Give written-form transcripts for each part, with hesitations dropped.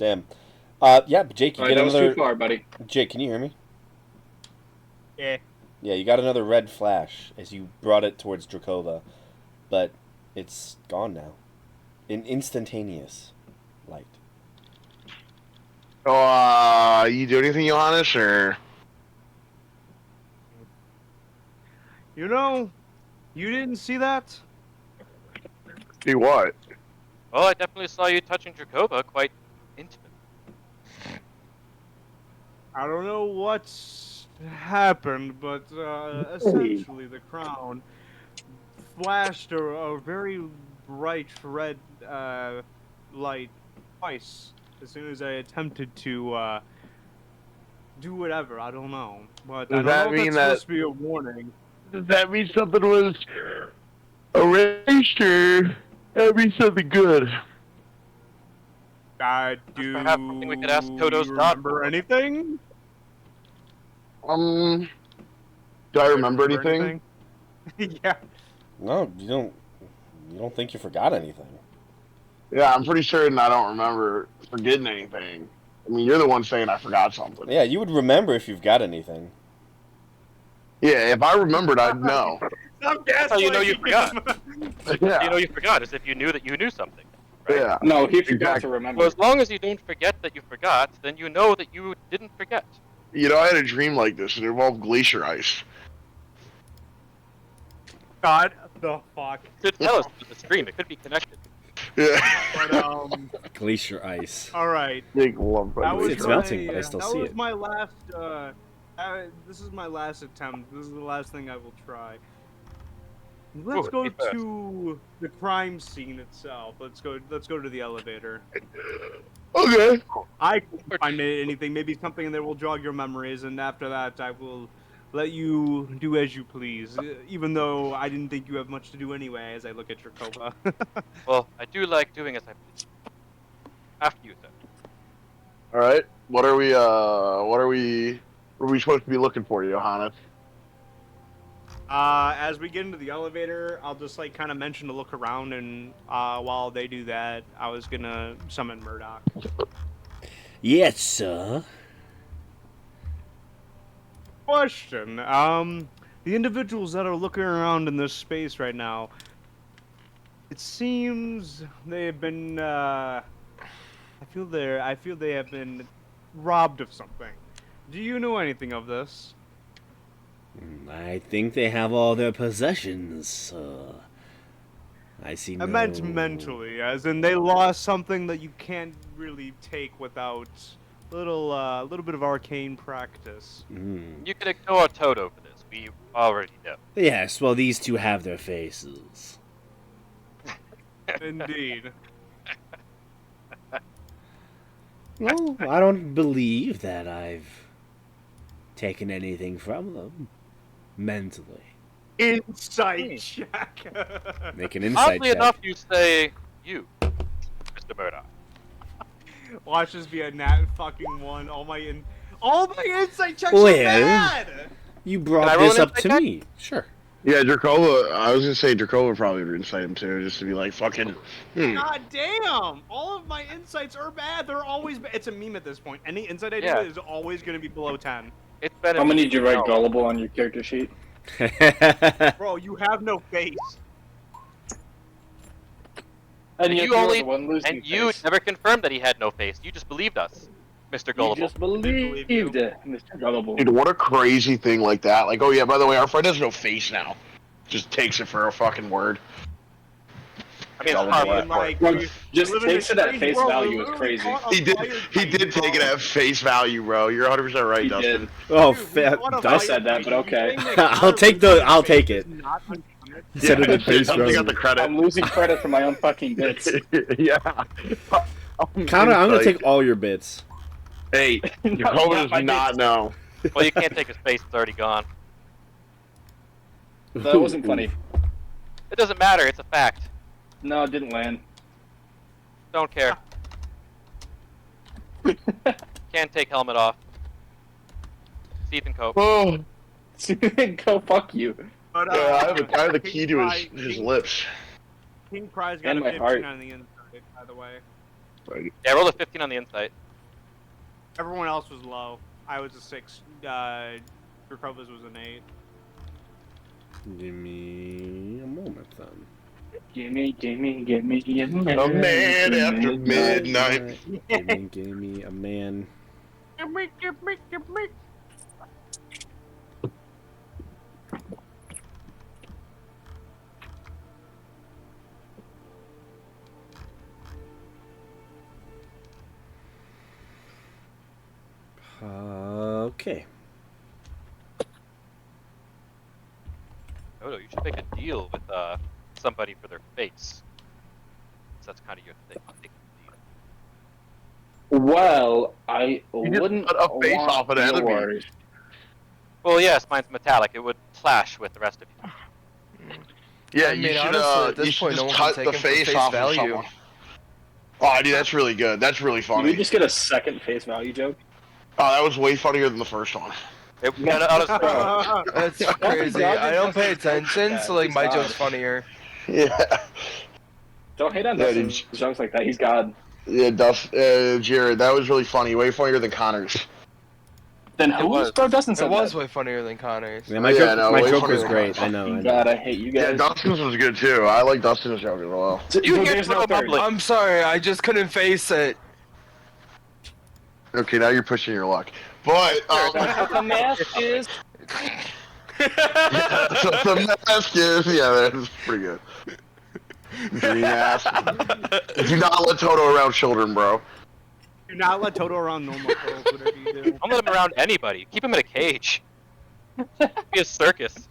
Damn. Yeah, but Jake, you Alright, get that was too another. far, buddy. Jake, can you hear me? Yeah. Yeah, you got another red flash as you brought it towards Drakova, but it's gone now. In instantaneous light. Oh, you do anything, Johannes, or? You know, you didn't see that? Do what? Well, I definitely saw you touching Drakova quite intimate. I don't know what's happened, but essentially the crown flashed a very bright red light twice as soon as I attempted to do whatever. I don't know, but I Does don't that know if mean that's that- supposed to be a warning. Does that mean something was erased, or that means something good? Do Perhaps something we could ask Toto's you dog remember for. anything? Do I remember anything? Yeah. No, you don't. You don't think you forgot anything? Yeah, I'm pretty certain I don't remember forgetting anything. I mean, you're the one saying I forgot something. Yeah, you would remember if you've got anything. Yeah, if I remembered, I'd know. Stop That's how you know you forgot. Yeah. You know you forgot as if you knew that you knew something. Right? Yeah. No, he forgot Exactly. to remember. Well, as long as you don't forget that you forgot, then you know that you didn't forget. You know, I had a dream like this. It involved glacier ice. God the fuck. Could tell us through the stream. It could be connected. Yeah. But Glacier ice. all right. Big love That was It's my, melting, but I still that see was it. my last. This is my last attempt. This is the last thing I will try. Let's Ooh, go be fast. to the crime scene itself. Let's go to the elevator. Okay. I can't find anything. Maybe something that will jog your memories, and after that, I will let you do as you please. Even though I didn't think you have much to do anyway, as I look at your Kova. Well, I do like doing as I please. After you, sir. All right. What are we supposed to be looking for, Johannes? As we get into the elevator, I'll just like kind of mention to look around, and while they do that, I was gonna summon Murdoch. Yes, sir. Question: the individuals that are looking around in this space right now, it seems they have been. I feel they have been robbed of something. Do you know anything of this? I think they have all their possessions. I see no... I meant mentally, as in they lost something that you can't really take without little bit of arcane practice. You can ignore Toto for this. We already know. Yes, well, these two have their faces. Indeed. Well, I don't believe that I've taken anything from them. Mentally. Insight check. Make an insight Oddly check. enough, you say you, Mr. Murdoch. Watch this be a nat fucking one. All my insight checks Well, are bad. You Can I brought roll this an up insight to check? me. Sure. Yeah, Drakova. I was gonna say Drakova probably would incite him too, just to be like fucking. God damn! All of my insights are bad. They're always bad. It's a meme at this point. Any insight I do Yeah. is always going to be below 10. It's better. I'm gonna need you to write gullible on your character sheet. Bro, you have no face. And You yet you're only the one losing and you face. never confirmed that he had no face. You just believed us, Mr. You Gullible. just believed it, Mr. Gullible. Dude, what a crazy thing like that. Like, oh yeah, by the way, our friend has no face now. Just takes it for a fucking word. I mean, it's Gullible. hard. And, like, Well, you just live in a takes it at strange face world. value We're is literally crazy. caught a He did. fire He titan, did take it bro. at face value, bro. You're 100% right, He Dustin. did. Oh, Dude, we fought a I fire said that, but titan. okay. You think that I'll take the- Connor's I'll take face it. is not uncommon? Instead of the face Dustin got value. the credit. I'm losing credit for my own fucking bits. Yeah. Connor, I'm gonna take all your bits. Hey, Not Drakova my does not know. Well, you can't take his face; it's already gone. That wasn't funny. It doesn't matter. It's a fact. No, it didn't land. Don't care. Can't take helmet off. Stephen Cope. Oh, Go fuck you. But, yeah, I have the key King to Pri- his King- lips. King Prize got And a my 15 heart. on the inside, by the way. Yeah, roll a 15 on the insight. Everyone else was low. I was a 6. Dracova's was an 8. Give me a moment then. Gimme a A man after midnight. Give me a man. Okay. Odo, you should make a deal with somebody for their face. That's kind of your thing. Well, I just wouldn't cut a face want off an enemy. yours. Well, yes, mine's metallic. It would clash with the rest of you. Yeah, I you mean, should, honestly, at this you should point, just no one cut can the take him for face face off of value. someone. Oh, dude, that's really good. That's really Did funny. we just get a second face value joke? Oh, that was way funnier than the first one. Honestly, That's crazy. I don't pay attention, so like my God. joke's funnier. Yeah. Don't hate on Yeah, Dustin's jokes like that. He's God. Yeah, Jared, that was really funny. Way funnier than Connor's. Then It who was. was? Bro, Dustin It said was that. way funnier than Connor's. Yeah, my Yeah, joke, no, my way joke funnier was than great. Connor's. I know. God, I hate you Yeah, guys. Dustin's was good too. I like Dustin's joke as well. You hear There's no Toto third. mumbling. I'm sorry, I just couldn't face it. Okay, now you're pushing your luck. But That's what the mask is. the mask is, yeah, that's pretty good. Green ass. Do not let Toto around children, bro. Do not let Toto around normal girls, whatever you do. Don't let him around anybody. Keep him in a cage. Be a circus.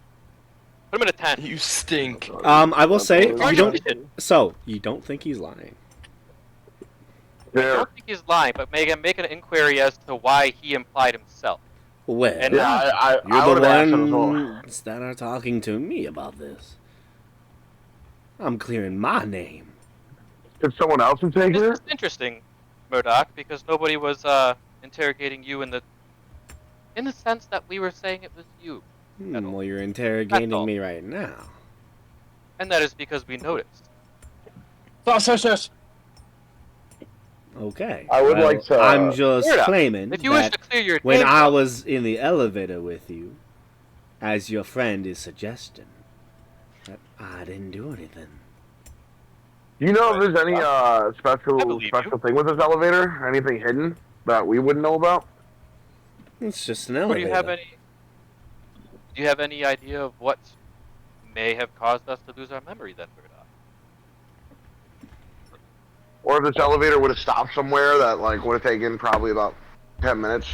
Put him in a tent. You stink. I will say you Charge don't. him with it. So you don't think he's lying? I There. don't think he's lying, but make an inquiry as to why he implied himself. Well, And- Yeah, I you're would the have asked him as well. ones that are talking to me about this. I'm clearing my name. Did someone else take This her? is interesting, Murdoch, because nobody was interrogating you in the sense that we were saying it was you, Well, you're interrogating That's all. me right now. and that is because we noticed. Shush. Okay. I would well, like to- I'm just Clear it up. claiming If you wish that to clear your when name, I was in the elevator with you, as your friend is suggesting, that I didn't do anything. Do you know if there's any I special believe you. thing with this elevator? Anything hidden that we wouldn't know about? It's just an do elevator. you have any idea of what may have caused us to lose our memory then, Murdoch? Or if this elevator would have stopped somewhere that like would have taken probably about 10 minutes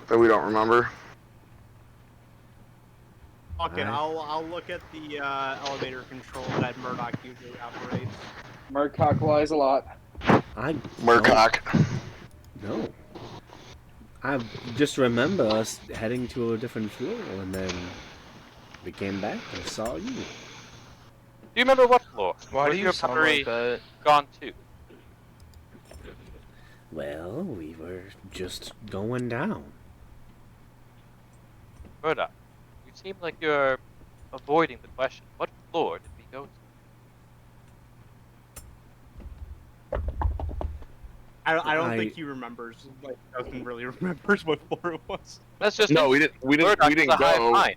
that we don't remember. Okay, Alright. I'll look at the elevator control that Murdoch usually operates. Murdoch lies a lot. I Murcock. No. I just remember us heading to a different floor, and then we came back and saw you. Do you remember what floor? Why Where's do you your sound memory like that? gone to? Well, we were just going down. Murdoch, you seem like you're avoiding the question. What floor did we go to? I don't I- think he remembers. Like, doesn't really remembers what floor it was. That's just No, we didn't Murdoch is a hive go. mind.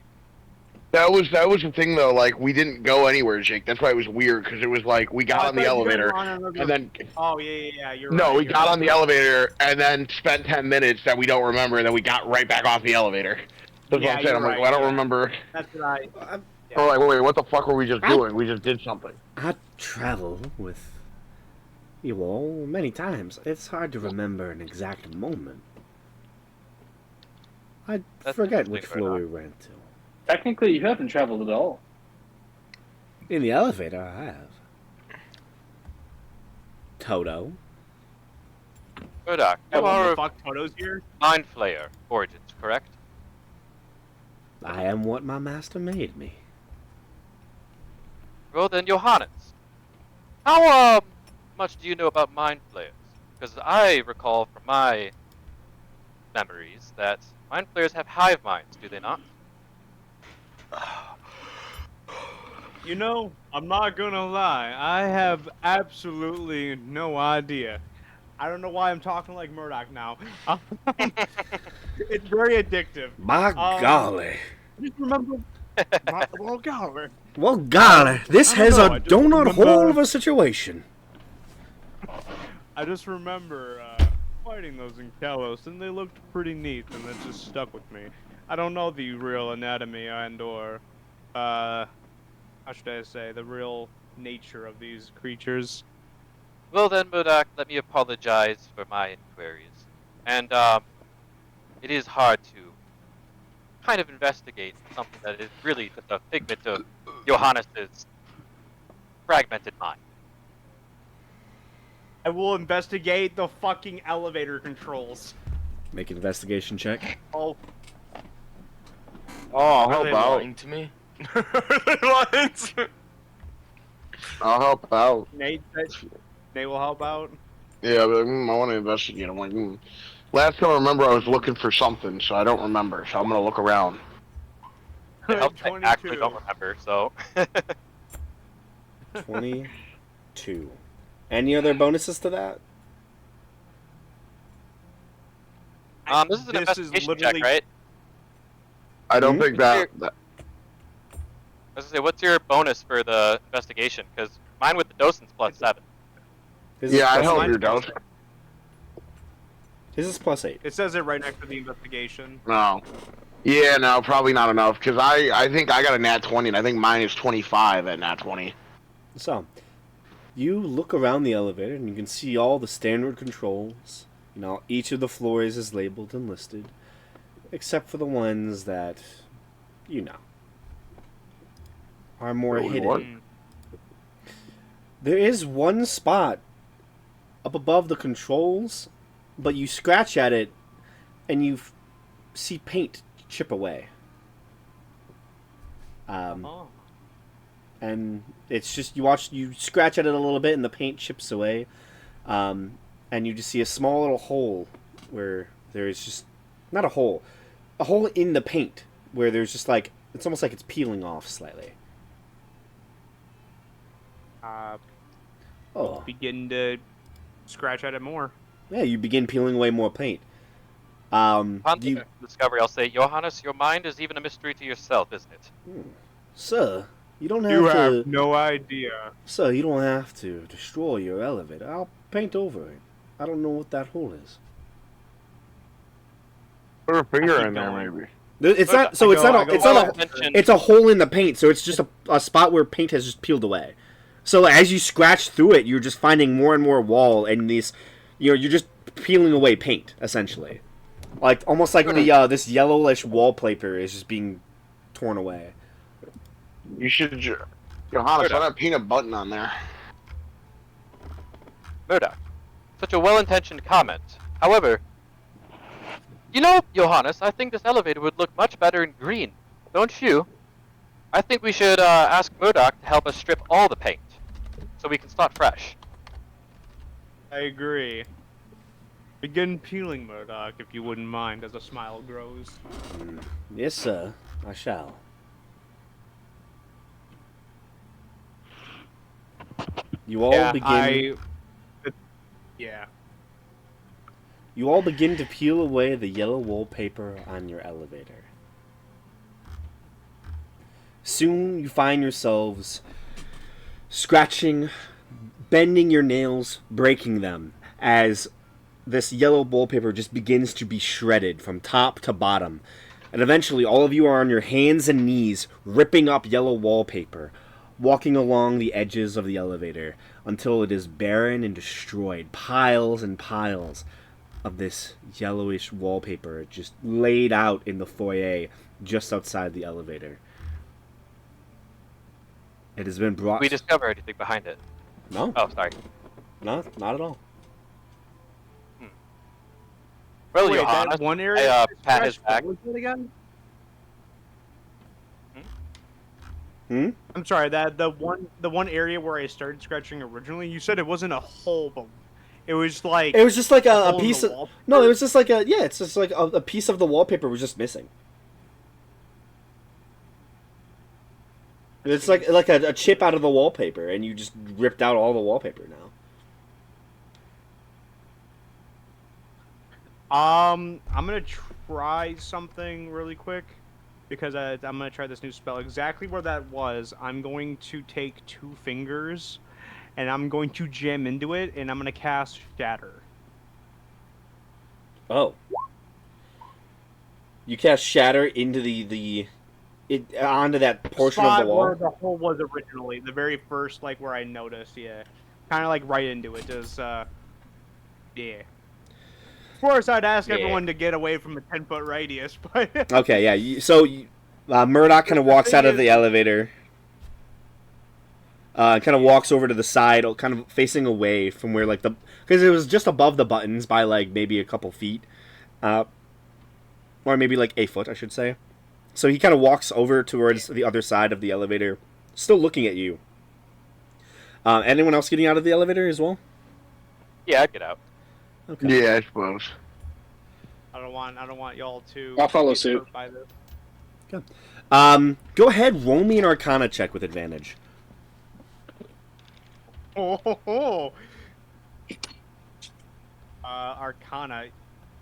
That was the thing though, like we didn't go anywhere, Jake. That's why it was weird because it was like we got I on the thought you guys elevator were on another- and then Oh yeah. You're no, right, we you're got right. on the elevator and then spent 10 minutes that we don't remember, and then we got right back off the elevator. That's Yeah, what I'm saying. I'm you're like, right, well, I don't yeah. remember. That's what I. We're like, wait, what the fuck were we just doing? We just did something. I travel with you all many times. It's hard to remember an exact moment. I That's forget interesting, which floor we Murdoch. went to. Technically, you haven't traveled at all. In the elevator, I have. Toto. Murdoch, you Oh, are the fuck Toto's here? Mind Flayer origins, correct? I am what my master made me. Well then, Johannes, how much do you know about Mind Flayers? Because I recall from my memories that Mind Flayers have hive minds, do they not? You know, I'm not gonna lie. I have absolutely no idea. I don't know why I'm talking like Murdoch now. It's very addictive. By golly. Just remember. Well, golly. Well, golly, this I don't has know, a I just donut remember- hole of a situation. I just remember fighting those in Kalos, and they looked pretty neat, and that just stuck with me. I don't know the real anatomy and/or, how should I say, the real nature of these creatures. Well then, Modak, let me apologize for my inquiries. And, it is hard to kind of investigate something that is really just a figment of Johannes's fragmented mind. I will investigate the fucking elevator controls. Make an investigation check. Oh, Oh, I'll Are help they out. lying to me? Are they lying to me? I'll help out. Nate will help out. Yeah, but I want to investigate. I'm like, last time I remember, I was looking for something, so I don't remember. So I'm gonna look around. It helps I actually 22. don't remember, so... 22. Any other bonuses to that? This is an investigation check, right? I don't Hmm? think that. I was gonna say, what's your bonus for the investigation? Because mine with the docent's +7. His is Yeah, I'd plus help eight. your dose. His is +8. It says it right next to the investigation. No. Yeah, no, probably not enough. Because I think I got a nat 20, and I think mine is 25 at nat 20. So, you look around the elevator and you can see all the standard controls. You know, each of the floors is labeled and listed, except for the ones that, you know, are more Wait, hidden. what? There is one spot up above the controls, but you scratch at it and you see paint chip away. Oh. And it's just you scratch at it a little bit and the paint chips away, and you just see a small little hole where there's just not a hole in the paint where there's just like it's almost like it's peeling off slightly. Oh, Begin to scratch at it more. yeah, you begin peeling away more paint. Upon You, the discovery, I'll say, Johannes, your mind is even a mystery to yourself, isn't it? sir, you don't have You to. have no idea. Sir, you don't have to destroy your elevator. I'll paint over it. I don't know what that hole is. Put a finger keep in there, going. maybe. It's not. So it's I not. go- It's not a. Mention- It's a hole in the paint, so it's just a spot where paint has just peeled away. So as you scratch through it, you're just finding more and more wall, and these, you're just peeling away paint essentially, like almost like the this yellowish wallpaper is just being torn away. You should. Johannes, put that peanut button on there. Murdoch, such a well-intentioned comment. However, you know, Johannes, I think this elevator would look much better in green, don't you? I think we should ask Murdoch to help us strip all the paint, so we can start fresh. I agree. Begin peeling, Murdoch, if you wouldn't mind, as a smile grows. Yes, sir. I shall. You all begin. Yeah. You all begin to peel away the yellow wallpaper on your elevator. Soon you find yourselves scratching, bending your nails, breaking them, as this yellow wallpaper just begins to be shredded from top to bottom. And eventually all of you are on your hands and knees, ripping up yellow wallpaper, walking along the edges of the elevator until it is barren and destroyed. Piles and piles of this yellowish wallpaper just laid out in the foyer just outside the elevator. It has been brought... We discover anything behind it. No, Oh, sorry. no, not at all. Well, Wait, Johannes, that one area. I, is pat his scratched, back. what was it again? Hmm? I'm sorry. That the one area where I started scratching originally. You said it wasn't a hole, but it was like It was just like a hole in piece the of... wall. No, it was just like a... Yeah, it's just like a piece of the wallpaper was just missing. It's like a chip out of the wallpaper, and you just ripped out all the wallpaper now. I'm gonna try something really quick because I'm gonna try this new spell. Exactly where that was, I'm going to take 2 fingers, and I'm going to jam into it, and I'm gonna cast Shatter. Oh. You cast Shatter into onto that portion of the Spot wall. where the hole was originally, the very first, like where I noticed, yeah, kind of like right into it. Just yeah. Of course, I'd ask everyone to get away from a 10-foot radius, but Okay, yeah. So Murdoch kind of walks out of the elevator. Kind of walks over to the side, kind of facing away from where because it was just above the buttons by like maybe a couple feet, or maybe like a foot, I should say. So he kind of walks over towards the other side of the elevator, still looking at you. Anyone else getting out of the elevator as well? Yeah, I'd get out. Okay. Yeah, I suppose. I don't want y'all to. I'll follow get suit. hurt by this. Go ahead, roll me an Arcana check with advantage. Oh. Arcana,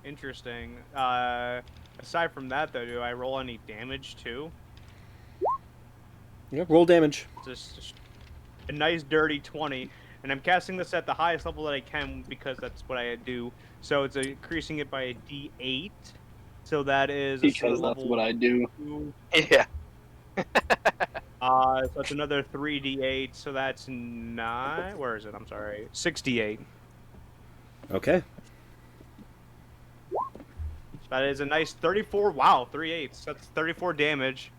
interesting. Aside from that, though, do I roll any damage too? Yeah, roll damage. Just a nice dirty 20, and I'm casting this at the highest level that I can because that's what I do. So it's increasing it by a D8. So that is Because that's what I do. 2. Yeah. So that's another 3d8. So that's 9. Where is it? I'm sorry. 68. Okay. That is a nice 34. Wow, 3/8. That's 34 damage.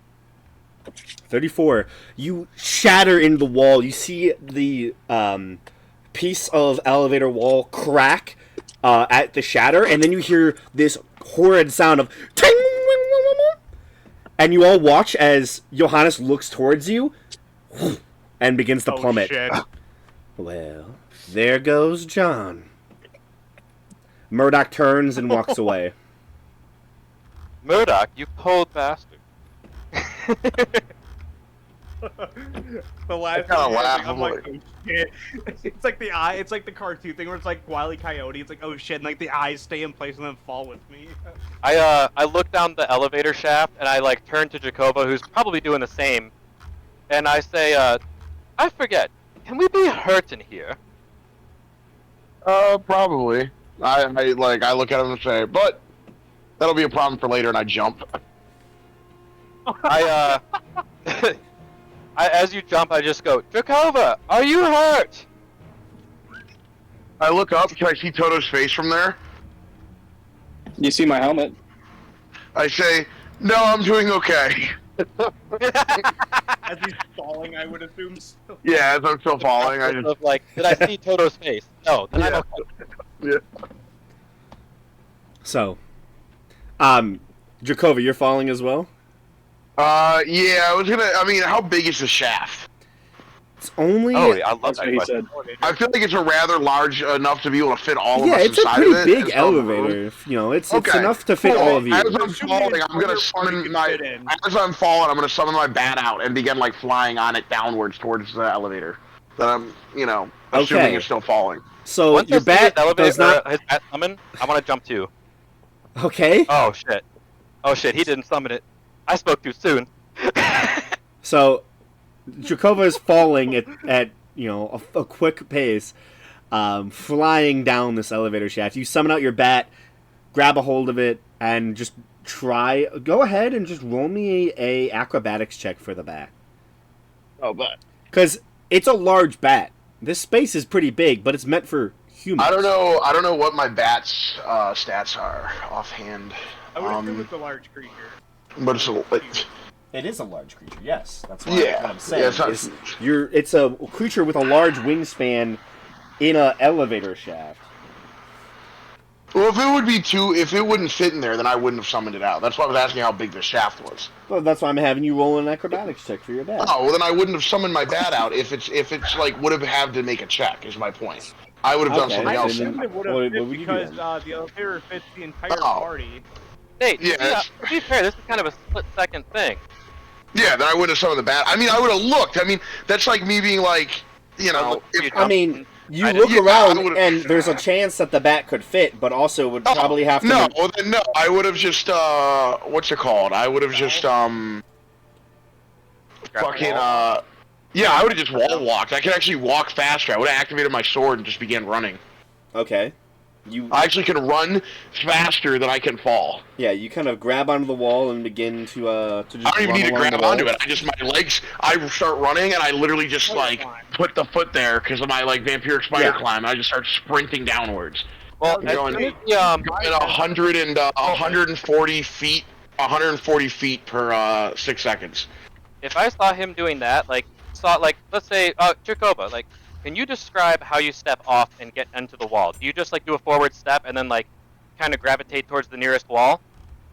34. You shatter in the wall. You see the piece of elevator wall crack at the shatter, and then you hear this horrid sound of ting, and you all watch as Johannes looks towards you and begins to plummet. Shit. Well, there goes John. Murdoch turns and walks away. Murdoch, you cold bastard. The last kinda thing laugh, I'm I'm like, like- oh shit. It's like the eye. It's like the cartoon thing where it's like Wile E. Coyote. It's like, oh shit, and like the eyes stay in place and then fall with me. I look down the elevator shaft and I like turn to Jacoba, who's probably doing the same, and I say, I forget. Can we be hurt in here? Probably. I look at him and say, but that'll be a problem for later, and I jump. As you jump, I just go, Jacoba, are you hurt? I look up. Can I see Toto's face from there? You see my helmet? I say, no, I'm doing okay. As he's falling, I would assume. Still. Yeah, as I'm still falling, I just... Of like, did I see Toto's face? No, then I'm Yeah. okay. Yeah. So, Jacoba, you're falling as well? Yeah, I mean, how big is the shaft? It's only... Oh, yeah, I love That's that what he question. said. I feel like it's a rather large enough to be able to fit all of Yeah, us it's a inside pretty of it. big It's all- elevator. You know, it's Okay. enough to fit Cool. all of you. As I'm Assuming falling, the I'm gonna entire summon party my. can fit in. As I'm falling, I'm gonna summon my bat out and begin like flying on it downwards towards the elevator. That I'm, assuming Okay. it's still falling. So, Once your I see bat his elevator, does not... his bat summon, I want to jump too. Okay. Oh shit, he didn't summon it. I spoke too soon. So, Jacoba is falling at a quick pace, flying down this elevator shaft. You summon out your bat, grab a hold of it, and just try. Go ahead and just roll me a acrobatics check for the bat. Oh, but Because it's a large bat. This space is pretty big, but it's meant for humans. I don't know. I don't know what my bat's stats are offhand. I would assume it's a large creature. But it's It is a large creature. Yes, that's Yeah. what I'm saying. Yeah, it's not is huge. it's a creature with a large wingspan in an elevator shaft. Well, if it wouldn't fit in there, then I wouldn't have summoned it out. That's why I was asking how big the shaft was. Well, that's why I'm having you roll an acrobatics check for your bat. Oh, well then I wouldn't have summoned my bat out if it's like would have had to make a check. Is my point. I would have done Okay, something I else. then- assumed it would what have fit would you do because then? the elevator fits the entire Oh. party. Hey, Yeah, to be fair, this is kind of a split-second thing. Yeah, then I would have some of the bad. I mean, I would have looked. I mean, that's like me being like, you know, if, I mean, you I look didn't- around, I would've- and there's a chance that the bat could fit, but also would probably have to. No, well then no. I would have just what's it called? I would have just Grab the fucking wall. yeah, I would have just wall walked. I could actually walk faster. I would have activated my sword and just began running. Okay. You I actually can run faster than I can fall. yeah, you kind of grab onto the wall and begin to just. I don't even run need to along grab the wall. onto it. I just my legs. I start running and I literally just like put the foot there because of my like vampiric spider Yeah. climb. And I just start sprinting downwards. Well, You're going- as soon as At 140 feet, 140 feet per 6 seconds. if I saw him doing that, let's say, Jacoba, like, can you describe how you step off and get into the wall? Do you just like do a forward step and then like kind of gravitate towards the nearest wall?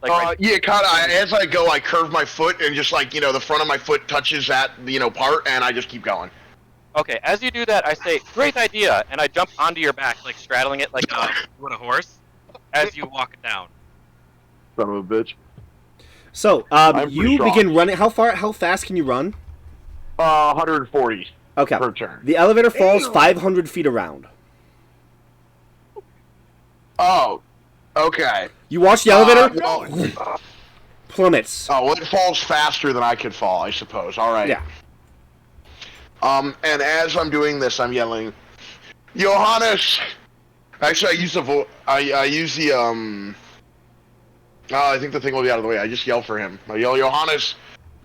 Like, Yeah, kind of. As I go, I curve my foot and just like the front of my foot touches that part, and I just keep going. okay, as you do that, I say, great idea, and I jump onto your back, like straddling it like a horse, as you walk it down. Son of a bitch. So, I'm pretty you strong. begin running. How fast can you run? 140 Okay. per turn. The elevator falls 500 feet around. Oh, okay. You watch the elevator Well, plummets. oh, well, it falls faster than I could fall, I suppose. All right. Yeah. And as I'm doing this, I'm yelling, Johannes! Actually, I use the I use the I think the thing will be out of the way. I just yell for him. I yell, Johannes!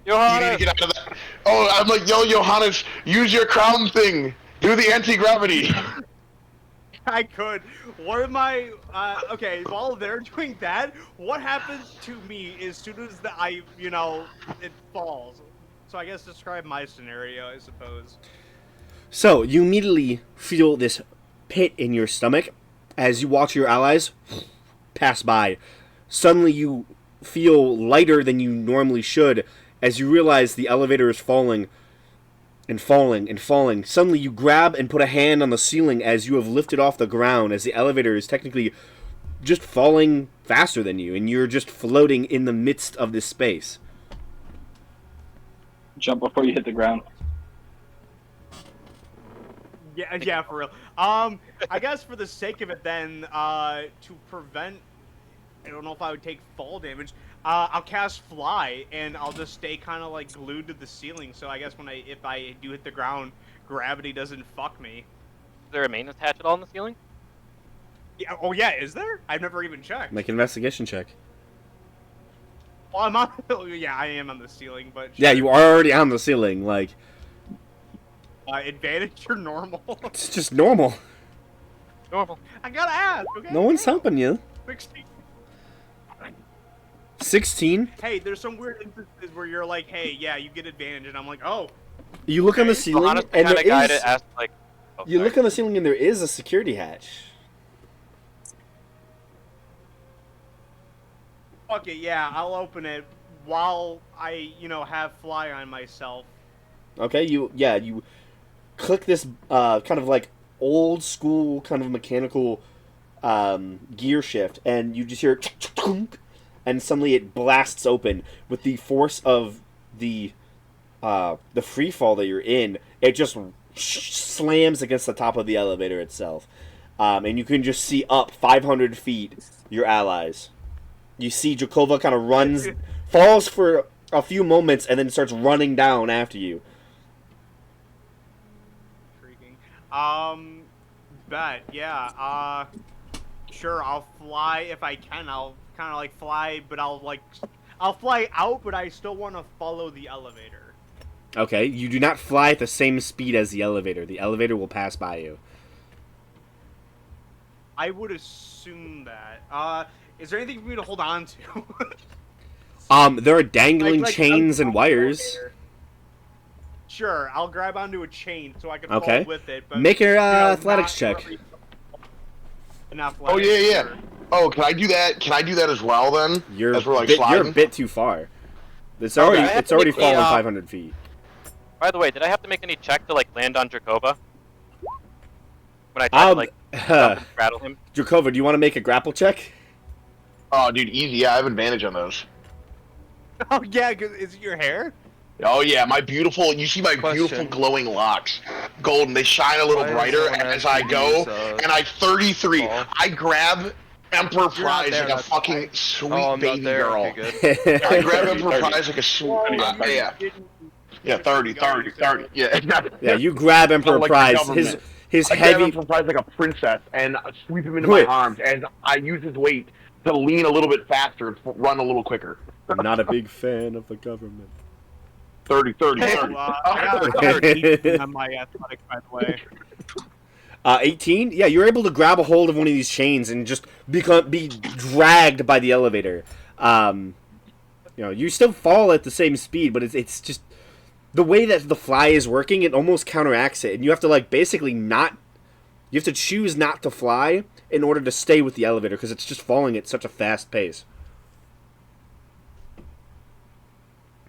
You need Johannes! to get out of that. Oh, I'm like, yo, Johannes, use your crown thing. Do the anti-gravity. I could. What am I? Okay, while they're doing that, what happens to me as soon as it falls? So I guess describe my scenario, I suppose. So, you immediately feel this pit in your stomach as you watch your allies pass by. Suddenly, you feel lighter than you normally should as you realize the elevator is falling and falling and falling. Suddenly, you grab and put a hand on the ceiling as you have lifted off the ground, as the elevator is technically just falling faster than you, and you're just floating in the midst of this space. Jump before you hit the ground. Yeah, for real. I guess for the sake of it, then, to prevent, I don't know if I would take fall damage. I'll cast Fly, and I'll just stay kind of like glued to the ceiling. So I guess if I do hit the ground, gravity doesn't fuck me. Is there a maintenance hatch at all in the ceiling? Yeah. Oh yeah, is there? I've never even checked. Make an investigation check. Well, I'm on. Yeah, I am on the ceiling, but Yeah, you are already on the ceiling. Like, advantage or normal? it's just normal. Normal. I gotta ask. Okay. No one's helping you. 16. 16. Hey, there's some weird instances where you're like, hey, yeah, you get advantage, and I'm like, oh. You look on the Okay. ceiling, Well, honestly, and kind there of guide is. it as like. Oh, You sorry. look on the ceiling, and there is a security hatch. Fuck it, yeah, I'll open it while I, have Fly on myself. Okay, you click this kind of like old school kind of mechanical gear shift, and you just hear and suddenly it blasts open with the force of the free fall that you're in. It just slams against the top of the elevator itself, and you can just see up 500 feet your allies. You see Jakova kind of falls for a few moments, and then starts running down after you. Intriguing. Bet, yeah, sure, I'll fly if I can. I'll kind of like fly, but I'll fly out, but I still want to follow the elevator. Okay, you do not fly at the same speed as the elevator. The elevator will pass by you. I would assume that. Is there anything for me to hold on to? There are dangling Like, chains and I'm- wires. Sure, I'll grab onto a chain so I can Okay. fall with it. But, Make your athletics not check. really- An Oh athletics, yeah. sure. Oh, can I do that? Can I do that as well then? You're As we're like you're sliding. a bit too far. It's Okay, already I have it's to already make a, fallen 500 500 feet. By the way, did I have to make any check to like land on Jacoba? When I tried to like jump and straddle him? Drakova, do you want to make a grapple check? Oh, dude, easy. Yeah, I have advantage on those. Oh yeah, 'cause is it your hair? Oh yeah, my beautiful. You see my beautiful Question. glowing locks, golden. They shine a little Why is brighter someone as I asking go, me to and I 33. fall? I grab Emperor You're not Prize there, like a that's fucking why. sweet Oh, I'm not baby there. girl. Okay, good. I grab 30, Emperor 30. Prize like a sweet. Well, 30, Yeah, Didn't yeah, 30, 30, 30. Yeah, Yeah, you grab Emperor like the Prize. government. His I grab him heavy. from prize like a princess and sweep him into my Wait, arms, and I use his weight to lean a little bit faster and run a little quicker. I'm not a big fan of the government. 30, 30, 30. I got 18 on my athletics, by the way. 18? Yeah, you're able to grab a hold of one of these chains and just be dragged by the elevator. You still fall at the same speed, but it's just the way that the fly is working. It almost counteracts it, and you have to basically not. You have to choose not to fly in order to stay with the elevator because it's just falling at such a fast pace.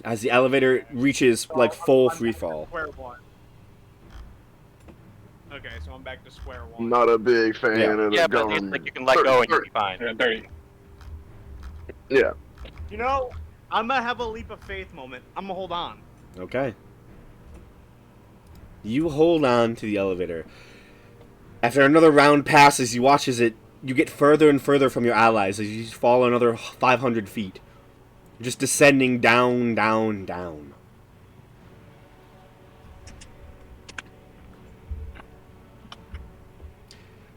As the elevator reaches full free fall. Square one. Okay, so I'm back to square one. I'm not a big fan Yeah. of the Yeah, but at government. least you can let 30, go and you'll 30. be fine. Yeah, 30. Yeah. You know, I'm gonna have a leap of faith moment. I'm gonna hold on. Okay. You hold on to the elevator. After another round passes, you watch as you get further and further from your allies as you fall another 500 feet. You're just descending down, down, down.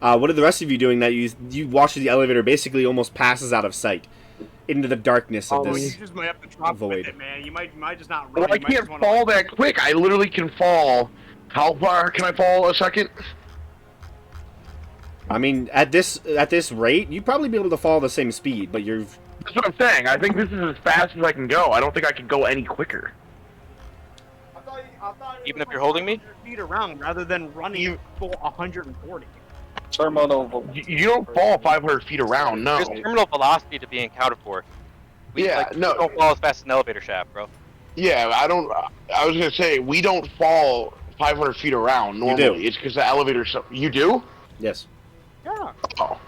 What are the rest of you doing? That you watch as the elevator basically almost passes out of sight into the darkness of You this. just might have to drop void. with it, man. You might just not run. Well, I You might just can't wanna, fall that quick. I literally can fall. How far can I fall a second? I mean, at this rate, you'd probably be able to fall the same speed, but you're. That's what I'm saying. I think this is as fast as I can go. I don't think I can go any quicker. I thought it Even was if you're holding me? 100 feet around rather than running full 140. Terminal. You don't fall 500 feet around, no. There's terminal velocity to be accounted for. Yeah, You no. don't fall as fast as an elevator shaft, bro. Yeah, I don't. I was gonna say we don't fall 500 feet around normally. do. It's because the elevator's. You do? Yes. Yeah. Oh.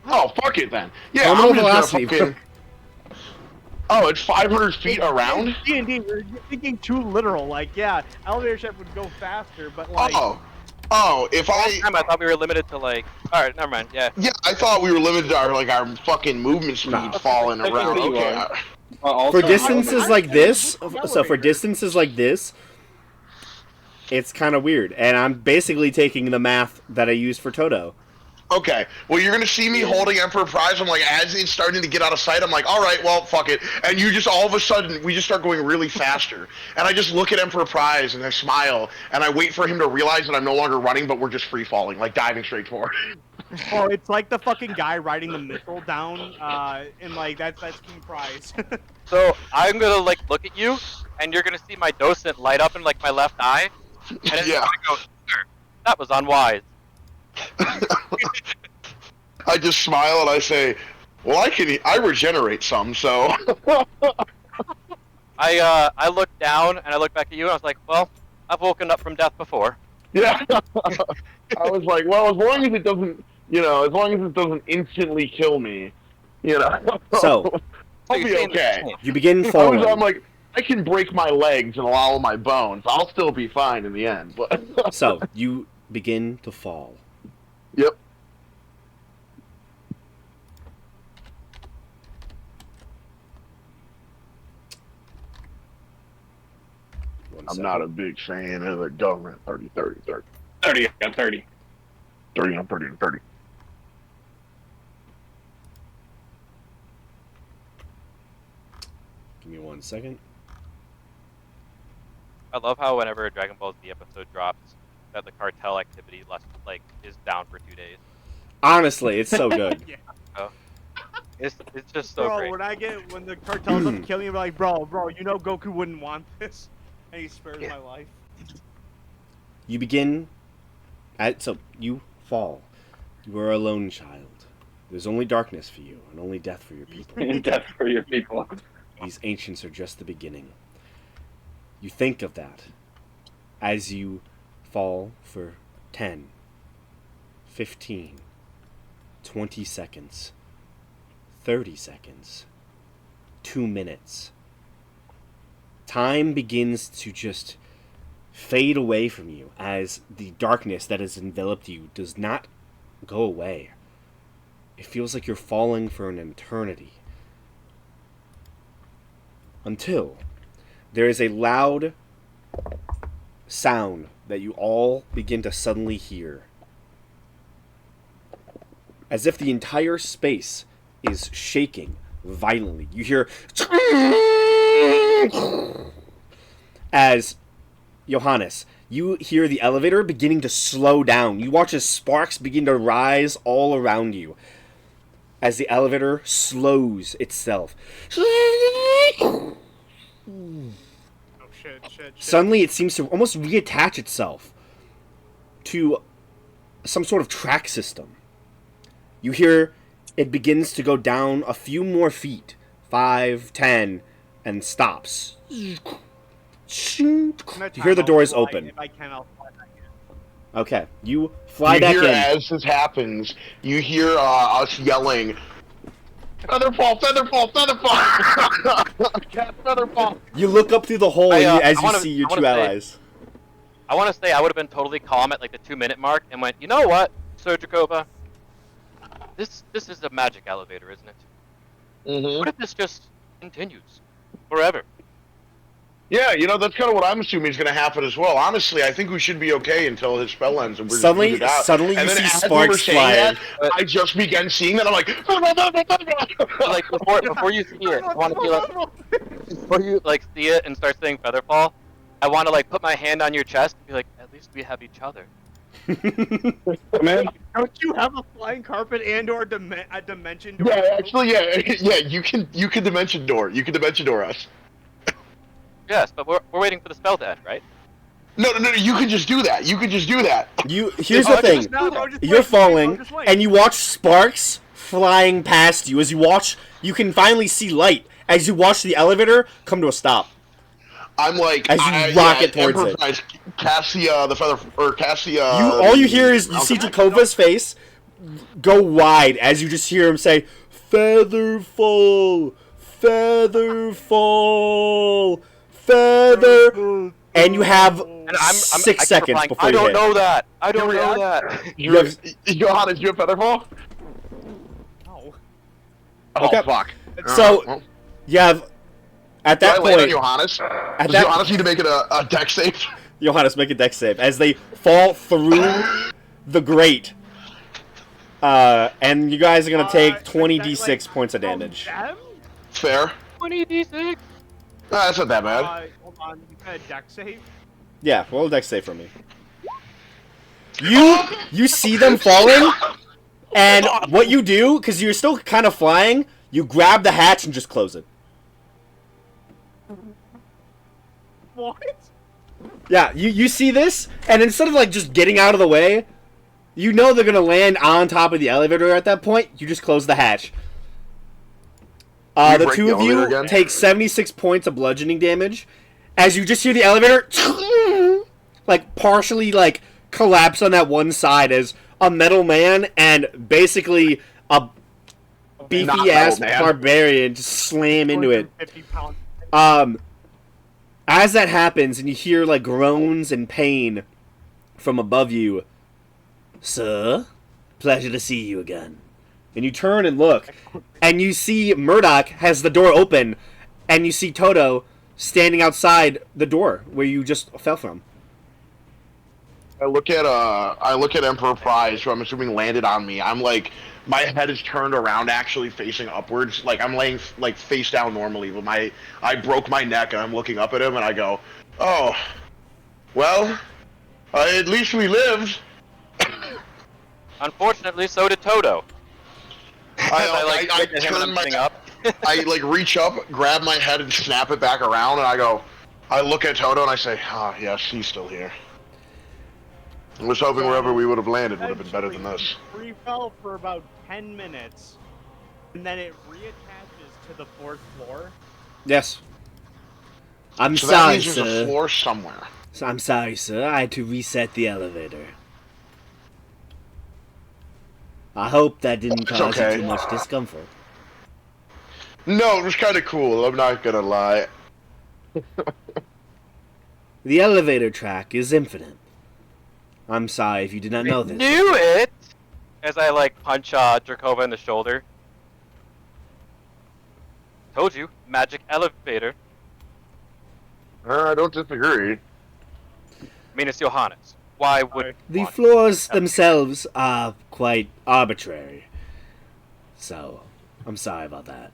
Oh, fuck it then. Yeah, Terminal I'm just velocity. gonna fucking. Oh, it's 500 feet around? D&D, you're thinking too literal. Like, yeah, elevator shaft would go faster, but like. Oh, if I thought we were limited to Alright, never mind, yeah. Yeah, I thought we were limited to our fucking movement speed Nah. falling around. Technically you Okay. are. For distances like this, it's kind of weird, and I'm basically taking the math that I used for Toto. Okay. Well, you're gonna see me holding Emperor Prize. I'm like, as it's starting to get out of sight, I'm like, all right, well, fuck it. And you just all of a sudden, we just start going really faster. And I just look at Emperor Prize and I smile and I wait for him to realize that I'm no longer running, but we're just free falling, like diving straight forward. Oh, it's like the fucking guy riding the missile down, and like that's King Prize. So I'm gonna look at you, and you're gonna see my docent light up in my left eye, and then Yeah. you're gonna go, "Sir, that was unwise." I just smile and I say, well, I regenerate some, so. I looked down and I looked back at you and I was like, well, I've woken up from death before. Yeah. I was like, well, as long as it doesn't instantly kill me, So, I'll you're be saying the okay. same. you begin falling. I'm like, I can break my legs and allow my bones. I'll still be fine in the end. But So, you begin to fall. Yep. I'm not a big fan of the government. 30, 30, 30. 30 on 30. 30 on 30 on 30. Give me 1 second. I love how whenever a Dragon Ball Z episode drops, that the cartel activity is down for 2 days. Honestly, it's so good. Yeah. It's just so Bro, great. when the cartels up killing you, I'm like, bro, you know Goku wouldn't want this, and he spares my life. You begin. So, you fall. You are a lone child. There's only darkness for you, and only death for your people. Death for your people. These ancients are just the beginning. You think of that as you fall for 10, 15, 20 seconds, 30 seconds, 2 minutes, time begins to just fade away from you as the darkness that has enveloped you does not go away. It feels like you're falling for an eternity. Until there is a loud sound that you all begin to suddenly hear. As if the entire space is shaking violently. You hear as Johannes, you hear the elevator beginning to slow down. You watch as sparks begin to rise all around you as the elevator slows itself. Oh shit. Suddenly it seems to almost reattach itself to some sort of track system. You hear it begins to go down a few more feet, 5, 10, and stops. You hear the doors open. If I can, I'll fly back in. Okay, you fly you back hear in. as this happens, you hear us yelling, Featherfall, Featherfall, Featherfall! Cat Featherfall! You look up through the hole as you see your two allies. I want to say I would have been totally calm at like the 2-minute mark and went, you know what, Sir Jacoba? This is a magic elevator, isn't it? Mm-hmm. What if this just continues forever? Yeah, that's kind of what I'm assuming is going to happen as well. Honestly, I think we should be okay until his spell ends and we're Suddenly just out. you and then see as we sparks were saying flying. that, I just began seeing that. I'm like, Like before you see it, I want to be like, before you like see it and start saying Featherfall, I want to like put my hand on your chest and be like, at least we have each other. Man. Don't you have a flying carpet and/or a dimension door? Yeah, actually, yeah. You can dimension door. You can dimension door us. Yes, but we're waiting for the spell to end, right? No. You can just do that. Here's the thing. You're falling, and you watch sparks flying past you. As you can finally see light. As you watch the elevator come to a stop. I'm like, as you rocket towards it. Cassia, the feather, or Cassia. All you hear is you see Jacova's face go wide as you just hear him say, "Featherfall, Featherfall, Feather," and you have And 6 seconds replying, before I you don't hit. know that. I don't know that. Johannes, you have Featherfall? No. Oh, Okay. fuck. So, you have, at that do I land on point, Johannes? Does Johannes need to make it a deck save? Johannes, make a dex save as they fall through the grate. And you guys are going to take 20d6 points of damage. Fair. 20d6. That's not that bad. Hold on, you had a deck save? Yeah, roll a dex save for me. You see them falling, and what you do, because you're still kind of flying, you grab the hatch and just close it. What? Yeah, you see this, and instead of like just getting out of the way, you know they're gonna land on top of the elevator at that point. You just close the hatch. The two of you take 76 points of bludgeoning damage as you just hear the elevator like partially like collapse on that one side as a metal man and basically a beefy ass barbarian just slam into it. 250 pounds. As that happens and you hear like groans and pain from above you, "Sir, pleasure to see you again." And you turn and look, and you see Murdoch has the door open, and you see Toto standing outside the door where you just fell from. I look at Emperor Prize, who I'm assuming landed on me. I'm like, my head is turned around, actually facing upwards. Like I'm laying like face down normally, but I broke my neck, and I'm looking up at him, and I go, "Oh, well, at least we lived." Unfortunately, so did Toto. I turn my up. I like reach up, grab my head, and snap it back around, and I look at Toto and I say, "Ah, yes, he's still here." I was hoping wherever we would have landed would have been better than this. Free fell for about 10 minutes, and then it reattaches to the 4th floor. Yes. I'm So that sorry, means there's a sir. floor somewhere. I'm sorry, sir. I had to reset the elevator. I hope that didn't It's cause okay. you too much discomfort. No, it was kind of cool. I'm not gonna lie. The elevator track is infinite. I'm sorry if you did not know this. Knew it! As I, like, punch Drakova in the shoulder. Told you, magic elevator. I don't disagree. I mean, it's Johannes. Why would The floors themselves are quite arbitrary. So, I'm sorry about that.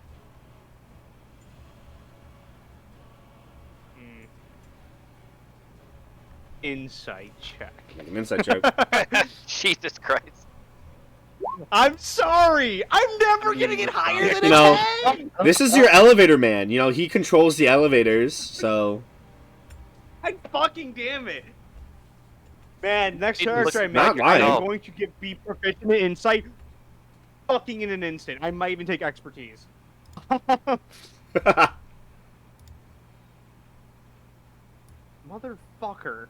Insight check. Like an inside joke. Jesus Christ. I'm sorry. I'm never gonna get higher than a No. 10. This is your elevator man. You know, he controls the elevators, so... I fucking damn it. Man, next It character I was not make, lying. I'm going to be proficient in insight fucking in an instant. I might even take expertise. Motherfucker.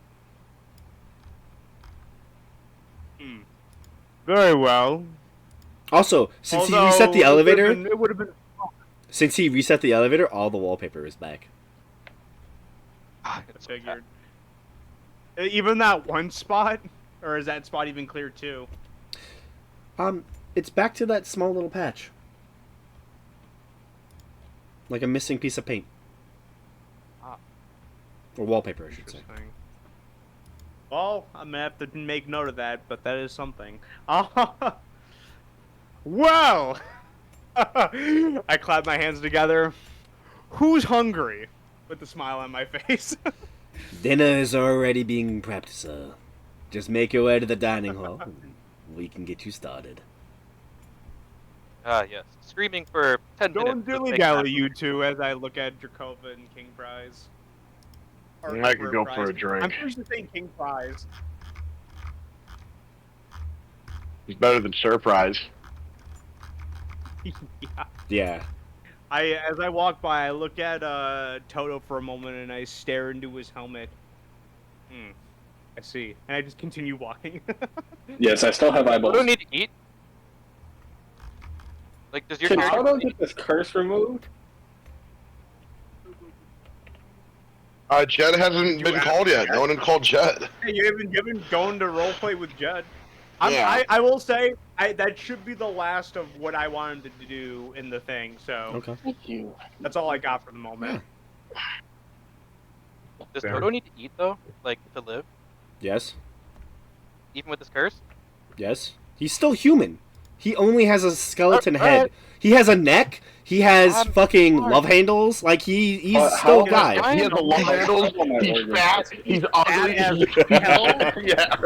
Very well. Also, since he Although, reset the elevator, it would have been. since he reset the elevator, all the wallpaper is back. I figured. Even that one spot, or is that spot even clear too? It's back to that small little patch. Like a missing piece of paint. Ah. Or wallpaper, I should say. Interesting. Well, I'm gonna have to make note of that, but that is something. Well, I clap my hands together. Who's hungry? With a smile on my face. Dinner is already being prepped, sir. Just make your way to the dining hall. And we can get you started. Yes. Screaming for 10 minutes. Don't dilly dally, you two, as I look at Drakova and King Prize. Or I could Emperor go Prize. for a drink. I'm pretty sure saying King Prize. He's better than Surprise. Yeah. Yeah. As I walk by, I look at Toto for a moment and I stare into his helmet. I see. And I just continue walking. Yes, I still have You eyeballs. don't need to eat. Like, does your Can character Toto get this curse removed? Jed hasn't been called yet. No one had called Jed. Hey, you haven't gone to roleplay with Judd. Yeah. I will say, that should be the last of what I wanted to do in the thing, so Okay. Thank you. that's all I got for the moment. Does Toto need to eat, though? Like, to live? Yes. Even with his curse? Yes. He's still human. He only has a skeleton Alright. head. He has a neck. He has I'm fucking sorry. love handles. Like, he's How still a can guy. He has a long handles. He's fat. He's ugly. Yeah.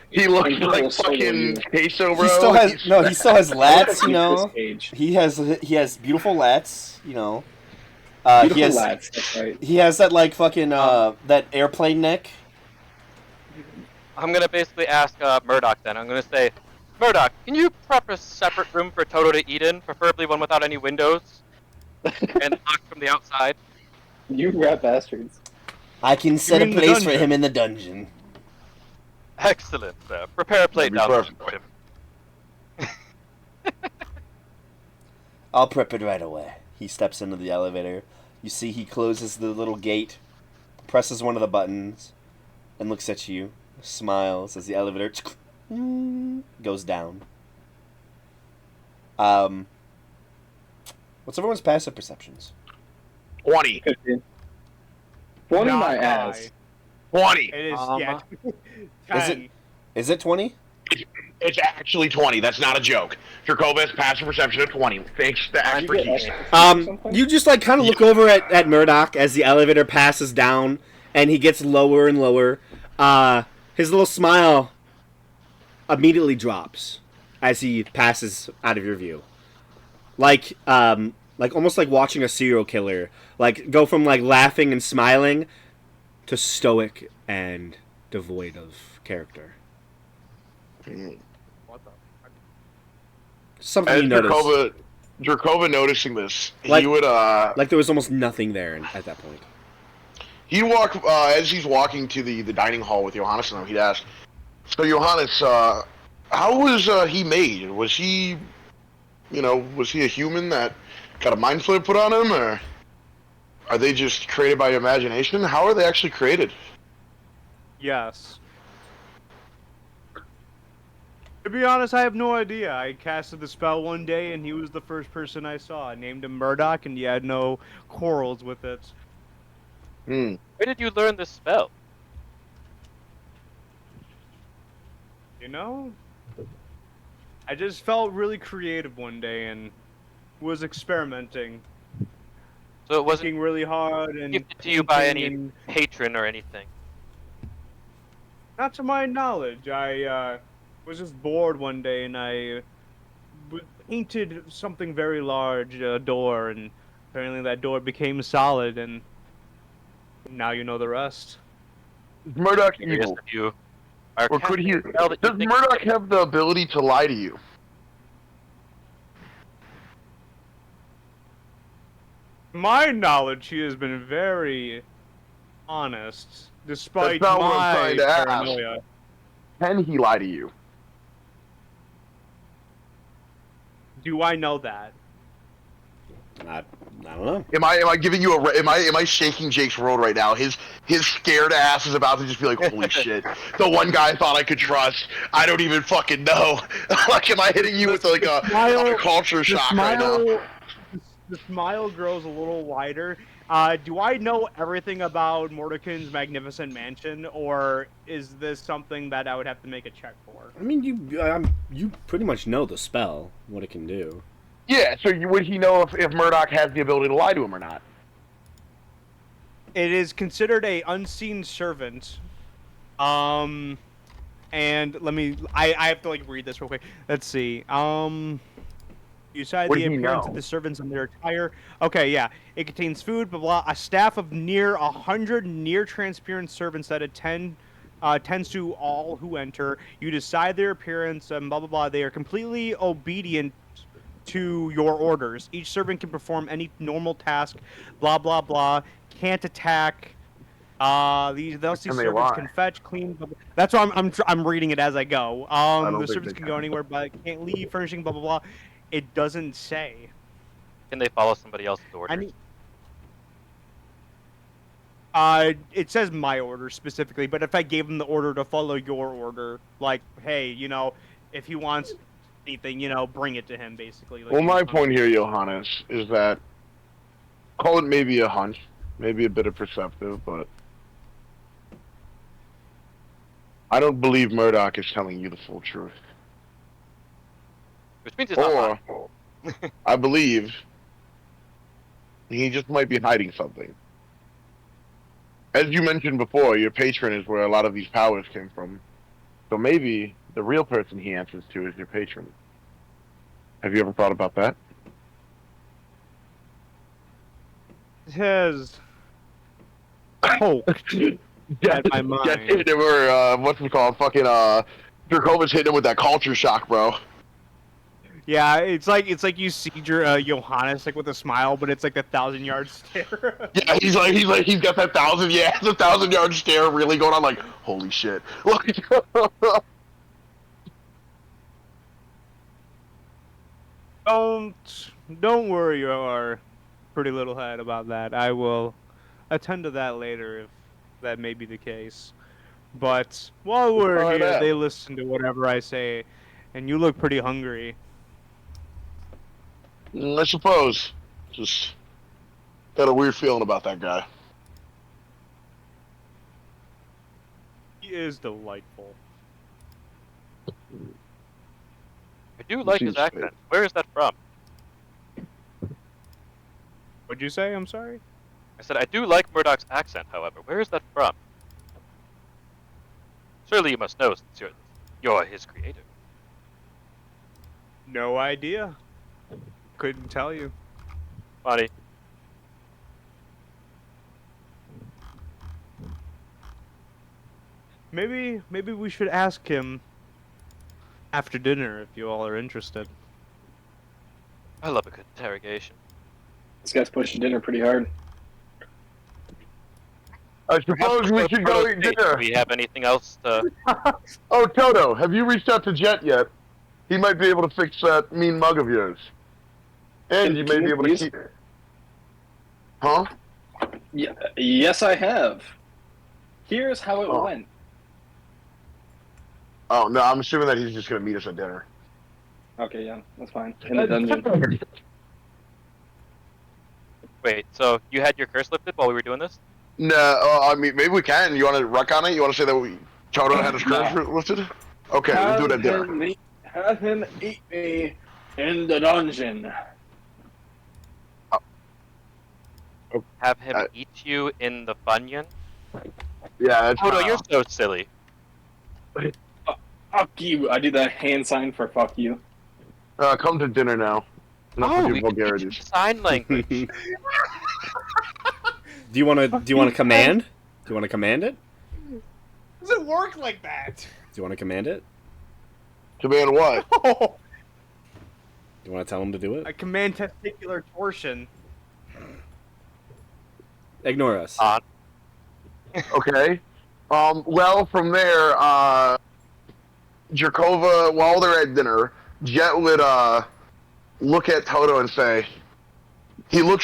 He looks I'm like so fucking queso, bro. He still has he still has lats, you know. Age. He has beautiful lats, you know. Beautiful he has lads, that's right. he has that like fucking that airplane neck. I'm gonna basically ask Murdoch then. I'm gonna say, Murdoch, can you prep a separate room for Toto to eat in, preferably one without any windows, and locked from the outside? You rat bastards. I can set a mean the place for dungeon? him in the dungeon. Excellent, sir. Prepare a plate down That'd there be for him. I'll prep it right away. He steps into the elevator. You see he closes the little gate, presses one of the buttons, and looks at you, smiles as the elevator goes down. What's everyone's passive perceptions? 20. 15. 20 Not my high. ass. 20. It is, yeah. Is it- 10. Is it 20? It's actually 20. That's not a joke. Drakova has passive perception of 20. Thanks to expertise. You just like kind of look over at Murdoch as the elevator passes down and he gets lower and lower. His little smile immediately drops as he passes out of your view. Like almost like watching a serial killer, like go from like laughing and smiling to stoic and devoid of character. What the fuck? Something As you notice. Drakova noticing this, Like- he would Like there was almost nothing there at that point. he'd walk as he's walking to the dining hall with Johannes and them, he'd ask, so Johannes, how was he made? Was he a human that got a mind flare put on him, or Are they just created by imagination? How are they actually created? Yes. To be honest, I have no idea. I casted the spell one day, and he was the first person I saw. I named him Murdoch, and he had no quarrels with it. Hmm. Where did you learn this spell? You know? I just felt really creative one day and was experimenting. So it wasn't Working really hard and gifted to you by painting any and patron or anything. not to my knowledge. I was just bored one day and painted something very large, a door, and apparently that door became solid, and now you know the rest. Is Murdoch Curious evil? if you are Or could casting he? a spell that you Does think- Murdoch have the ability to lie to you? My knowledge, he has been very honest, despite That's not what I'm my trying to ask. paranoia. Can he lie to you? Do I know that? I don't know. Am I giving you am I shaking Jake's world right now? His scared ass is about to just be like, holy shit! The one guy I thought I could trust, I don't even fucking know. Like, am I hitting you with like a culture shock right now? The smile grows a little wider. Do I know everything about Mordenkainen's magnificent mansion, or is this something that I would have to make a check for? I mean, you pretty much know the spell, what it can do. Yeah. So would he know if Murdoch has the ability to lie to him or not? It is considered a unseen servant. And let me. I have to like read this real quick. Let's see. You decide What the do you appearance know? of the servants and their attire. Okay, yeah. It contains food, blah blah. A staff of near 100 near transparent servants that tends to all who enter. You decide their appearance and blah blah blah. They are completely obedient to your orders. Each servant can perform any normal task. Blah blah blah. Can't attack. These Can they servants lie? can fetch, clean. Blah, blah. That's why I'm reading it as I go. don't The think servants they can go can. anywhere, but can't leave, furnishing. Blah blah blah. It doesn't say. Can they follow somebody else's orders? It says my order specifically, but if I gave him the order to follow your order, like, hey, if he wants anything, bring it to him, basically. Like, Well, my point here, Johannes, is that call it maybe a hunch, maybe a bit of perceptive, but I don't believe Murdoch is telling you the full truth. Which means it's not Or lying. I believe he just might be hiding something. As you mentioned before, your patron is where a lot of these powers came from. So maybe the real person he answers to is your patron. Have you ever thought about that? It has poked at my mind. Get hit him or what's it called? Fucking Dracova's hitting him with that culture shock, bro. Yeah, it's like you see Johannes like with a smile, but it's like the 1,000-yard stare. Yeah, he's got that 1,000-yard stare really going on. Like, holy shit! Look. Don't worry your pretty little head about that. I will attend to that later if that may be the case. But while we're Find here, out. they listen to whatever I say, and you look pretty hungry. I suppose. Just got a weird feeling about that guy. He is delightful. I do like his Jeez, accent. Where is that from? What'd you say? I'm sorry? I said I do like Murdoch's accent, however. Where is that from? Surely you must know since you're his creator. No idea. Couldn't tell you. Funny. Maybe we should ask him after dinner if you all are interested. I love a good interrogation. This guy's pushing dinner pretty hard. I suppose we should go eat Do dinner. we have anything else to... Oh, Toto, have you reached out to Jet yet? He might be able to fix that mean mug of yours. And you may be able to keep... Huh? Yeah, yes, I have. Here's how it Oh. went. Oh no, I'm assuming that he's just gonna meet us at dinner. Okay, yeah, that's fine. In the dungeon. Wait, so you had your curse lifted while we were doing this? No, I mean maybe we can. You want to wreck on it? You want to say that Toto had his curse lifted? Okay, we'll do it at dinner. Have him eat me in the dungeon. Have him Uh, eat you in the Funyun? Yeah, that's Toto, you're so silly. Fuck you. I do the hand sign for fuck you. come to dinner now. Enough with Oh, your we can teach you vulgarities. sign language. Do you want to command? Do you want to command it? Does it work like that? Do you want to command it? Command what? Oh, Do you want to tell him to do I it? command testicular torsion. Ignore us. Okay. Well, from there, Jerkova, while they're at dinner, Jet would look at Toto and say, would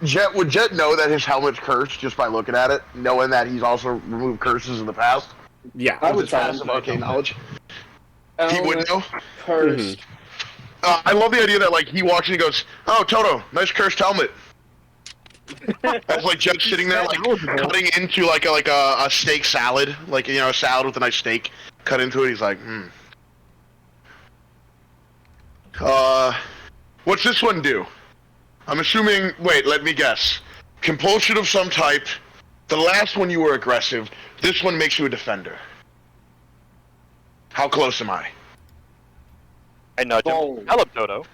Jet know that his helmet's cursed just by looking at it, knowing that he's also removed curses in the past? Yeah. I would His tell him passive to arcane knowledge. He Helmet would know. cursed. I love the idea that like he walks in and goes, "Oh, Toto, nice cursed helmet." That's like Jet sitting there like cutting into like a steak salad, like a salad with a nice steak cut into it. He's like, what's this one do? I'm assuming. Wait, let me guess. Compulsion of some type. The last one you were aggressive. This one makes you a defender. How close am I? I nudge him. Skull. Tell him, Toto.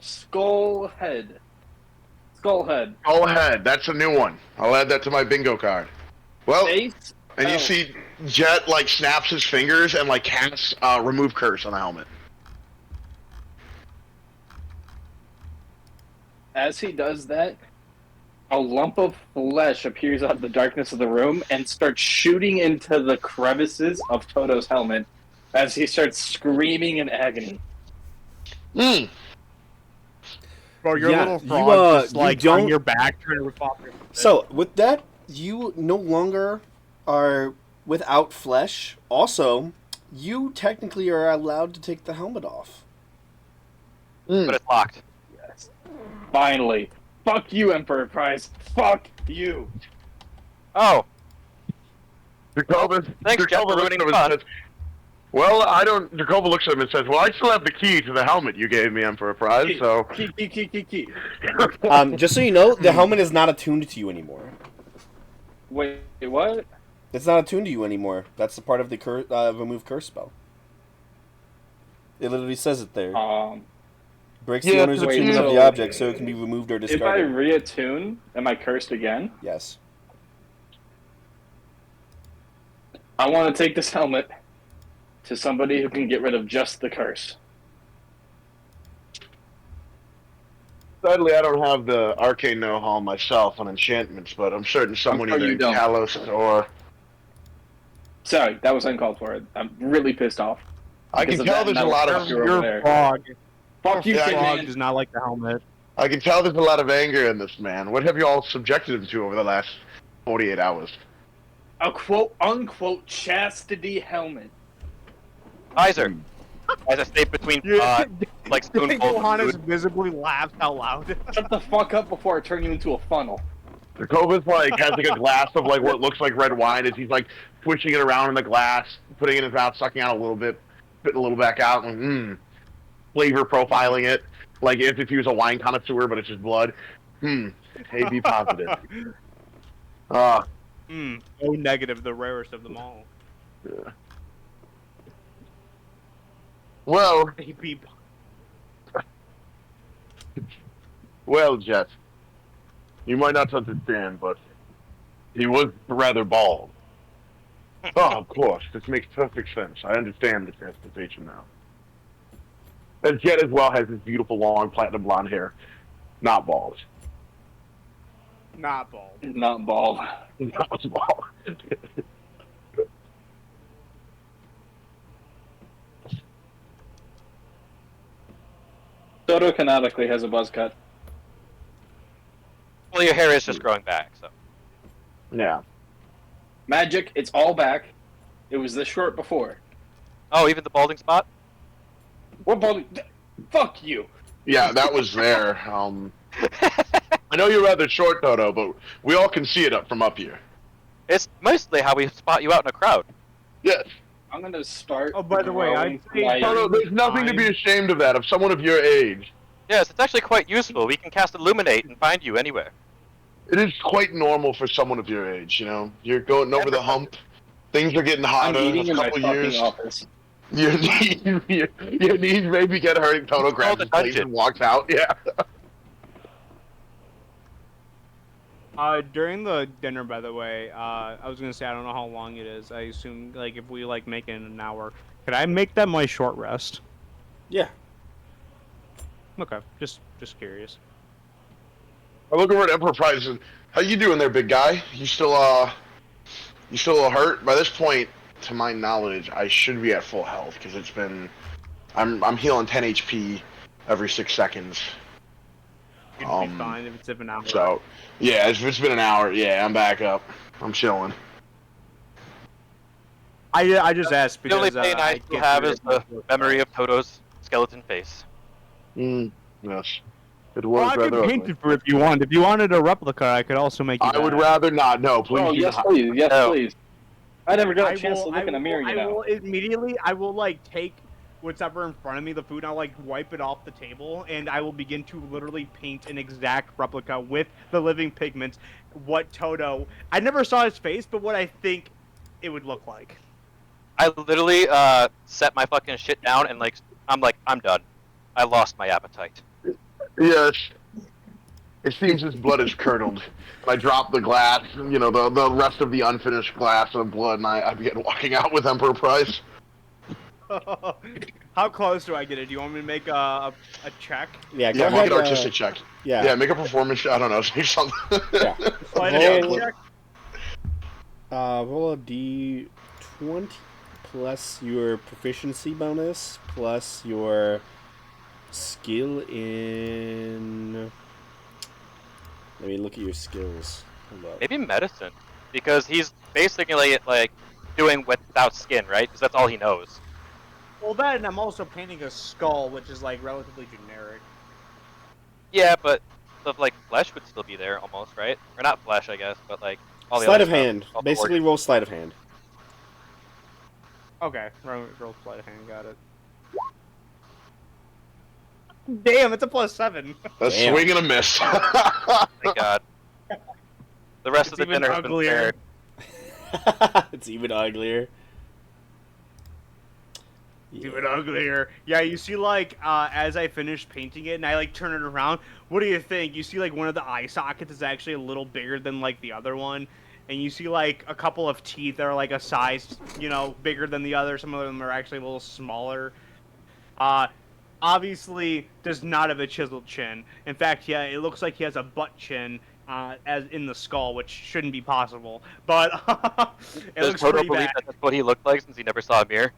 Skull head. Skull head. All ahead. That's a new one. I'll add that to my bingo card. Well, Face. and you Oh. see Jet like snaps his fingers and like casts remove curse on the helmet. As he does that, a lump of flesh appears out of the darkness of the room and starts shooting into the crevices of Toto's helmet as he starts screaming in agony. Hmm. Bro, your Yeah, little you, frog just you like don't- on your back trying to rip off your. So with that, you no longer are without flesh. Also, you technically are allowed to take the helmet off. Hmm. But it's locked. Yes. Finally. Fuck you, Emperor Prize. Fuck you. Oh, Jacobus, thanks, Jet, for ruining the fun. says, "Well, I don't." Jacoba looks at him and says, "Well, I still have the key to the helmet you gave me, Emperor Prize. So." Key. Just so you know, the helmet is not attuned to you anymore. Wait, what? It's not attuned to you anymore. That's the part of the remove curse spell. It literally says it there. Breaks the Yeah, owner's wait, attunement of the so- object, so it can be removed or If I discarded. reattune, am I cursed again? Yes. I want to take this helmet to somebody who can get rid of just the curse. Sadly, I don't have the arcane know-how myself on enchantments, but I'm certain someone sure either you in don't. Kalos or Sorry, that was uncalled for. I'm really pissed off. I Because can of tell that, there's a and lot that of was over Your there. frog. Fuck you, Yeah, Kid Frog Man. does not like the helmet. I can tell there's a lot of anger in this man. What have you all subjected him to over the last 48 hours? A quote unquote chastity helmet. Visor. As I stay between, like You think spoonfuls of Johannes food. visibly laughs out loud? Shut the fuck up before I turn you into a funnel. Jacoba's like has like a glass of like what looks like red wine as he's like swishing it around in the glass, putting it in his mouth, sucking out a little bit, spitting a little back out, and flavor profiling it like if he was a wine connoisseur, but it's just blood. AB positive. O negative, the rarest of them all. Yeah. Well, AB. well, Jet. You might not understand, but he was rather bald. Oh, of course. This makes perfect sense. I understand the transportation now. And Jet as well has his beautiful long platinum blonde hair. Not bald. Not bald. Not bald. Not bald. Soto canonically has a buzz cut. Well, your hair is just growing back, so. Yeah. Magic, it's all back. It was this short before. Oh, even the balding spot? What balding? Fuck you. Yeah, that was there. I know you're rather short, Toto, but we all can see it up from up here. It's mostly how we spot you out in a crowd. Yes. I'm gonna start. Oh, by the way, growing I'd say my- Toto, there's nothing to be ashamed of that, of someone of your age. Yes, it's actually quite useful. We can cast Illuminate and find you anywhere. It is quite normal for someone of your age, you know? You're going over the hump. Things are getting I'm hotter in eating a in my couple fucking years. office. Your knees maybe get hurting. Toto grabs the his plate dungeon. and walks out. Yeah. During the dinner, by the way, I was gonna say I don't know how long it is. I assume like if we like make it in an hour, could I make that my short rest? Yeah. Okay, just curious. I look over at Enterprise and how you doing there, big guy? You still a little hurt? By this point, to my knowledge, I should be at full health because it's been I'm healing 10 HP every 6 seconds. You'd be fine if it's been an hour. So, yeah, if it's been an hour, yeah, I'm back up. I'm chilling. I just asked The because only pain I still have is the memory of Toto's skeleton face. Yes. It Well, was I could rather paint ugly. it for if you want. If you wanted a replica, I could also make you I would that. rather not. No, please Oh do yes, not. please, yes, No. please. I never got I a chance will- to look in a mirror, you I know. will immediately. I will like take whatever in front of me, the food, and I'll like wipe it off the table, and I will begin to literally paint an exact replica with the living pigments. What Toto? I never saw his face, but what I think it would look like. I literally set my fucking shit down and I'm done. I lost my appetite. Yes. It seems his blood is curdled. I drop the glass, you know, the rest of the unfinished glass of blood, and I begin walking out with Emperor Price. How close do I get it? Do you want me to make a check? Yeah, go Yeah, make ahead. an artistic check. Yeah. Yeah, make a performance. I don't know, say something. Yeah. Sleight Roll- of hand check? Roll a d20 plus your proficiency bonus plus your skill in. Let me look at your skills. Hold up. Maybe medicine, because he's basically like doing without skin, right? Because that's all he knows. Well, that, and I'm also painting a skull, which is like relatively generic. Yeah, but stuff like flesh would still be there almost, right? Or not flesh, I guess, but like all the Sleight other of stuff, hand. all the Basically, organs. roll sleight of hand. Okay, roll sleight of hand, got it. Damn, it's a +7. A Damn. swing and a miss. Thank God. The rest of It's the even dinner has been uglier. spared. It's even uglier. Even uglier. Yeah, you see, like, as I finish painting it and I, like, turn it around, what do you think? You see, like, one of the eye sockets is actually a little bigger than, like, the other one. And you see, like, a couple of teeth that are, like, a size, you know, bigger than the other. Some of them are actually a little smaller. Obviously, does not have a chiseled chin. In fact, yeah, it looks like he has a butt chin, as in the skull, which shouldn't be possible. But, it Does looks Toto pretty believe bad. that that's what he looked like since he never saw a mirror?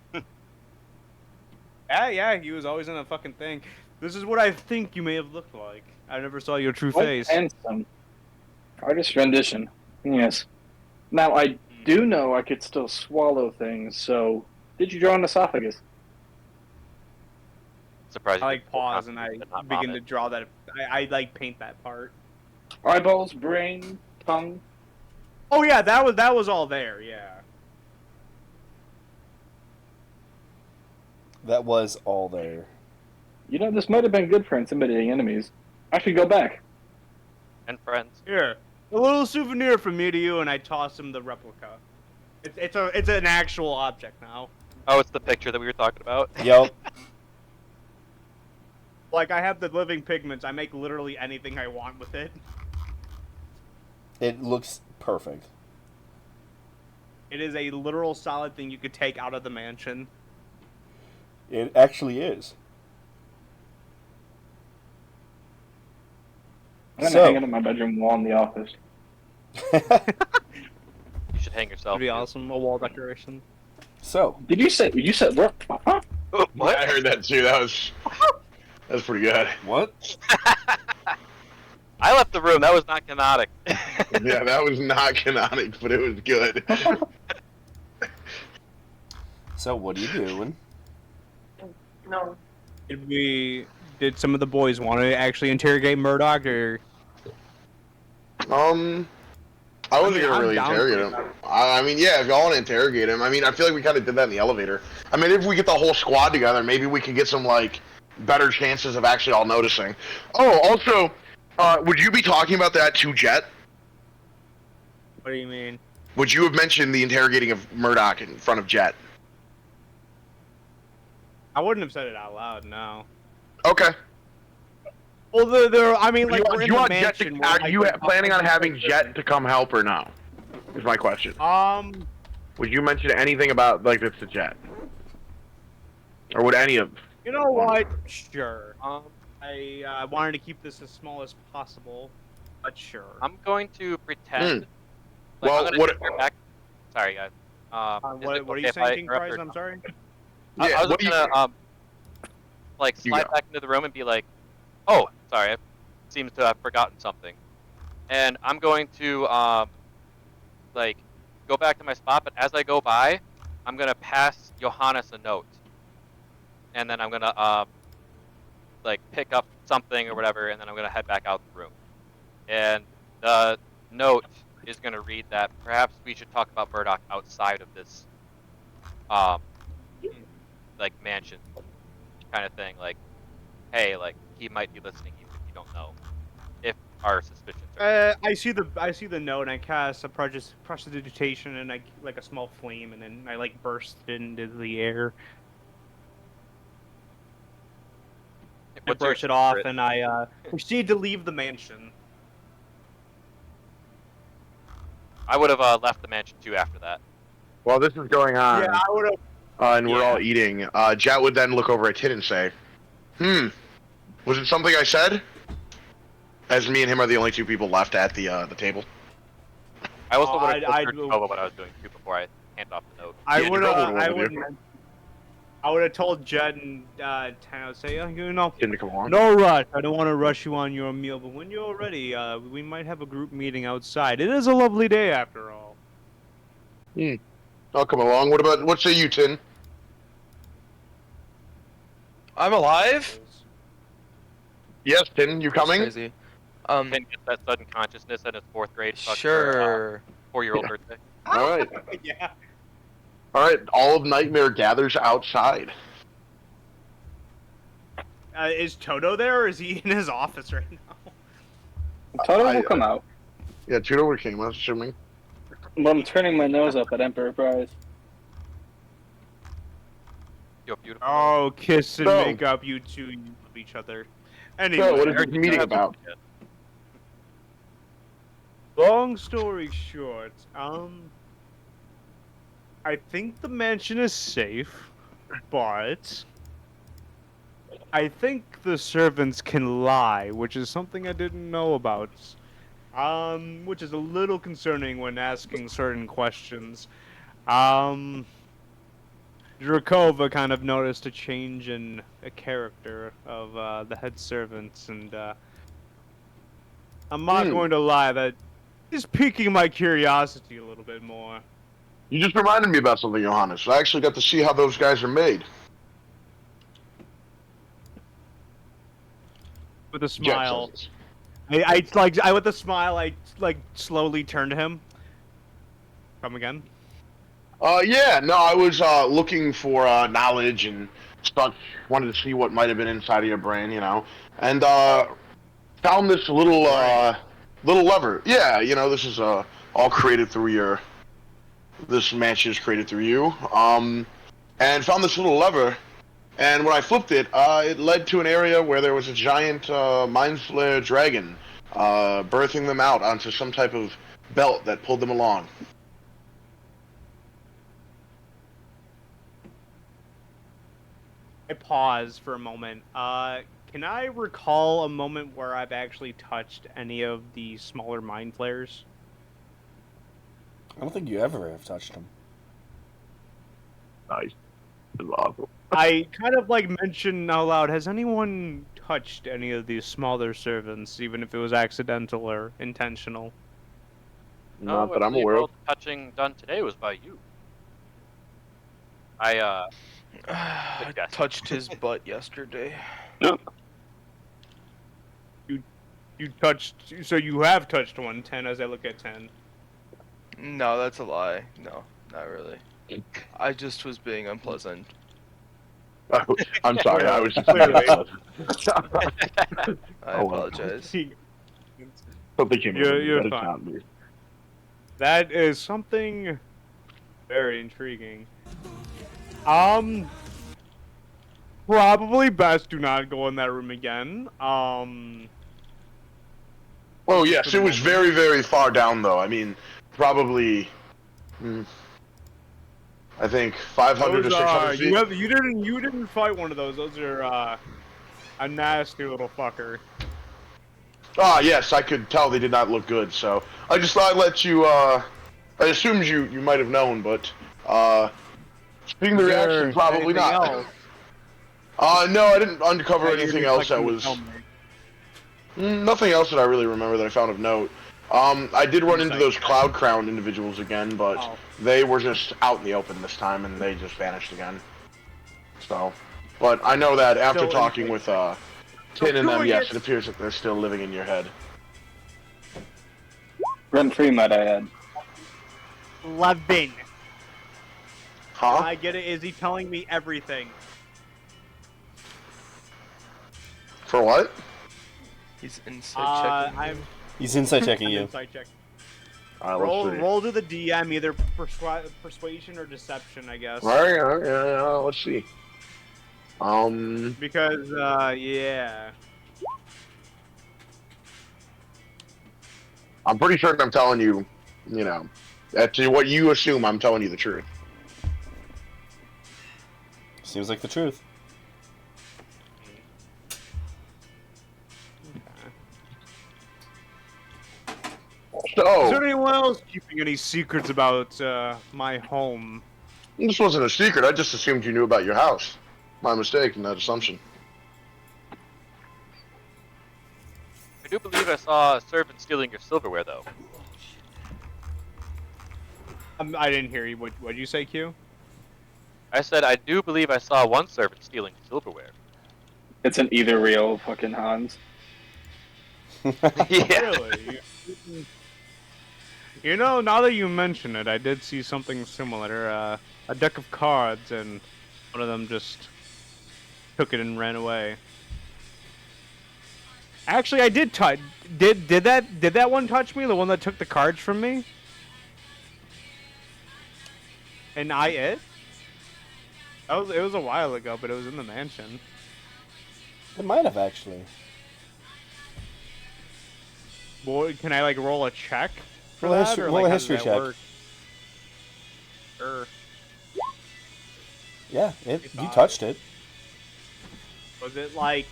Yeah, he was always in a fucking thing. This is what I think you may have looked like. I never saw your true Quite face. handsome. Artist rendition. Yes. Now, I do know I could still swallow things, so did you draw an esophagus? Surprising. I like pause and I Not begin to vomit. draw that. I like paint that part. Eyeballs, brain, tongue. Oh yeah, that was all there. Yeah. That was all there. You know, this might have been good for intimidating enemies. I should go back. And friends. Here, a little souvenir from me to you, and I toss him the replica. It's an actual object now. Oh, it's the picture that we were talking about. Yep. Like I have the living pigments. I make literally anything I want with it. It looks perfect. It is a literal solid thing you could take out of the mansion. It actually is. I'm gonna So- hang it on my bedroom wall in the office. You should hang yourself. That'd be too. awesome. A wall decoration. So, Did you say what? Huh? Oh, I heard that too. That was pretty good. what? I left the room. That was not canonic. Yeah, that was not canonic, but it was good. So what are you doing? Did some of the boys want to actually interrogate Murdoch, or? I wasn't gonna I'm really down interrogate for him. I mean, yeah, if y'all want to interrogate him, I mean, I feel like we kind of did that in the elevator. I mean, if we get the whole squad together, maybe we can get some like better chances of actually all noticing. Oh, also, would you be talking about that to Jet? What do you mean? Would you have mentioned the interrogating of Murdoch in front of Jet? I wouldn't have said it out loud. No. Okay. Well, I mean, like, we're in the Jet mansion. are you planning on having Jet to come help or no? Is my question. Would you mention anything about like this to Jet? Or would any of? You know what? Sure. I wanted to keep this as small as possible, but sure. I'm going to pretend. Well, I'm what? back. Sorry, guys. What are you saying, King Prize? I'm sorry. I was gonna like slide back into the room and be like, "Oh, sorry, I seems to have forgotten something," and I'm going to like go back to my spot. But as I go by, I'm gonna pass Johannes a note, and then I'm gonna like pick up something or whatever, and then I'm gonna head back out the room. And the note is gonna read that perhaps we should talk about Murdoch outside of this like mansion kind of thing. Like, hey, like he might be listening even if you don't know. If our suspicions are I see the note, and I cast a prestidigitation, and I like a small flame, and then I like burst into the air. I brush it off, and I proceed to leave the mansion. I would have left the mansion too after that. While this is going on, Yeah, I would have. and we're all eating, Jet would then look over at Tid and say, was it something I said? As me and him are the only two people left at the table. I also would have told what I was doing too before I hand off the note. I would have told Jed and Tano, say, you know, Come along. no rush. I don't want to rush you on your meal, but when you're ready, we might have a group meeting outside. It is a lovely day after all. I'll come along. What say you, Tin? I'm alive? Yes, Tin, you coming? That's crazy. Finn gets that sudden consciousness in his 4th grade. Sure. 4-year-old birthday. All right. Yeah. All right. All of Nightmare gathers outside. Is Toto there, or is he in his office right now? Toto will come out. Yeah, Toto came, I'm assuming. Well, I'm turning my nose up at Emperor Prize. You're beautiful. Oh, kiss and So- make up, you two. You love each other. Anyway, So, what is this meeting about? long story short, I think the mansion is safe, but I think the servants can lie, which is something I didn't know about. Which is a little concerning when asking certain questions. Drakova kind of noticed a change in a character of the head servants, and I'm not going to lie, that is piquing my curiosity a little bit more. You just reminded me about something, Johannes. I actually got to see how those guys are made. With a smile, I with a smile, I slowly turn to him. Come again? Yeah, no, I was looking for knowledge and stuff. Wanted to see what might have been inside of your brain, you know, and found this little lever. Yeah, you know, this is all created through your. This mansion is created through you. And found this little lever, and when I flipped it, it led to an area where there was a giant mind flayer dragon, birthing them out onto some type of belt that pulled them along. I pause for a moment. Can I recall a moment where I've actually touched any of the smaller mind flayers? I don't think you ever have touched him. Nice. That's awesome. I kind of like mentioned out loud, has anyone touched any of these smaller servants, even if it was accidental or intentional? Not No, I that I'm believe aware all of. the touching done today was by you. I I guess. touched his butt yesterday. You touched, so you have touched 110 as I look at 10. No, that's a lie. No, not really. I just was being unpleasant. I'm sorry, I was just Clearly. I Oh, well. apologize. Something came over me, You're but it's fine. not me. That is something very intriguing. Probably best do not go in that room again. Oh yes, For it the was moment. very, very far down though. I mean, probably, I think 500 Those or 600 feet. you didn't fight one of those. Those are a nasty little fucker. Ah, yes, I could tell they did not look good. So I just thought I'd let you. I assumed you might have known, but seeing the Is reaction, there probably anything not. else No, I didn't uncover that you're anything else that neglecting to was. tell me? Nothing else that I really remember that I found of note. I did run into Insight those check. Cloud Crown individuals again, but Oh. they were just out in the open this time, and they just vanished again. So, but I know that after Still talking insight with Tin and them, doing yes, it. it appears that they're still living in your head. Rent free, might I add. 11. Huh? I get it. Is he telling me everything? For what? He's inside checking. I'm He's insight checking you. insight check. Alright, Roll, let's see. roll to the DM, either persuasion or deception, I guess. Alright, let's see. Because, yeah. I'm pretty certain I'm telling you, you know, to what you assume, I'm telling you the truth. Seems like the truth. Is So, there anyone else keeping any secrets about my home? this wasn't a secret. I just assumed you knew about your house. My mistake in that assumption. I do believe I saw a servant stealing your silverware, though. I didn't hear you. What did you say, Q? I said I do believe I saw one servant stealing silverware. It's an either real fucking Hans. Yeah. Really? You know, now that you mention it, I did see something similar. A deck of cards, and one of them just took it and ran away. Actually, I did touch. Did that one touch me? The one that took the cards from me? And it? It was a while ago, but it was in the mansion. It might have actually. Boy, can I like roll a check for Roll a that, history- or roll like a how does history that check. work? Sure. Yeah, you touched it. Was it like?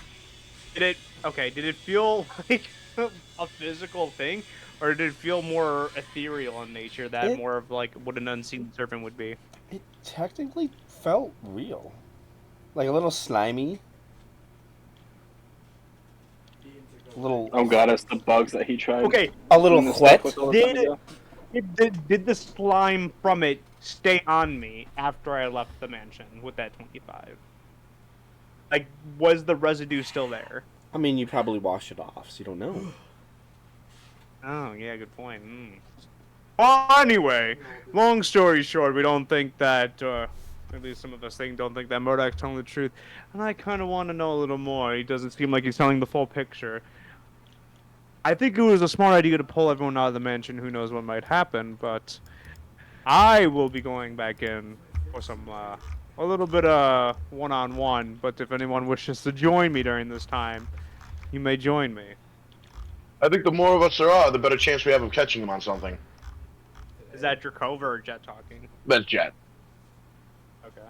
Did it feel like a physical thing, or did it feel more ethereal in nature? That It- more of like what an unseen serpent would be. It technically felt real. Like a little slimy. A little. Oh god, it's the bugs that he tried. Okay, A little doing the stuff wet. with all the time ago. did the slime from it stay on me after I left the mansion with that 25? Like, was the residue still there? I mean, you probably washed it off, so you don't know. Oh, yeah, good point. Well, anyway, long story short, we don't think that, at least some of us don't think that Murdoch's telling the truth. And I kind of want to know a little more. He doesn't seem like he's telling the full picture. I think it was a smart idea to pull everyone out of the mansion. Who knows what might happen, but I will be going back in for some, a little bit of one-on-one. But if anyone wishes to join me during this time, you may join me. I think the more of us there are, the better chance we have of catching them on something. Is that Drakova or Jet talking? That's Jet. Okay.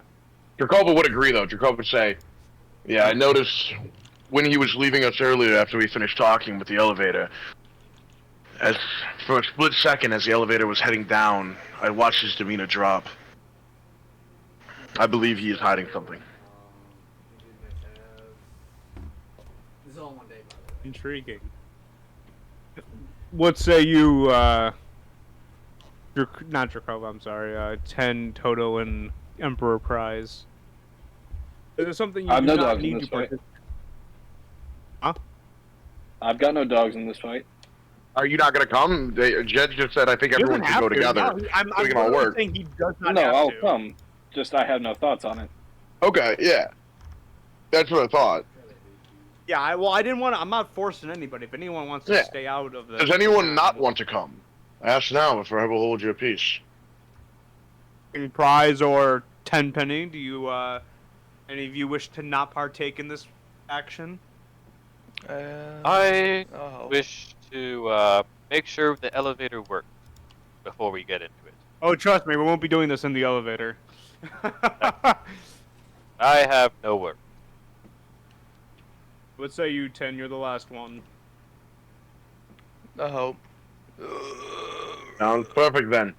Drakova would agree, though. Drakova would say, yeah, I noticed when he was leaving us earlier after we finished talking with the elevator, as for a split second as the elevator was heading down, I watched his demeanor drop. I believe he is hiding something. Intriguing. What say you, not Drakova, I'm sorry, 10 Toto and Emperor Prize? Is there something you I have do no not dogs in need this to fight. participate? Huh? I've got no dogs in this fight. Are you not gonna come? Jed just said I think He everyone doesn't should have go to. together. No, I'm We can all literally work. saying he does not No, have I'll to. come. Just I have no thoughts on it. Okay, yeah. That's what I thought. Yeah, I didn't want to. I'm not forcing anybody. If anyone wants to Yeah. stay out of the. Does anyone not want to come? Ask now if I will hold your peace. Prize or 10 penny? Do you, any of you wish to not partake in this action? I Oh. wish to make sure the elevator works before we get into it. Oh, trust me, we won't be doing this in the elevator. I have no work. What say you, 10? You're the last one. I hope. Sounds perfect then.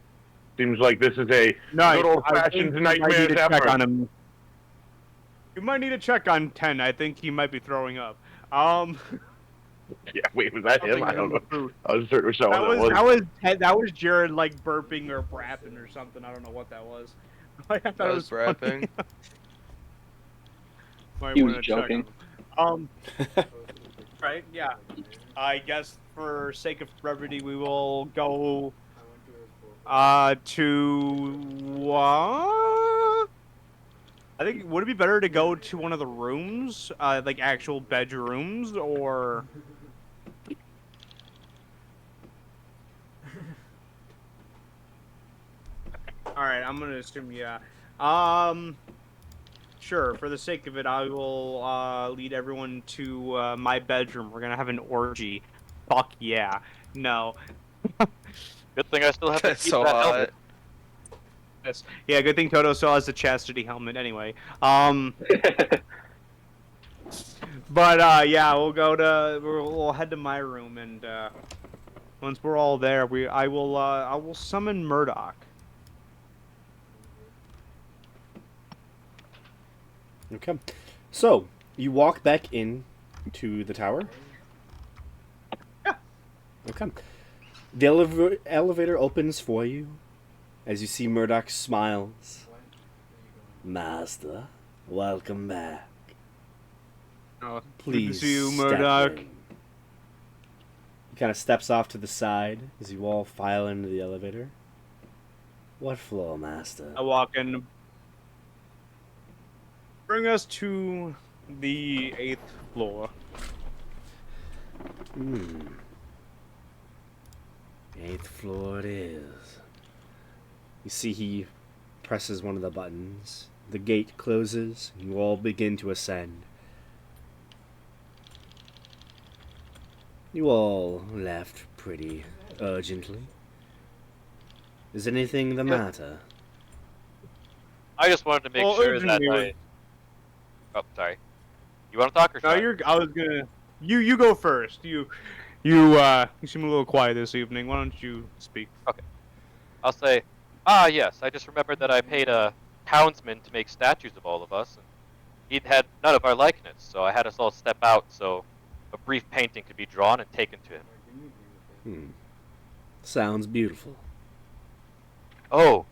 Seems like this is a No, good old-fashioned you might need nightmare's to check effort. on him. You might need to check on 10. I think he might be throwing up. Yeah, wait, was that him? I don't know. Food. I was certain so That was Jared like burping or brapping or something. I don't know what that was. I thought I it was funny. brapping. Might He was wanna check joking. on him. Right? Yeah. I guess for sake of brevity, we will go to what? I think would it be better to go to one of the rooms, like actual bedrooms, or? All right, I'm gonna assume yeah. Sure. For the sake of it, I will lead everyone to my bedroom. We're gonna have an orgy. Fuck yeah. No. Good thing I still have to That's keep so that hot. helmet. Yes. Yeah. Good thing Toto still has the chastity helmet. Anyway. But yeah, we'll head to my room, and once we're all there, I will summon Murdoch. Okay. So, you walk back in to the tower? Yeah. Okay. The elevator opens for you as you see Murdoch smiles. Master, welcome back. Oh, Please good to see you, step Murdoch. in. He kind of steps off to the side as you all file into the elevator. What floor, Master? I walk in. Bring us to the 8th floor. 8th floor it is. You see he presses one of the buttons. The gate closes, and you all begin to ascend. You all left pretty urgently. Is anything the matter? I just wanted to make sure that urgently Oh, sorry. You want to talk or No, should I? I was gonna. You go first. You seem a little quiet this evening. Why don't you speak? I'll say, yes, I just remembered that I paid a townsman to make statues of all of us, and he'd had none of our likeness, so I had us all step out so a brief painting could be drawn and taken to him. Sounds beautiful. Oh,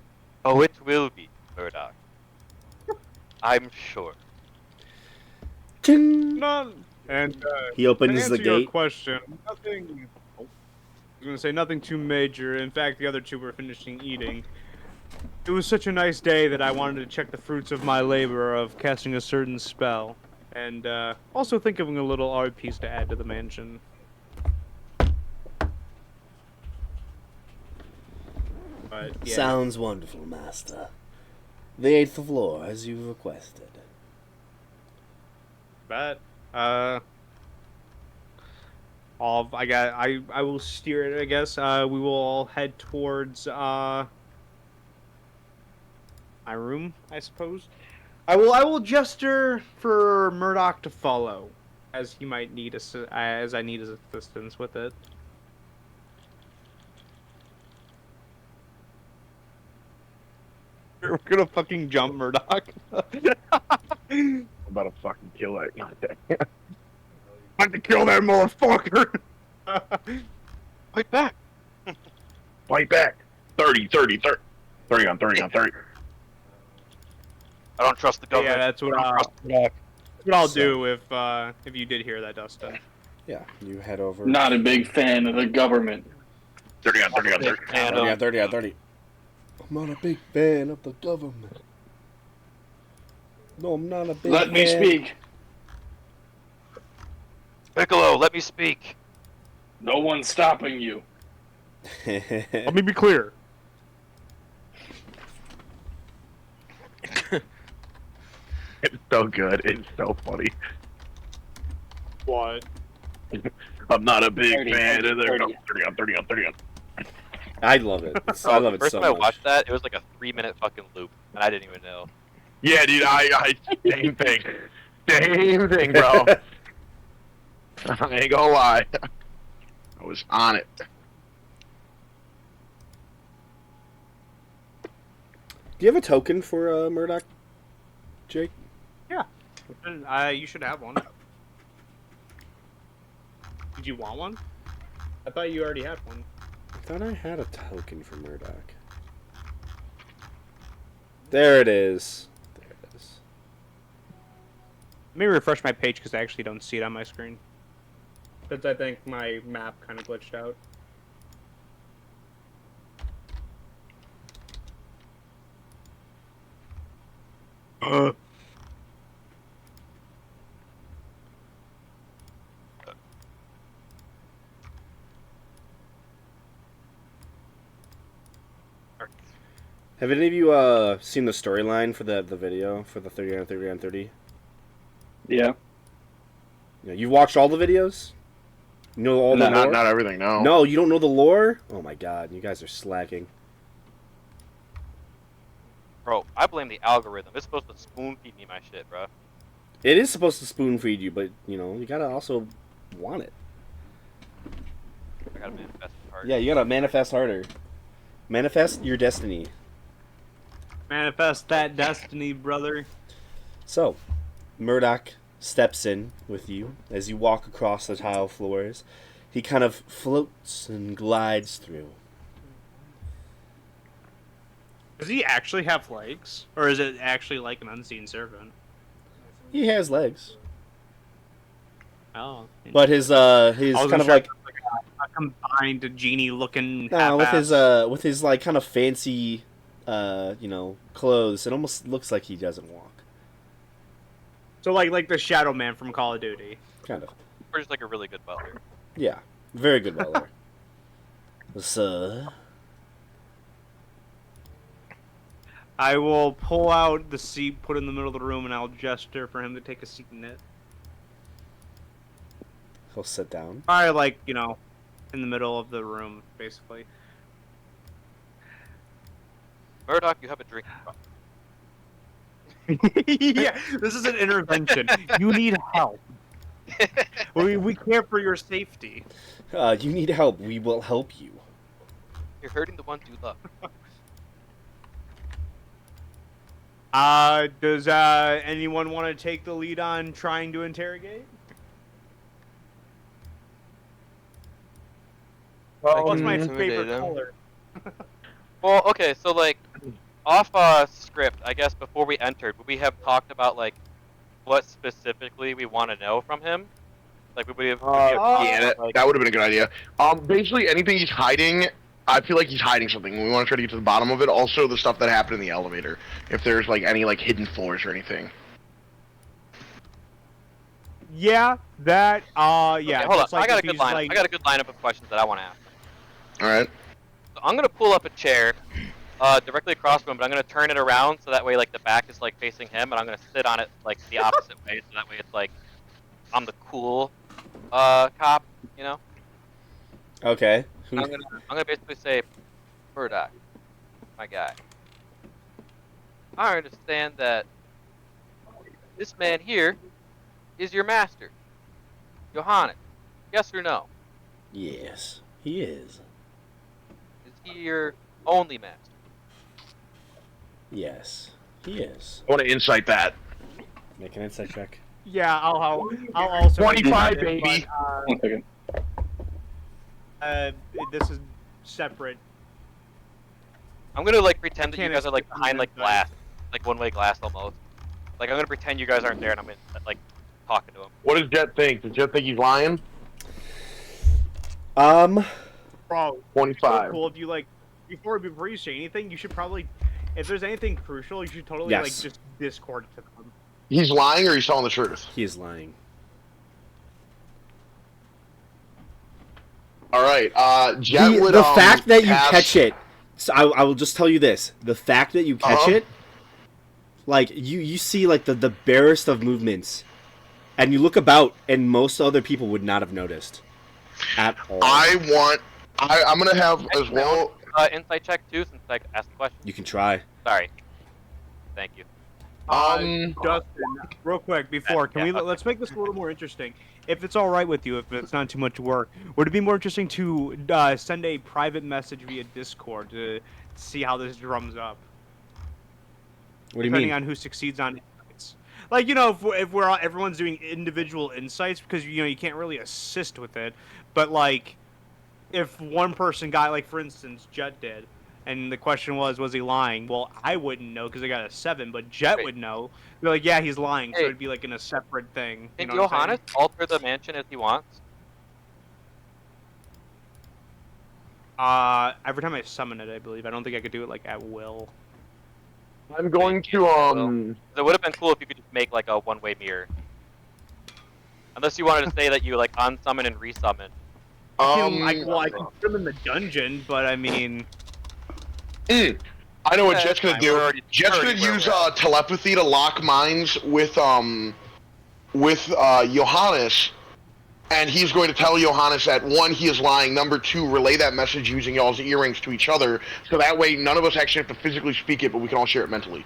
it will be, Murdoch. I'm sure. Ting! None. And He opens to answer the your gate. question, nothing. I was gonna say nothing too major. In fact, the other two were finishing eating. It was such a nice day that I wanted to check the fruits of my labor of casting a certain spell, and also think of a little art piece to add to the mansion. But yeah. Sounds wonderful, Master. The 8th floor, as you requested. But I will steer it. I guess we will all head towards my room. I suppose. I will gesture for Murdoch to follow, as he might need as I need his assistance with it. We're gonna fucking jump Murdoch. I'm about to fucking kill it. Time to kill that motherfucker! Fight back. Fight back. 30, 30, 30. 30 on 30 on 30. I don't trust the Yeah, government. that's what I don't I'll, trust Murdoch. that's what I'll So- do if you did hear that, Dustin. Yeah, you head over. Not a big fan of the government. 30 on 30 on 30. And, 30 on 30 on 30. I'm not a big fan of the government. No, I'm not a big Let me fan. speak. Piccolo, let me speak. No one's stopping you. Let me be clear. It's so good. It's so funny. What? I'm not a big 30, fan of the 30. 30 on 30 on 30 on. I love it. I love it First so time I much. watched that, it was like a 3-minute fucking loop, and I didn't even know. Yeah, dude, I same thing. Same thing, bro. I ain't gonna lie. I was on it. Do you have a token for Murdoch, Jake? You should have one. Did you want one? I thought you already had one. I thought I had a token for Murdoch. There it is. There it is. Let me refresh my page because I actually don't see it on my screen. Because I think my map kind of glitched out. Have any of you seen the storyline for the video for the 30 on 30 on 30? Yeah. You know, you've watched all the videos? You know all the lore? Not everything, no. No, you don't know the lore? Oh my god, you guys are slacking. Bro, I blame the algorithm. It's supposed to spoon feed me my shit, bro. It is supposed to spoon feed you, but you know, you gotta also want it. I gotta manifest it hard. Yeah, you gotta manifest harder. Manifest your destiny. Manifest that destiny, brother. So, Murdoch steps in with you as you walk across the tile floors. He kind of floats and glides through. Does he actually have legs? Or is it actually like an unseen servant? He has legs, Oh. but his kind of like a combined genie-looking with his like kind of fancy clothes. It almost looks like he doesn't walk. So like the Shadow Man from Call of Duty. Kind of. Or just like a really good butler. Yeah, very good butler. So, I will pull out the seat, put it in the middle of the room, and I'll gesture for him to take a seat in it. he'll sit down. Probably like, in the middle of the room, basically. Murdoch, you have a drink. Yeah, this is an intervention. You need help. We care for your safety. You need help. We will help you. You're hurting the ones you love. Does anyone want to take the lead on trying to interrogate? What's my favorite color? Well, okay, so like, off script, I guess before we entered, would we have talked about like what specifically we want to know from him? Like, would we have? Yeah, that would have been a good idea. Basically, anything he's hiding, I feel like he's hiding something. We want to try to get to the bottom of it. Also, the stuff that happened in the elevator. If there's like any like hidden floors or anything. Yeah, that. Yeah. Okay, hold on. just like I got a if good he's, line. like- I got a good lineup of questions that I want to ask. All right. So I'm gonna pull up a chair, directly across from him, but I'm gonna turn it around so that way like the back is like facing him, and I'm gonna sit on it like the opposite way, so that way it's like I'm the cool cop, you know. Okay. I'm gonna basically say, Murdoch, my guy. I understand that this man here is your master, Johannes. Yes or no? Yes, he is. Is he your only master? Yes, he is. I want to insight that. Make an insight check. Yeah, I'll also 25, mention it, baby. but, 1 second. this is separate. I'm gonna like pretend that you Can't guys are like escape behind like inside. glass, like one-way glass almost. Like I'm gonna pretend you guys aren't there, and I'm gonna like talking to him. What does Jet think? Does Jet think he's lying? Bro, so 25. cool if you like before you say anything, you should probably, if there's anything crucial, you should totally like Yes. just Discord to them. He's lying or he's telling the truth? He is lying. All right. Jet would The fact that you pass- catch it, so I will just tell you this: the fact that you catch it, like you see like the barest of movements, and you look about, and most other people would not have noticed at all. I'm gonna have as well. Insight check too, since I asked the question. You can try. Sorry. Thank you. Dustin, real quick before, let's make this a little more interesting. If it's all right with you, if it's not too much work, would it be more interesting to send a private message via Discord to see how this drums up? What do you Depending mean? on who succeeds on insights. Like, you know, if we're all, everyone's doing individual insights, because, you know, you can't really assist with it. But, like, if one person got, like, for instance, Jet did, and the question was he lying? Well, I wouldn't know because I got a 7, but Jet would know. They're like, yeah, he's lying, so Hey. it'd be, like, in a separate thing. You Can know what I'm saying? Johannes alter the mansion as he wants? Every time I summon it, I believe. I don't think I could do it, like, at will. I'm going to It would have been cool if you could just make like a one-way mirror. Unless you wanted to say that you like unsummon and resummon. I can put him in the dungeon, but I mean... I know what Yeah, Jet's gonna fine, do. we're already- Jet's we're gonna already where use we're at. telepathy to lock minds with Johannes, and he's going to tell Johannes that 1, he is lying. Number 2, relay that message using y'all's earrings to each other, so that way none of us actually have to physically speak it, but we can all share it mentally.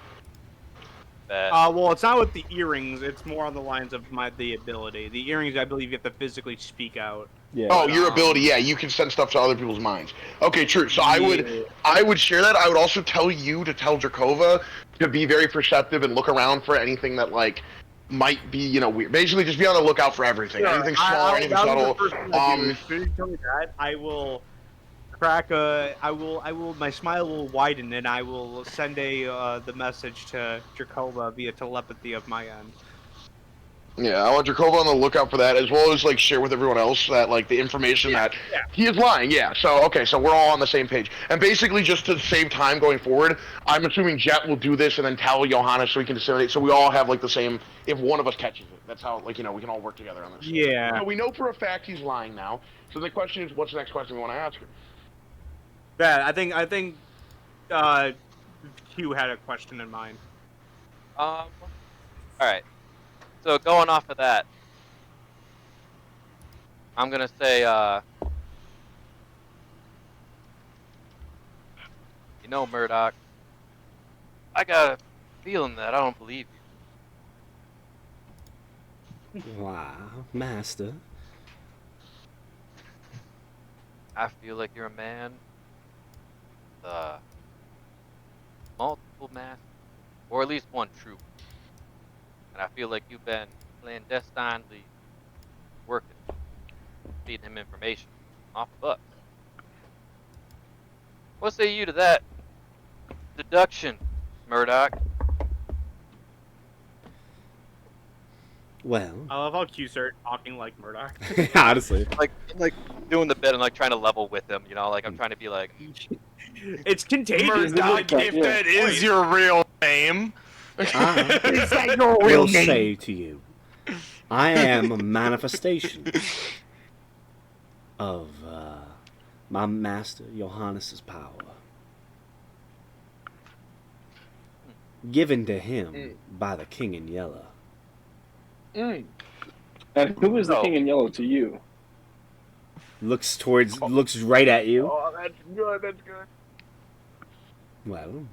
well, it's not with the earrings. It's more on the lines of the ability. The earrings, I believe, you have to physically speak out. Yeah. Oh, your ability, yeah, you can send stuff to other people's minds. Okay, true. So I would share that. I would also tell you to tell Drakova to be very perceptive and look around for anything that like might be, you know, weird. Basically, just be on the lookout for everything. Anything small or anything subtle. As soon as you tell me that, I will crack my smile will widen, and I will send the message to Drakova via telepathy of my end. Yeah, I want Drakova on the lookout for that, as well as like share with everyone else that like the information that he is lying. Yeah. So okay, so we're all on the same page. And basically, just to save time going forward, I'm assuming Jet will do this and then tell Johannes so we can disseminate. So we all have like the same. If one of us catches it, that's how like we can all work together on this. Yeah. So we know for a fact he's lying now. So the question is, what's the next question we want to ask him? Yeah, I think Q had a question in mind. All right. So going off of that, I'm gonna say, you know, Murdoch, I got a feeling that I don't believe you. Wow, master. I feel like you're a man with multiple masters, or at least one true. And I feel like you've been clandestinely working, feeding him information off of us. What say you to that deduction, Murdoch? Well, I love how Q started talking like Murdoch. honestly. Like doing the bit and like trying to level with him, you know, like I'm trying to be like, It's contagious. Murdoch, if that is your real name. I Is that your will say to you, I am a manifestation of my master Johannes's power, given to him by the King in Yellow. And who is the king in yellow to you? Looks right at you. Oh, that's good. That's good. Well,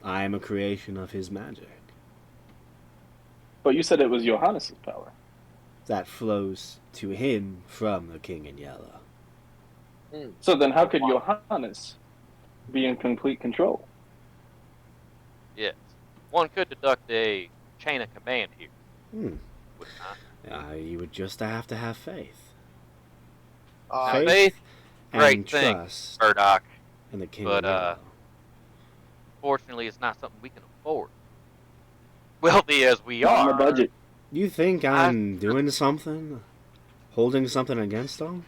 I am a creation of his magic But you said it was Johannes' power. that flows to him from the King in Yellow. So then how could Johannes be in complete control? yes. One could deduct a chain of command here, would not. You would just have to have faith. Now, Faith faith, great and thing, trust Murdoch. in the King But, of Yellow. Fortunately, it's not something we can afford. Wealthy as we On are. the budget. You think I'm doing something? Holding something against them?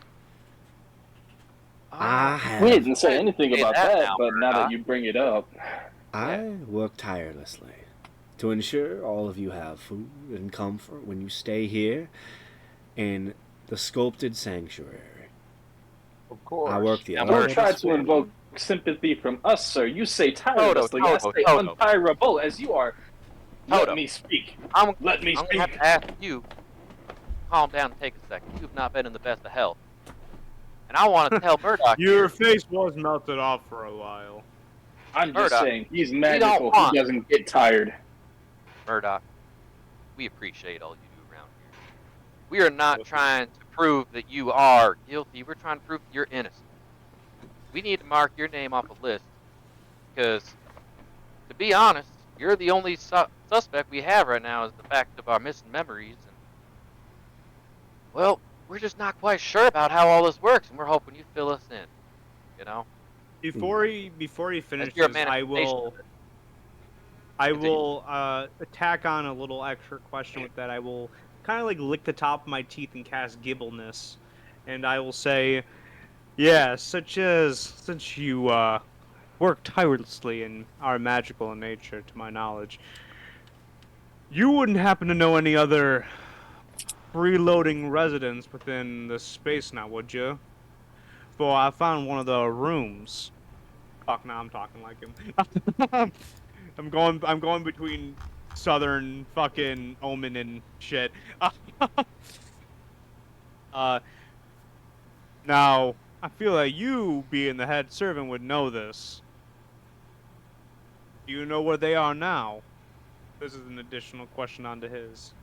I have. We didn't say anything Say about that that, now, but now that Murdoch. you bring it up, I work tirelessly to ensure all of you have food and comfort when you stay here in the sculpted sanctuary. Of course. I work the Now, don't elements. try to invoke sympathy from us, sir. You say tirelessly. I Toto, say Toto. untirable as you are. Toto. Let me speak. I'm Let me gonna have speak. to ask you, calm down and take a second. You've not been in the best of health. And I want to tell Murdoch Your face was melted off for a while. I'm just Murdoch, saying, he's don't magical. want- He doesn't get tired. Murdoch, we appreciate all you do around here. We are not trying to prove that you are guilty. We're trying to prove that you're innocent. We need to mark your name off a list because, to be honest, you're the only suspect we have right now is the fact of our missing memories. And, well, we're just not quite sure about how all this works, and we're hoping you fill us in. You know? Before he As finishes, you're a I manifestation will of it. I Continue. will tack on a little extra question with that. I will kind of like lick the top of my teeth and cast gibbleness, and I will say, yeah, since you work tirelessly and are magical in nature, to my knowledge, you wouldn't happen to know any other freeloading residents within the space now, would you? For I found one of the rooms. Fuck, now I'm talking like him. I'm going between southern fucking Omen and shit. Now I feel like you, being the head servant, would know this. Do you know where they are now? This is an additional question onto his.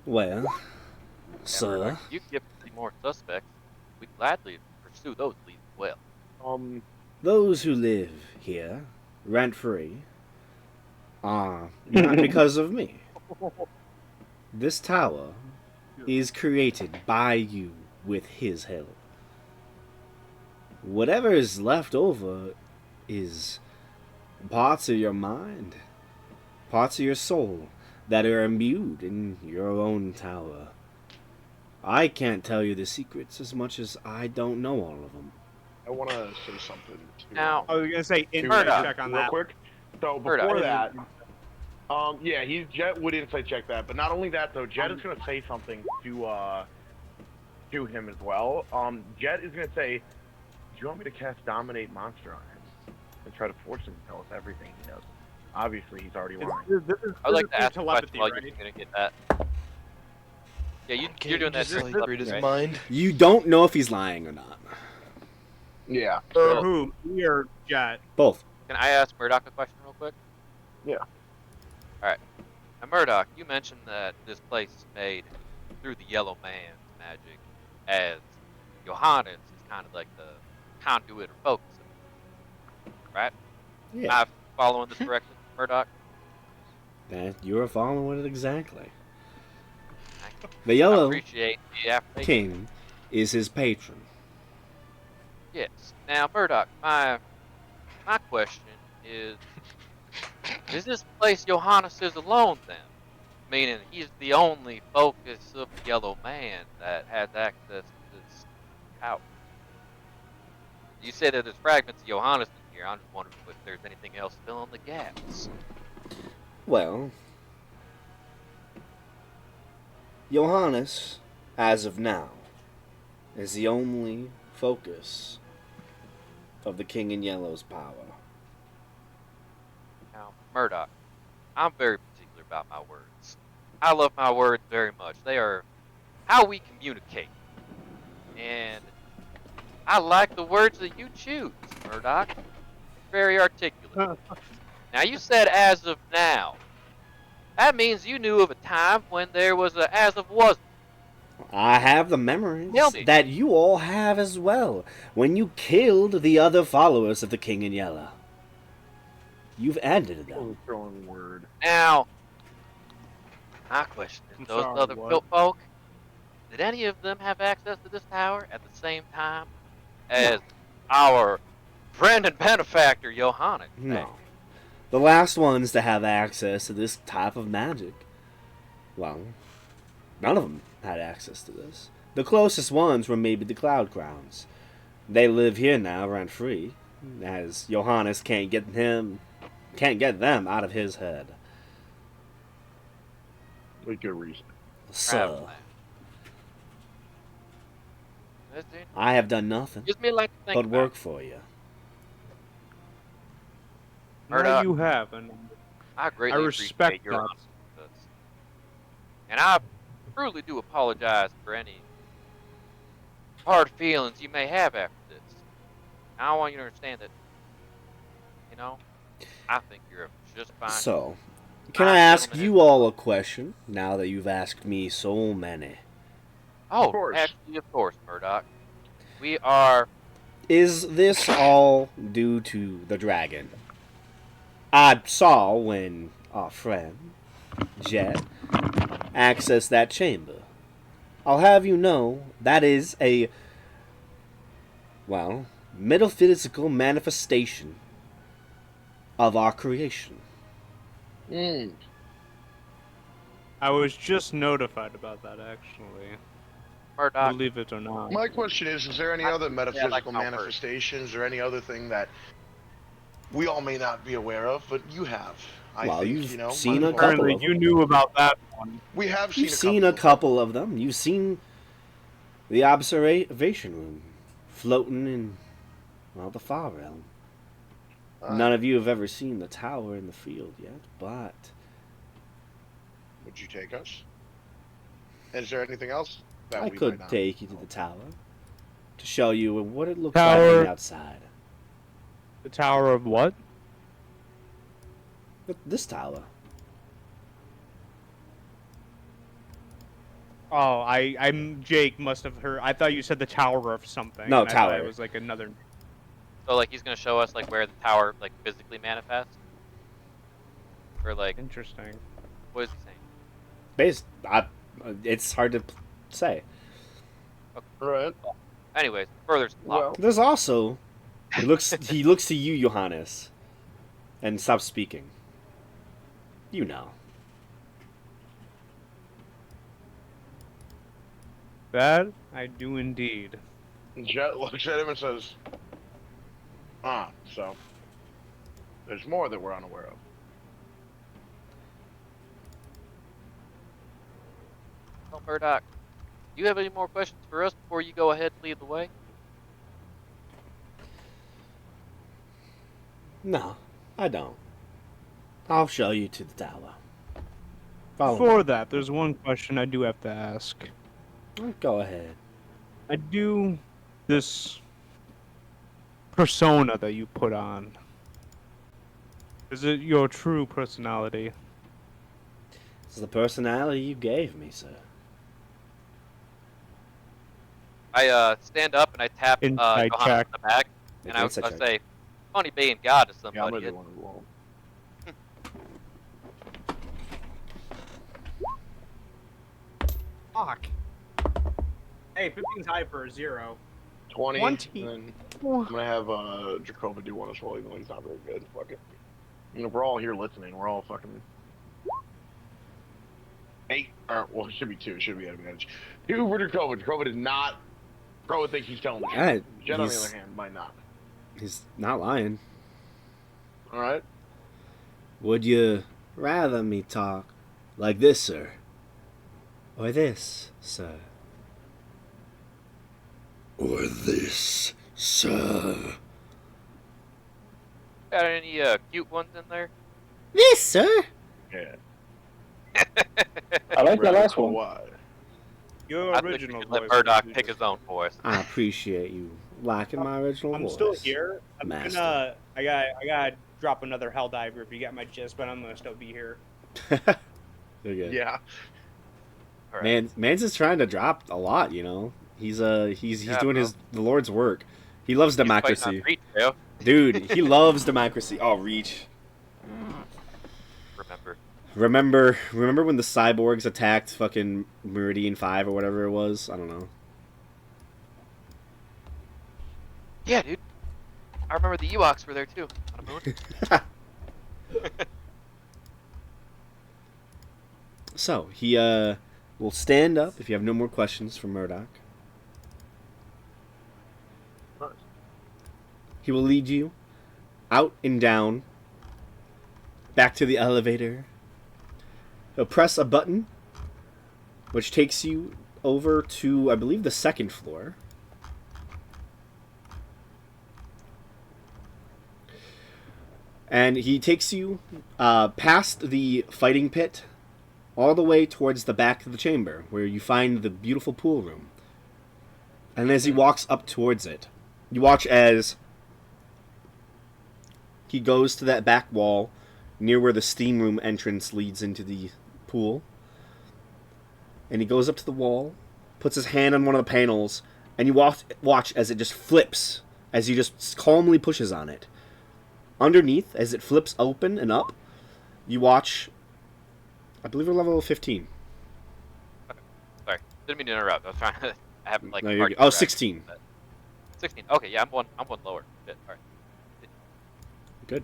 Well, Yeah, sir, Murdoch, if you give us any more suspects, we'd gladly pursue those leads as well. those who live here, rent-free, are not because of me. This tower is created by you with his help. Whatever is left over is parts of your mind, parts of your soul that are imbued in your own tower. I can't tell you the secrets as much as I don't know all of them. I want to say something to, Now, I was gonna say to insight Murdoch, check on real that. quick. So Murdoch. before that, yeah, Jet would insight check that, but not only that though, Jet is gonna say something to him as well. Jet is gonna say, "Do you want me to cast Dominate Monster on him and try to force him to tell us everything he knows?" Obviously, he's already lying. I'd like to ask a question telepathy, while right? you're going to get that. Yeah, you're doing that. Just during like read his telepathy, right? mind. You don't know if he's lying or not. Yeah. For who? Me or Jet? Both. Can I ask Murdoch a question real quick? Yeah. Alright. Now, Murdoch, you mentioned that this place is made through the Yellow Man's magic, as Johannes is kind of like the conduit or focus of it. Right? Yeah. Am I following this correctly, Murdoch? That you're following it exactly. The I Yellow appreciate the affirmation. King is his patron. Yes. Now, Murdoch, my question is this place Johannes is alone then? Meaning he's the only focus of the Yellow Man that has access to this tower. You say that there's fragments of Johannes in here. I'm just wondering if there's anything else filling the gaps. Well, Johannes, as of now, is the only focus of the King in Yellow's power. Now, Murdoch, I'm very particular about my words. I love my words very much. They are how we communicate. And I like the words that you choose, Murdoch. Very articulate. Now, you said as of now. That means you knew of a time when there was a as of wasn't. I have the memories Tell me. that you all have as well when you killed the other followers of the King in Yellow. You've ended them. Throwing word. Now, My question is, I'm those sorry, other what? built folk, did any of them have access to this tower at the same time as our friend and benefactor, Johannes? No. The last ones to have access to this type of magic, well, none of them had access to this. The closest ones were maybe the Cloud Crowns. They live here now, rent free, as Johannes can't get them out of his head. With good reason. So, That's it. I have done nothing Gives me like to think but about. work for you. No, Murdoch, you haven't. I greatly respect appreciate your that. honesty with this. And I truly do apologize for any hard feelings you may have after this. I want you to understand that, you know, I think you're just fine. So, can Fine I ask gentleman you all a question now that you've asked me so many? Oh, Of course. actually, of course, Murdoch. We are. Is this all due to the dragon? I saw when our friend, Jet, accessed that chamber. I'll have you know that is a, well, metaphysical manifestation of our creation. I was just notified about that, actually. Murdoch. Believe it or not. My question is there any I- other yeah, metaphysical like how first. manifestations or any other thing that we all may not be aware of, but you have? I Well, think, you've you know, seen a wonderful. couple Apparently, of you them. knew about that one. We have You've seen seen a of them. couple of them. You've seen the observation room floating in, well, the far realm. None of you have ever seen the tower in the field yet, but Would you take us? Is there anything else that I we could might not? take you to the tower to show you what it looks like on Tower. the outside. The Tower of what? This tower. Oh, I'm Jake. Must have heard. I thought you said the Tower of something. No, and I thought tower. It was like another. So, like, he's gonna show us like where the tower like physically manifests, or like, Interesting. what is he saying? It's hard to say. Right. Anyways, further to the plot. Well, There's also he looks to you, Johannes, and stops speaking. You know. That I do indeed. Jet looks at him and says, so there's more that we're unaware of. Well, Murdoch, do you have any more questions for us before you go ahead and lead the way? No, I don't. I'll show you to the tower. Follow Before me. that, there's one question I do have to ask. Go ahead. I do this persona that you put on. Is it your true personality? This is the personality you gave me, sir. I stand up and I tap Inside Johannes check. in the back, Make and an I insight check. say, "Funny being God to Yeah, I'm somebody." gonna do one as well. Fuck. Hey, 15's high for a 0. 20. 20. And then I'm gonna have Jacoba do one as well, even though he's not very good. Fuck it. You know, we're all here listening. We're all fucking 8. Or, well, it should be 2. It should be advantage. 2 for Jacoba. Jacoba does not. Jacoba thinks he's telling the truth. Alright, Jet, on the he's- other hand, might not. He's not lying. All right. Would you rather me talk like this, sir? Or this, sir? Or this, sir? Got any cute ones in there? This, sir? Yeah. I like that last Cool. one. Why? Your I think we original should voice. let Murdoch would be pick just- his own voice. I appreciate you liking my original I'm voice. still here. I'm Master. gonna. I gotta drop another Helldiver if you got my gist, but I'm gonna still be here. They're good. Yeah. All right. Man's is trying to drop a lot, you know. He's Yeah, doing bro. the Lord's work. He loves He's fighting on democracy. Reach, bro. Dude, he loves democracy. Oh, reach. Remember. Remember when the cyborgs attacked fucking Meridian 5 or whatever it was? I don't know. Yeah, dude. I remember the Ewoks were there too. On a moon. So, he will stand up if you have no more questions for Murdoch. He will lead you out and down, back to the elevator. He'll press a button, which takes you over to, I believe, the second floor. And he takes you past the fighting pit, all the way towards the back of the chamber, where you find the beautiful pool room. And as he walks up towards it, you watch as he goes to that back wall near where the steam room entrance leads into the pool. And he goes up to the wall, puts his hand on one of the panels, and you watch as it just flips, as he just calmly pushes on it. Underneath, as it flips open and up, you watch, I believe we're level 15. Sorry, didn't mean to interrupt. I was trying to have like. No, you're good. Oh, 16. 16. Okay, yeah, I'm one lower. Shit, all right. Good.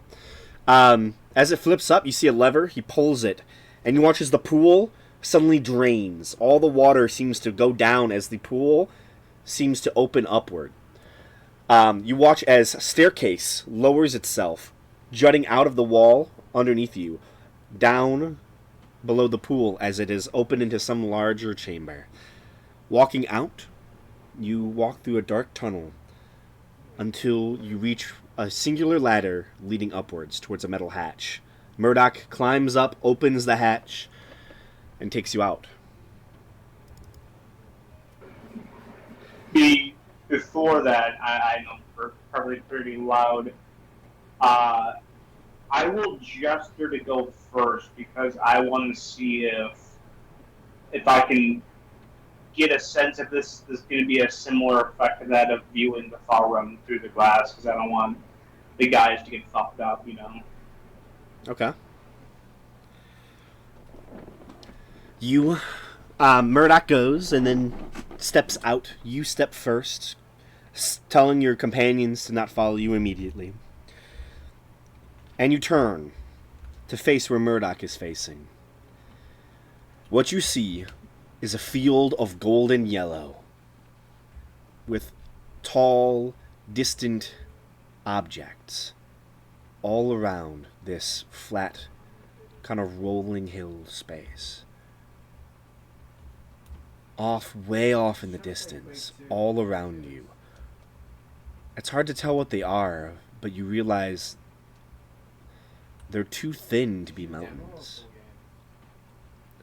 As it flips up, you see a lever. He pulls it, and you watch as the pool suddenly drains. All the water seems to go down as the pool seems to open upward. You watch as a staircase lowers itself, jutting out of the wall underneath you, down below the pool as it is opened into some larger chamber. Walking out, you walk through a dark tunnel until you reach a singular ladder leading upwards towards a metal hatch. Murdoch climbs up, opens the hatch, and takes you out. Before that, I know we're probably pretty loud. I will gesture to go first because I want to see if I can get a sense if this is going to be a similar effect to that of viewing the far room through the glass, because I don't want the guys to get fucked up, you know. Okay. You, Murdoch goes and then steps out. You step first, telling your companions to not follow you immediately. And you turn to face where Murdoch is facing. What you see is a field of golden yellow with tall, distant objects all around this flat, kind of rolling hill space. Way off in the distance, all around you. It's hard to tell what they are, but you realize they're too thin to be mountains.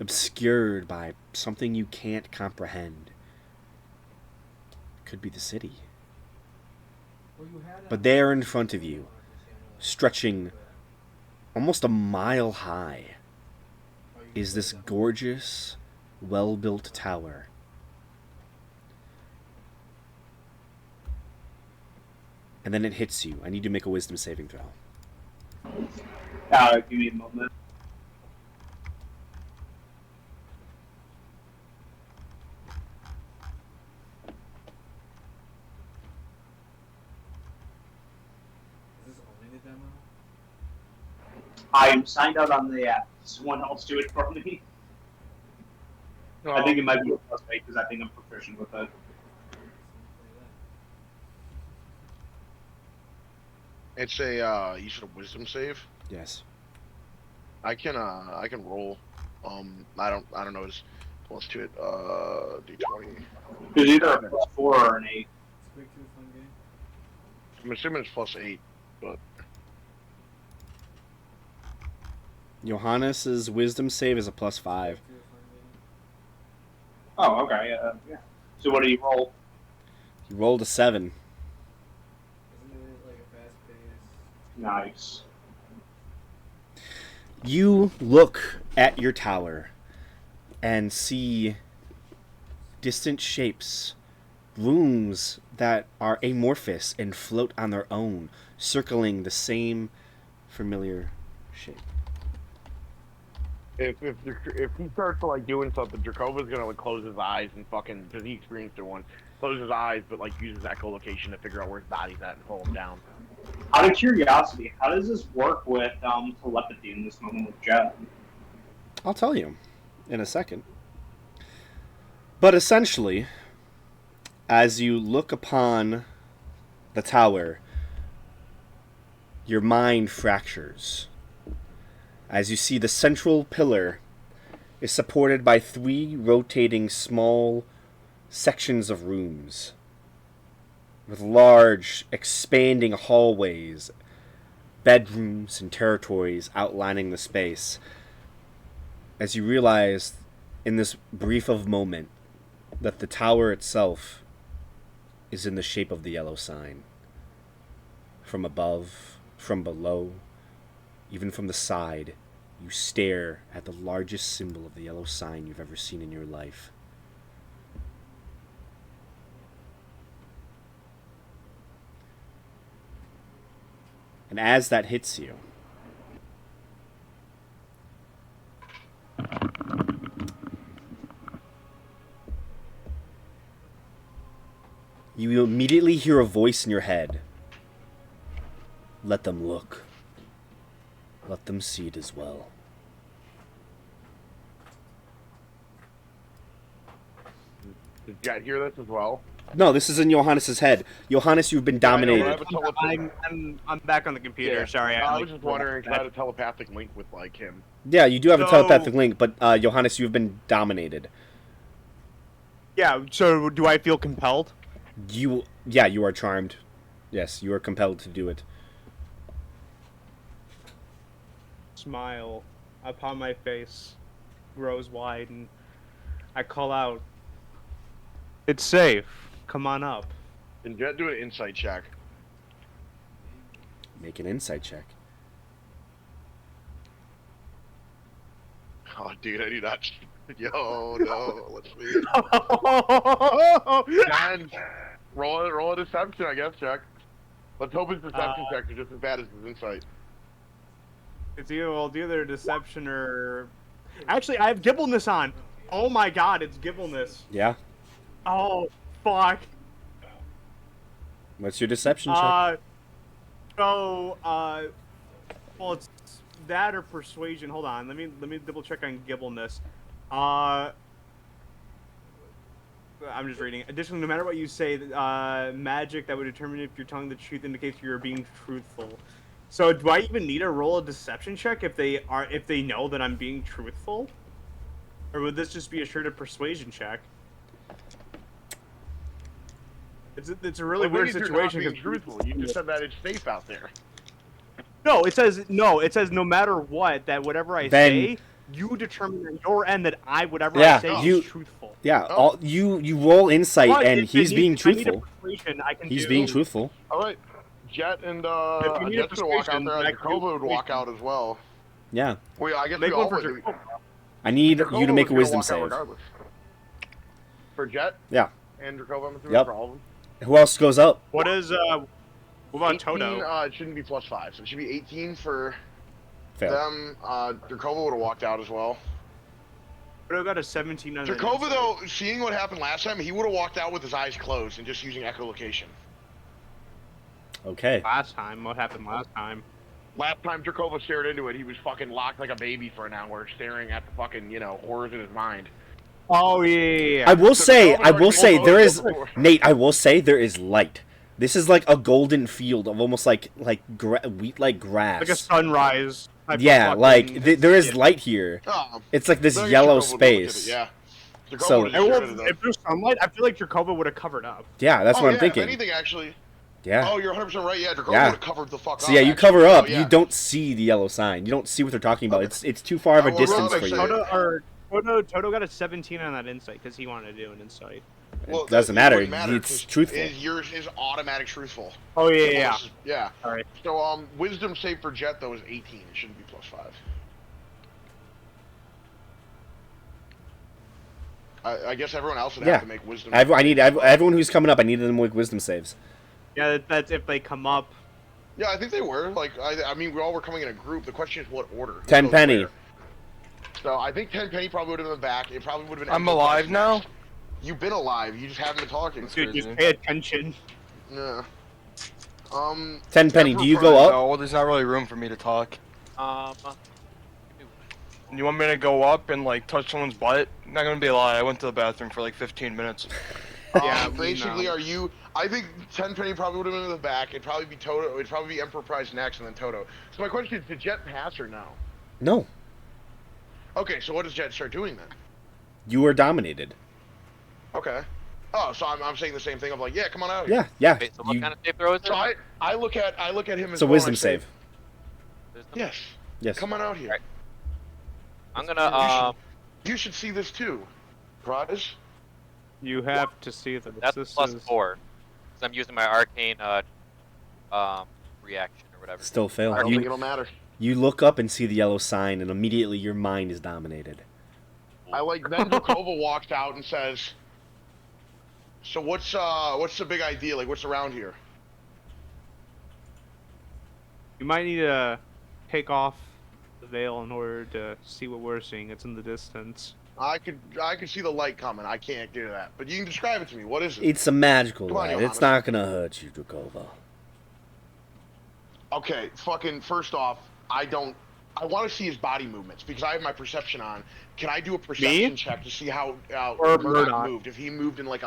Obscured by something you can't comprehend. Could be the city. But there in front of you, stretching almost a mile high, is this gorgeous, well-built tower. And then it hits you. I need you to make a wisdom saving throw. Give me a moment. I'm signed out on the app. Does someone else do it for me? No. I think it might be a plus 8 because I think I'm proficient with it. It's a you said a wisdom save. Yes. I can roll. I don't know his plus to it. D20. It's either a plus 4 or an 8. I'm assuming it's plus 8, but Johannes's wisdom save is a plus 5. Oh, okay. Yeah. So what do you roll? He rolled a 7. Nice. You look at your tower and see distant shapes, rooms that are amorphous and float on their own, circling the same familiar shape. if he starts like doing something, Dracova's gonna like close his eyes and fucking, because he experienced it once, close his eyes, but like uses echolocation to figure out where his body's at and pull him down. Out of curiosity, how does this work with telepathy in this moment with Jet? I'll tell you in a second. But essentially, as you look upon the tower, your mind fractures. As you see, the central pillar is supported by 3 rotating small sections of rooms with large, expanding hallways, bedrooms, and territories outlining the space. As you realize, in this brief of moment, that the tower itself is in the shape of the yellow sign. From above, from below, even from the side, you stare at the largest symbol of the yellow sign you've ever seen in your life. And as that hits you, you immediately hear a voice in your head. Let them look. Let them see it as well. Did Jet hear this as well? No, this is in Johannes' head. Johannes, you've been dominated. I'm back on the computer. Yeah. Sorry. I was just wondering if I had a telepathic link with like him. Yeah, you do have a So- telepathic link, but Johannes, you've been dominated. Yeah. So do I feel compelled? You are charmed. Yes, you are compelled to do it. Smile upon my face grows wide, and I call out, "It's safe. Come on up." And Jet do an insight check. Make an insight check. Oh, dude, I do not. Yo, no, let's see. And roll a deception, I guess, check. Let's hope his deception checks are just as bad as his insight. It's either deception or. Actually, I have gibbleness on. Oh my god, it's gibbleness. Yeah. Oh fuck. What's your deception check? Well, it's that or persuasion. Hold on, let me double check on gibbleness. I'm just reading. Additionally, no matter what you say, magic that would determine if you're telling the truth indicates you're being truthful. So, do I even need to roll a deception check if they know that I'm being truthful, or would this just be a straight-up persuasion check? It's a really weird situation. You're not being truthful. You just said that it's safe out there. No, it says no matter what, that whatever I say, you determine on your end that whatever I say is truthful. Yeah, you roll insight, But and if he's it being needs- I need a truthful. persuasion, I can He's do- being truthful. All right, Jet and If you need a Jet's gonna walk out persuasion, there. then I And can do Jakova would walk persuasion. out as well. Yeah. Wait, I guess Make we one all for would. Jakova. I need Jakova you to make a was wisdom gonna walk out save. regardless. For Jet Yeah. and Jakova, I'm assuming Yep. for all of them. Who else goes up? What is what about 18, Toto? it shouldn't be +5, so it should be 18 for Fail. them. Jakova would have walked out as well. Toto got a 17 on that Jakova, insight. though, seeing what happened last time, he would have walked out with his eyes closed and just using echolocation. Okay. Last time, what happened last time? Last time Jakova stared into it, he was fucking locked like a baby for an hour, staring at the fucking, horrors in his mind. Oh yeah. I will So say, Jakova's there is before. Nate. I will say there is light. This is like a golden field of almost like wheat like grass. Like a sunrise. type of Yeah, fucking like there is shit. light here. Oh, It's like this I guess yellow Jakova would look at it, space. Yeah. Jakova So- would've just stared at If there's sunlight, I feel like Jakova would have covered up. Yeah, that's oh, what I'm yeah, thinking. If anything, actually. Yeah. Oh, you're 100% right. Yeah, Jakova Yeah. would have covered the fuck up. So yeah, you actually. cover up. Oh, yeah. You don't see the yellow sign. You don't see what they're talking about. Okay. It's too far of a Well, distance Robin for said- you. Toto got a 17 on that insight because he wanted to do an insight. Well, It doesn't that- matter. wouldn't matter, It's 'cause truthful. Yours is automatic truthful. Oh yeah. Yeah. Alright. So wisdom save for Jet though is 18. It shouldn't be +5. I guess everyone else would Yeah. have to make wisdom. Everyone who's coming up. I need them to make wisdom saves. Yeah, that's if they come up. Yeah, I think they were. Like, I mean, we all were coming in a group. The question is what order. Who goes Tenpenny. where? So I think Tenpenny probably would have been in the back. It probably would have been. I'm Emperor alive Price now? next. You've been alive. You just haven't been talking. Dude, crazy. just pay attention. Yeah. Tenpenny, Emperor do you Price- go up? No, there's not really room for me to talk. Um, You want me to go up and like touch someone's butt? Not gonna be a lie. I went to the bathroom for like 15 minutes. Yeah, we basically, know. are you? I think Tenpenny probably would have been in the back. It'd probably be Toto. It'd probably be Emperor Price next, and then Toto. So my question is, did Jet pass or no? No. Okay, so what does Jet start doing then? You were dominated. Okay. Oh, so I'm saying the same thing. I'm like, yeah, come on out here. Yeah, yeah. wait, so what You- kind of save throw is it? So I look at him as it's a well, wisdom and I say, save. Wisdom? Yes. Yes. Come on out here. Right. I'm gonna, You should see this too. Prize. You have to see that that's this plus is 4. Because I'm using my arcane, reaction or whatever. Still fail. I don't think You, it'll matter. you look up and see the yellow sign, and immediately your mind is dominated. I like then Drakova walks out and says, "So what's the big idea? Like what's around here?" You might need to take off the veil in order to see what we're seeing. It's in the distance. I could see the light coming. I can't do that. But you can describe it to me. What is it? It's a magical Come on, light. Johannes. It's not gonna hurt you, Drakova. Okay, fucking first off, I want to see his body movements because I have my perception on. Can I do a perception check to see how Or Murdoch Murdoch. moved? If he moved in like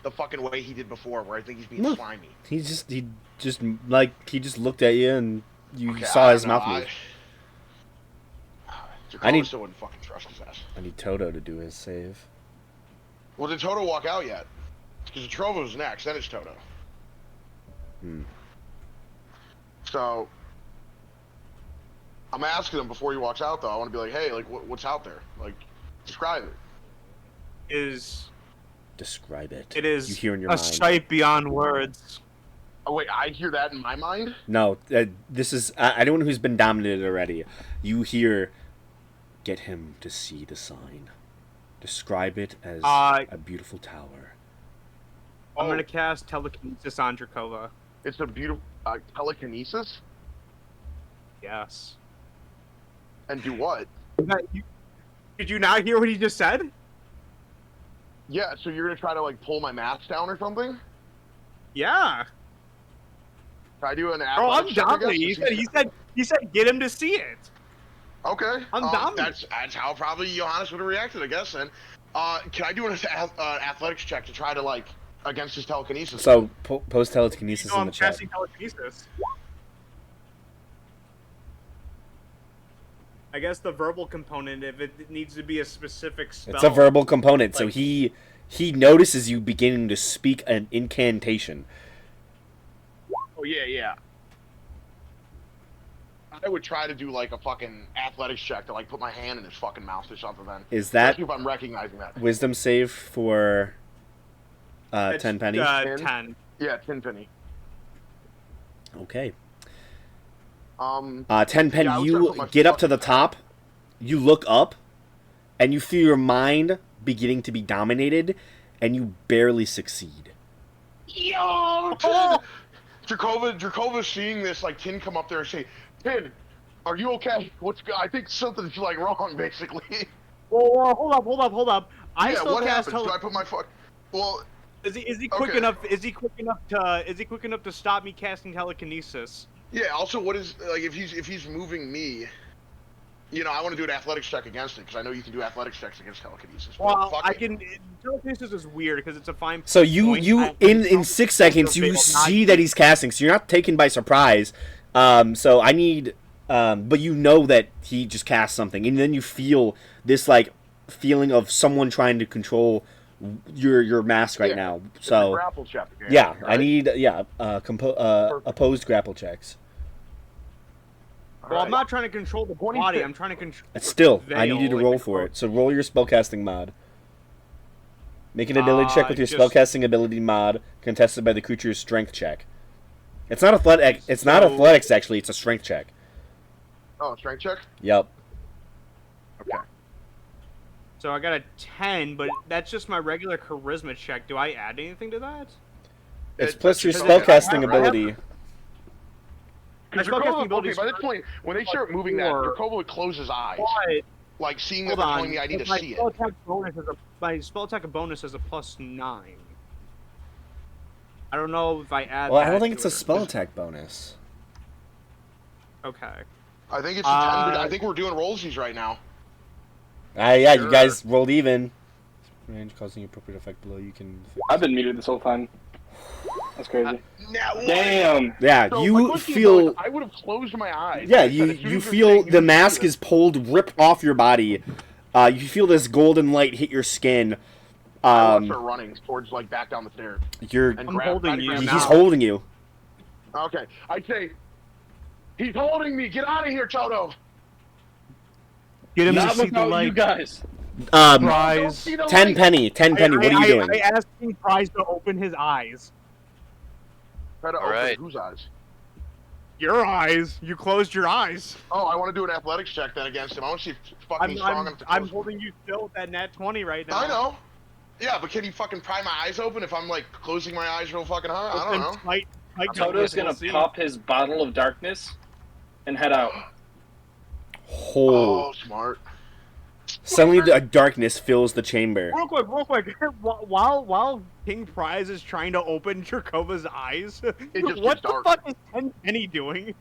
the fucking way he did before, where I think he's being No. slimy. He just looked at you and you Okay, saw I his don't know, mouth move. I need- still wouldn't fucking trust his ass. I need Toto to do his save. Well, did Toto walk out yet? Because Trovo's next, then it's Toto. Hmm. So, I'm asking him before he walks out, though. I want to be like, hey, like, what's out there? Like, describe it. Describe it. It is You hear in your a mind. sight beyond words. Oh, wait, I hear that in my mind? No, this is anyone who's been dominated already. You hear, get him to see the sign. Describe it as a beautiful tower. I'm gonna cast telekinesis on Drakova. It's a beautiful telekinesis? Yes. And do what? Did you not hear what he just said? Yeah, so you're going to try to, like, pull my mask down or something? Yeah. Can I do an Oh, I'm athletics check, I guess, dominating. to see- He said get him to see it. Okay. I'm dominating. That's how probably Johannes would have reacted, I guess, then. Can I do an athletics check to try to, like, against his telekinesis? So post telekinesis No, in I'm the chat. casting telekinesis. I guess the verbal component, if it needs to be a specific spell. It's a verbal component, so Like- he notices you beginning to speak an incantation. Oh, yeah. I would try to do, like, a fucking athletics check to, like, put my hand in his fucking mouth or something, then. Is that Especially if I'm recognizing that. wisdom save for It's, 10 penny? 10. Yeah, Tenpenny. Okay. 10 Yeah, I penny, was you gonna put my get up to fucking- the top, you look up, and you feel your mind beginning to be dominated, and you barely succeed. Yo! Dracova's seeing this, like, Tin come up there and say, Tin, are you okay? I think something's, like, wrong, basically. Whoa, hold up. I Yeah, still what cast happens? Do I put my fuck... Well, Is he quick Okay. enough? Is he quick enough to stop me casting telekinesis? yeah, also, what is... Like, if he's moving me... You know, I want to do an athletics check against it, because I know you can do athletics checks against telekinesis. but Well, fuck I it. can. Telekinesis is weird because it's a fine. So you in 6 seconds you see that he's casting, so you're not taken by surprise. So I need, but you know that he just cast something, and then you feel this like feeling of someone trying to control your mask right Yeah, now. It's a So grapple check. yeah, I right? need opposed grapple checks. Well, I'm not trying to control the body. 26. I'm trying to control. Still, the I need you to veil, roll like, for it. So roll your spellcasting mod. Make an ability check with your just- spellcasting ability mod, contested by the creature's strength check. It's not athletic. It's not So- athletics actually. It's a strength check. Oh, strength check? Yep. Okay. So I got a 10, but that's just my regular charisma check. Do I add anything to that? It's It- plus your it's- spellcasting I have- ability. Because My spellcasting ability okay, is by this point, when they start moving that, four. Dracova would close his eyes. But Like seeing that Hold they're on. telling me I need to my see spell it. attack bonus is my spell attack bonus is a +9. I don't know if I add. Well, I don't that think to it's a it or spell not. attack bonus. Okay. I think it's a 10, but I think we're doing rollsies right now. Yeah, Sure. you guys rolled even. Range causing appropriate effect below. You can. I've been muted this whole time. That's crazy. Now what? Damn. Yeah, So, my you question is, feel. like, I would have closed my eyes. Yeah, Like I said, as soon you as you're feel saying the you mask see is pulled, ripped off your body. You feel this golden light hit your skin. I want to start running towards, like, back down the stairs. You're. And I'm grab, holding try to you grab now. He's holding you. Okay. I'd say, he's holding me. Get out of here, Toto. Get him to Not see the without you light. guys. Don't Prize. see the 10 light. penny. 10 penny. What are you doing? I asked King Prize to open his eyes. Try to All open right. whose eyes? Your eyes. You closed your eyes. Oh, I want to do an athletics check then against him. I want to see if fucking he's strong enough to I'm close. holding you still with that nat 20 right now. I know. Yeah, but can he fucking pry my eyes open if I'm, like, closing my eyes real fucking hard? I don't know. Smite Toto's gonna we'll see. pop his bottle of darkness and head out. Oh. Oh, smart. Suddenly, the darkness fills the chamber. Real quick. While King Prize is trying to open Jerkova's eyes, It just what gets the dark. fuck is Tenpenny doing?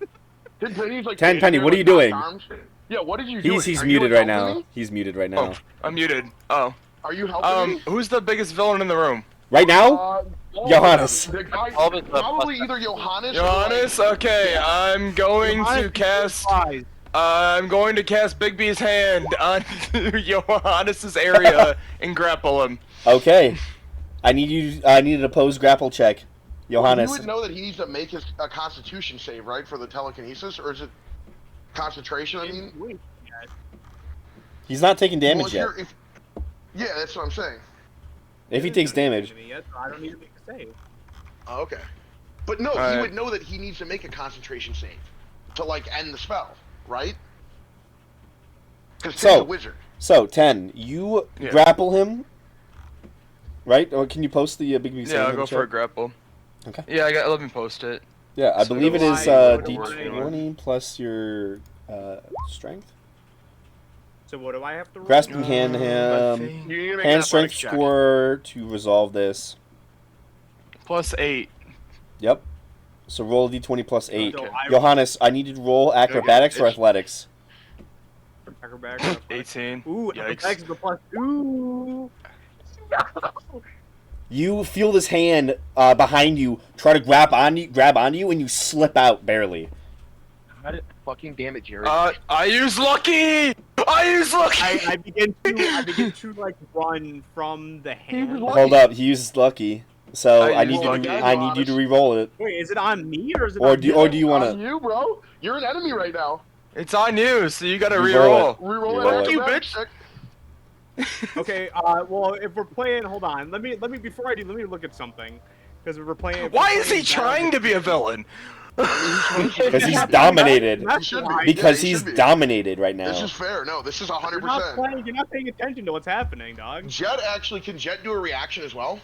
Ten Penny's like 10 Penny, standing what are there, you like, doing? locked arms. Yeah, what did you do? He's muted right now. He's muted right now. Oh, I'm muted. Oh. Are you helping me? Who's the biggest villain in the room? Right now? Johannes. The guy, Always the probably plus- either Johannes. Johannes? Okay, I'm going to cast. Prize. I'm going to cast Big B's hand on Johannes' area and grapple him. Okay. I need an opposed grapple check. You Johannes. would know that he needs to make a Constitution save, right, for the telekinesis, or is it concentration? I mean, He's not taking Well, damage if yet. you're- if- yeah, that's what I'm saying. If he takes damage. I don't need to make a save. Oh, okay. But no, he Alright. would know that he needs to make a concentration save to, like, end the spell, right? Because he's So- a wizard. So, 10. You Yeah. grapple him. Right? Or can you post the Big B Yeah, I'll save in go the for a chat? grapple. Okay. Yeah, let me post it. Yeah, I So believe it do is I- D20 plus your strength. So what do I have to roll? Grasping hand, You need to make hand an athletics strength check. score to resolve this. +8. Yep. So roll D20 plus 8. So I- Johannes, I need you to roll acrobatics or bitch. athletics. Acrobatics. 18. Ooh, Yikes. acrobatics is a plus. Ooh. You feel this hand behind you try to grab onto you, and you slip out barely. Fucking damn it, Jerry. I use Lucky! I use Lucky! I begin to like run from the hand. Lucky. Hold up, he uses lucky. So I I used need you lucky. to I need you to re-roll it. Wait, is it on me or is it Or on do you want On to you, bro. You're an enemy right now. It's on you, so you gotta Reroll reroll. Reroll Reroll that it. You acrobatics bitch. check. Okay, well, if we're playing, hold on. Let me before I do, let me look at something. Because if we're playing. if Why we're is he playing trying to be a villain? Because he's dominated. He should be. Because Yeah, he he's should be. dominated right This now. is fair. No, this is You're not 100%. playing. You're not paying attention to what's happening, dog. Jet actually, can Jet do a reaction as well?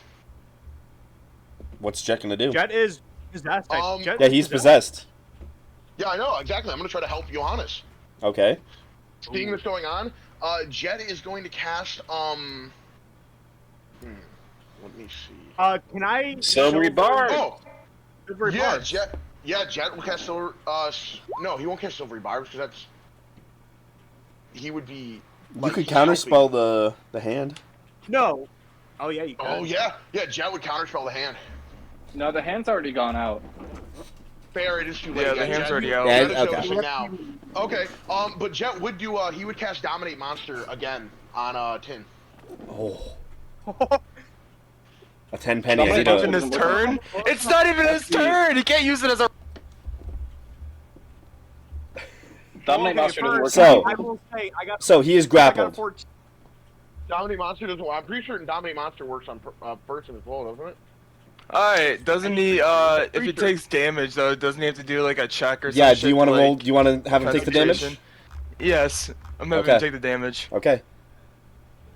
What's Jet gonna do? Jet is possessed. Jet Yeah, is he's possessed. Yeah, I know, exactly. I'm going to try to help Johannes. Okay. Seeing this going on, Jet is going to cast, let me see. Can I? Silvery Bard. Oh, Silvery yeah, Bard. Jet. Yeah, Jet will cast Silver, no, he won't cast Silvery Barbs because that's, he would be, You like, could he's counterspell helping. the hand. No. Oh yeah, you can. Oh, yeah. Yeah, Jet would counterspell the hand. No, the hand's already gone out. Fair, it is too late. Yeah, the hand's Jet, already out. Yeah, Jet is okay. noticing now. Okay, but Jet would do, he would cast Dominate Monster again on, Tin. Oh. A 10 penny. I Somebody need It's doesn't in a, his turn? It's not even his turn! He can't use it as a. Dominate Monster doesn't work. So- I will say I got. so he is I got a grappled. 14. Dominate Monster doesn't. I'm pretty sure Dominate Monster works on person as well, doesn't it? Alright, doesn't he, if he Creature. takes damage though, doesn't he have to do like a check or something? Yeah. Do you want to roll? Do you want to have him take the damage? Yes, I'm having Okay. him take the damage. Okay.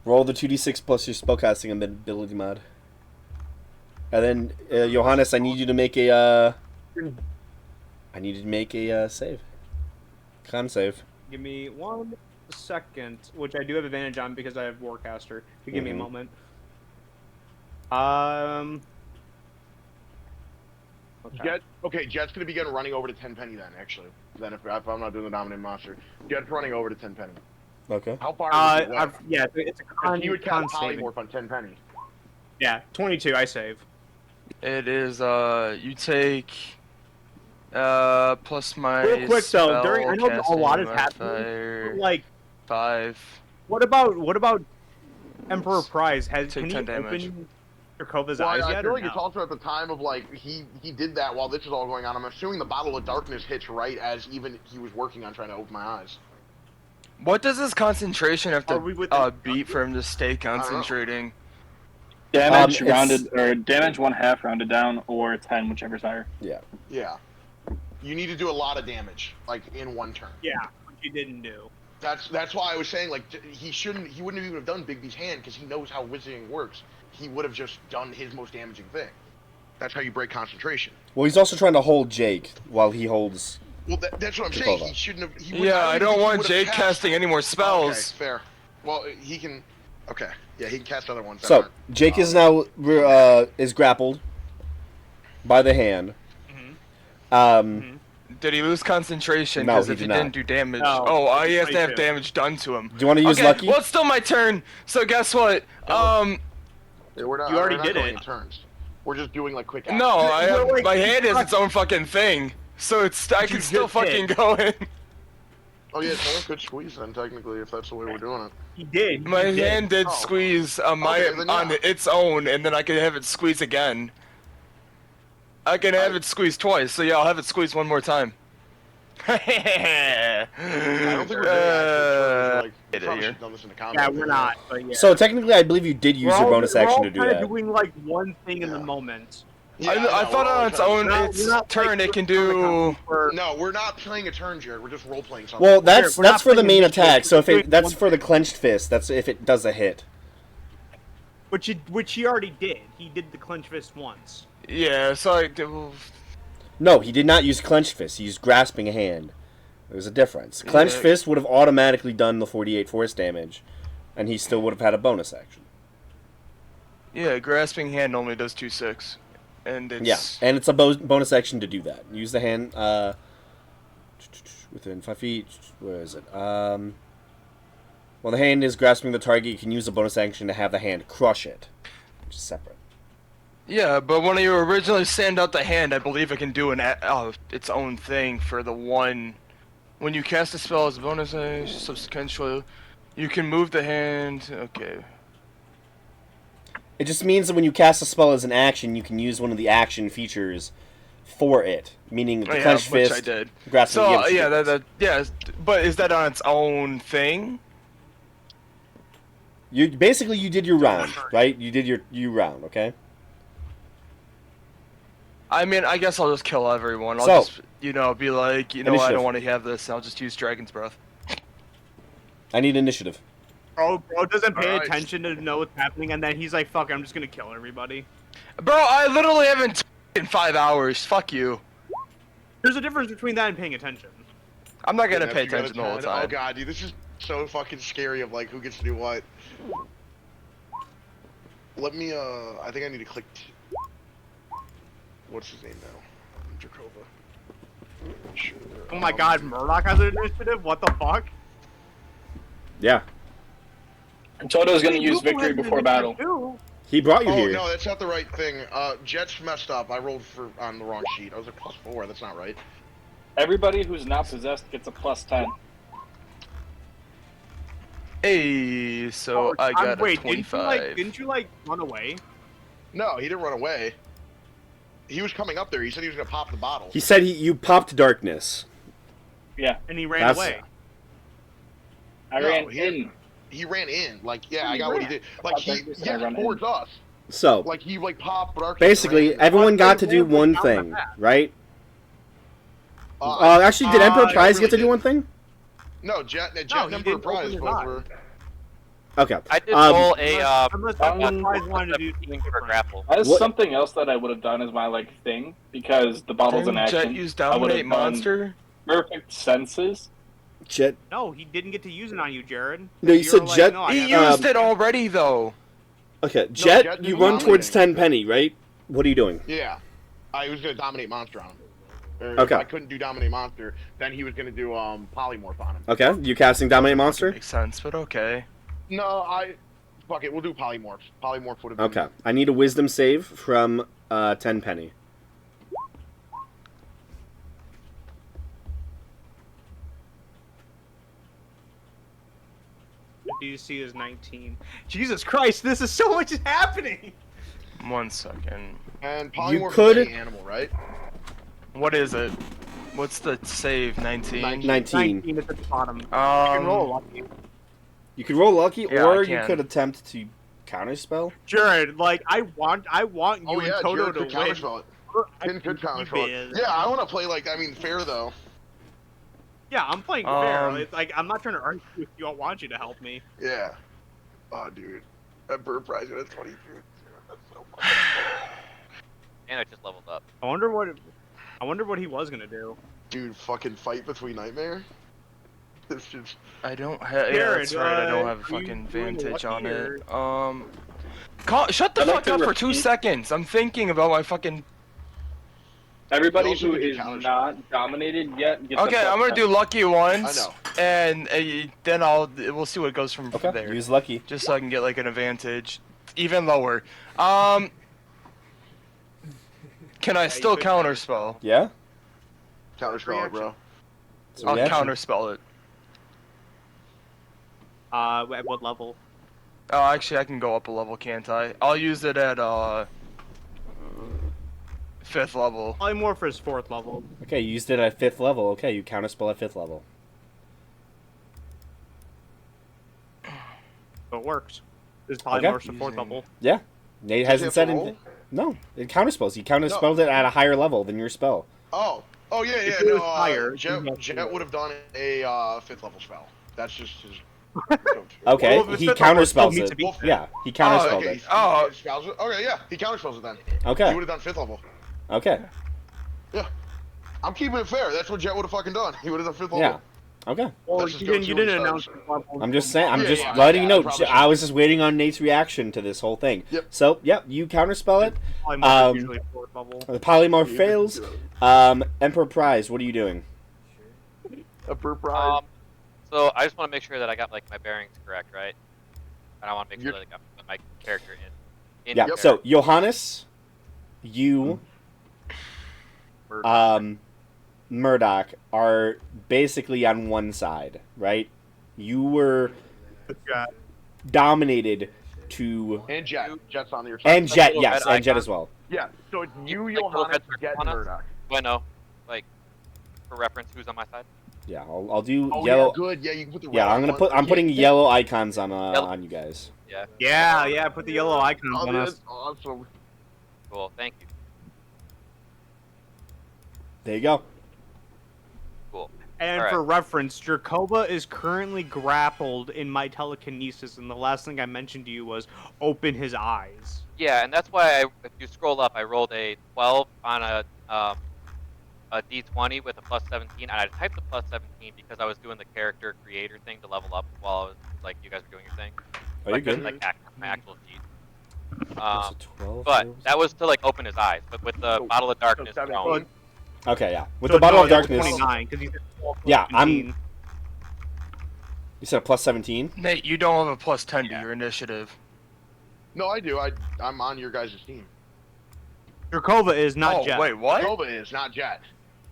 Roll the 2d6 plus your spellcasting ability mod. And then, Johannes, I need you to make a. I need you to make a save. Con save. Give me 1, second, which I do have advantage on because I have Warcaster. If you give me a Mhm. moment. Okay. Jet's gonna begin running over to 10 penny then. Actually, then if I'm not doing the dominant monster, Jet's running over to 10 penny. Okay. How far is he away? Yeah, it's a con, He would con cast saving. polymorph on 10 penny. Yeah, 22. I save. It is you take plus my Real quick though, spell during I know a lot is casting happening. modifier, But, like, 5. what about Emperor Prize? Take Can he 10 damage. open Dracova's Well, eyes I yet? feel Or like no? it's also at the time of like he did that while this is all going on. I'm assuming the Bottle of Darkness hits right as even he was working on trying to open my eyes. What does his concentration have Are we with to the- beat for him to stay don't know. concentrating? Damage it's- rounded, or damage 1/2 rounded down, or 10, whichever's higher. Yeah. Yeah. You need to do a lot of damage, like in one turn. Yeah, which he didn't do. That's why I was saying like he wouldn't even have done Bigby's hand because he knows how wizarding works. He would have just done his most damaging thing. That's how you break concentration. Well, he's also trying to hold Jake while he holds. Well, that's what I'm saying. Dracova. He shouldn't have. He would Yeah, not I even don't think he want would have Jake cast- casting any more spells. Okay, fair. Well, he can. Okay, yeah, he can cast other ones. So Jake is now is grappled by the hand. Did he lose concentration? No, Because he if he did didn't not. do damage, No, he has to have 22. damage done to him. Do you want to use Okay, lucky? well, it's still my turn. So guess what? Yeah, we're not, You already we're not did going it. in turns. We're just doing like quick actions. No, I have, Well, like, my you hand is fuck- its own fucking thing. So I can still just fucking did. go in. Oh yeah, so good squeeze then technically if that's the way we're doing it. He did. My he did. hand did Oh. squeeze on Okay, then on yeah. its own, and then I can have it squeeze again. I can have it squeeze twice, so yeah, I'll have it squeeze one more time. I don't think we're doing actual turns. Like, get it probably here. should have done this in the combat. Yeah, we're not. But yeah. So technically, I believe you did use your bonus action to do We're all that. doing like one thing in the Yeah. moment. Yeah, I know, thought we're all on its trying to- own, We're not- its we're not, turn, like, it can doing do. No, we're not playing a turn, Jared. We're just role playing something. Well, that's We're not that's for the playing main initiative, attack. So if we're doing that's one for the clenched fist, that's if it does a hit. Which he already did. He did the clench fist once. Yeah, so No, he did not use clenched fist. He used grasping hand. There's a difference. Clenched Yeah. fist would have automatically done the 48 force damage, and he still would have had a bonus action. yeah, grasping hand only does 2/6, and it's Yeah, and it's a bonus action to do that. Use the hand within 5 feet. Where is it? Well, the hand is grasping the target. You can use a bonus action to have the hand crush it, which is separate. Yeah, but when you originally send out the hand, I believe it can do its own thing for the one. When you cast a spell as a bonus action, subsequently, you can move the hand. Okay. It just means that when you cast a spell as an action, you can use one of the action features for it, meaning the Oh, yeah, clenched which fist. I did. Grasping, So which you yeah, did. but is that on its own thing? You basically you did your round, right? You did your round, okay? I mean, I guess I'll just kill everyone. I'll So- just, be like, I Initiative. don't want to have this. I'll just use Dragon's Breath. I need initiative. Bro doesn't pay Alright. attention to know what's happening, and then he's like, "Fuck, I'm just gonna kill everybody." Bro, I literally haven't in 5 hours. Fuck you. There's a difference between that and paying attention. I'm not gonna That's pay you got a attention the whole 10. time. Oh god, dude, this is so fucking scary of like who gets to do what. Let me I think I need to click what's his name now? Dracova. Sure. Oh my god, Murdoch has an initiative? What the fuck? Yeah, Toto's gonna use Google victory has an before battle. initiative too. he brought you Oh here. no, that's not the right thing. Jet's messed up. I rolled on the wrong sheet. I was at +4. That's not right. Everybody who's not possessed gets a +10. Hey, so I got a wait, 25. Didn't you like run away? No, he didn't run away. He was coming up there. He said he was gonna pop the bottle. He said you popped darkness. Yeah, And he ran That's- away. I No, ran he in. He ran in. Like, yeah, Oh, I he got what he ran. did. Like I thought you said I run in. towards us. So Like he popped darkness. basically, and ran in. everyone I got to thought do you ran one down thing, the path. right? Uh, Actually, did Emperor I Prize get to really do one thing? no, Jet No, and he Emperor didn't Prize open his both eye. were. Okay. I did Um, roll a Unless um, Prize wanted to do 17 for different. grapple. That's What- something else that I would have done as my thing because the bottle's in Didn't Jet action. use I would Dominate have done Monster? perfect senses. Jet. No, he didn't get to use it on you, Jared. No, you were said Jet- No, I He have- used it already, though. Okay, Jet, Jet you didn't run dominate towards anything. 10 Penny, right? What are you doing? Yeah. I was gonna dominate monster on him. Or if Okay. I couldn't do dominate monster, then he was gonna do polymorph on him. Okay, you casting Dominate Monster? Makes sense, but okay. No, fuck it. We'll do polymorphs. Polymorph would have been. Okay, I need a Wisdom save from 10 Penny. DC is 19. Jesus Christ, this is so much happening. 1 second. And polymorph could- is any animal, right? What is it? What's the save? 19? 19. 19 at the bottom. You can roll lucky. You could roll lucky, Yeah, or I you can. could attempt to counterspell. Jared, like I want you Oh yeah, and Toto Jared to could win. counterspell it. I Finn could think counterspell he it. is. Yeah, I want to play fair though. Yeah, I'm playing fair. Um, It's like I'm not trying to argue with you. I want you to help me. Yeah. Oh, dude. Emperor Prize at 23. That's so much. And I just leveled up. I wonder what he was gonna do. Dude, fucking fight between Nightmare? This just... I don't have. Yeah, Jared, that's right. I don't have a you fucking doing vantage on lucky it. Shut the I'd like fuck to up for 2 repeat- seconds. I'm thinking about my fucking. Everybody Also who did you is counter not dominated yet gets a Okay, I'm gonna plus do lucky ones. I know. And then we'll see what goes from Okay, there. use lucky. Just so I can get like an advantage, even lower. Can I you still could- counterspell? Yeah? Counterspell it, bro. It's a I'll reaction. counterspell it. At what level? Oh, actually, I can go up a level, can't I? I'll use it at 5th level. Polymorph is 4th level. Okay, you used it at 5th level. Okay, you counterspell at 5th level. So it works. This Okay. polymorph's to 4th level. Yeah. Nate Does hasn't it said roll? anything. No, it counterspells. He counterspelled it at a higher level than your spell. Oh. Oh, yeah, If yeah, it was no, higher, Jet, you have to Jet do it. would have done a 5th level spell. That's just his go-to. Okay, Well, if it's he 5th level, it still counterspells needs it. to be- Yeah, he counterspelled okay, it. Oh. he spells it? Okay, yeah, he counterspells it then. He Okay, would have done 5th level. okay, I'm keeping it fair. That's what Jet would have fucking done. He would have done 5th level. yeah, okay. Well, That's just you didn't go-to when announce he the level. I'm just saying. I'm Yeah, just yeah, letting yeah, you know. probably I was just waiting on Nate's reaction to this whole thing. Yep. So, yep, you counterspell it. Polymorph is usually 4th level. The polymorph fails. Emperor Prize, what are you doing? Emperor Prize. So I just want to make sure that I got like my bearings correct, right? And I want to make sure that I got my character in Yeah. character. So, Johannes, you, Murdoch are basically on one side, right? You were dominated to, And Jet. Jet's on your side. and Jet, little yes, red and Jet icon. as well. Yeah, so it's you, Like little Johannes, red circle Jet, on and us? Murdoch. Do I know, like, for reference, who's on my side? Yeah, I'll do Oh, yellow. yeah, good. Yeah, you can put the red Yeah, I'm on gonna one. put. I'm Yeah, putting yeah. yellow icons on Yellow. on you guys. Yeah. Yeah, put the yellow icons Oh, on dude, us. that's awesome. Cool. Thank you. There you go. Cool. And Alright. for reference, Jerkova is currently grappled in my telekinesis, and the last thing I mentioned to you was open his eyes. Yeah, and that's why if you scroll up, I rolled a 12 on a D20 with a plus 17, and I typed the plus 17 because I was doing the character creator thing to level up while I was like you guys were doing your thing. Are I you couldn't good? like access my actual sheet. That's a 12. But that was to like open his eyes. But with the So- bottle of darkness so thrown, Okay, yeah. With So the bottle no, of that's darkness. 29, 'cause he's at 12 plus Yeah, 17. You said a plus 17. Nate, you don't have a plus 10 Yeah. to your initiative. No, I do. I'm on your guys' team. Jerkova is not Oh, Jet. wait, what? Nova is, not Jet.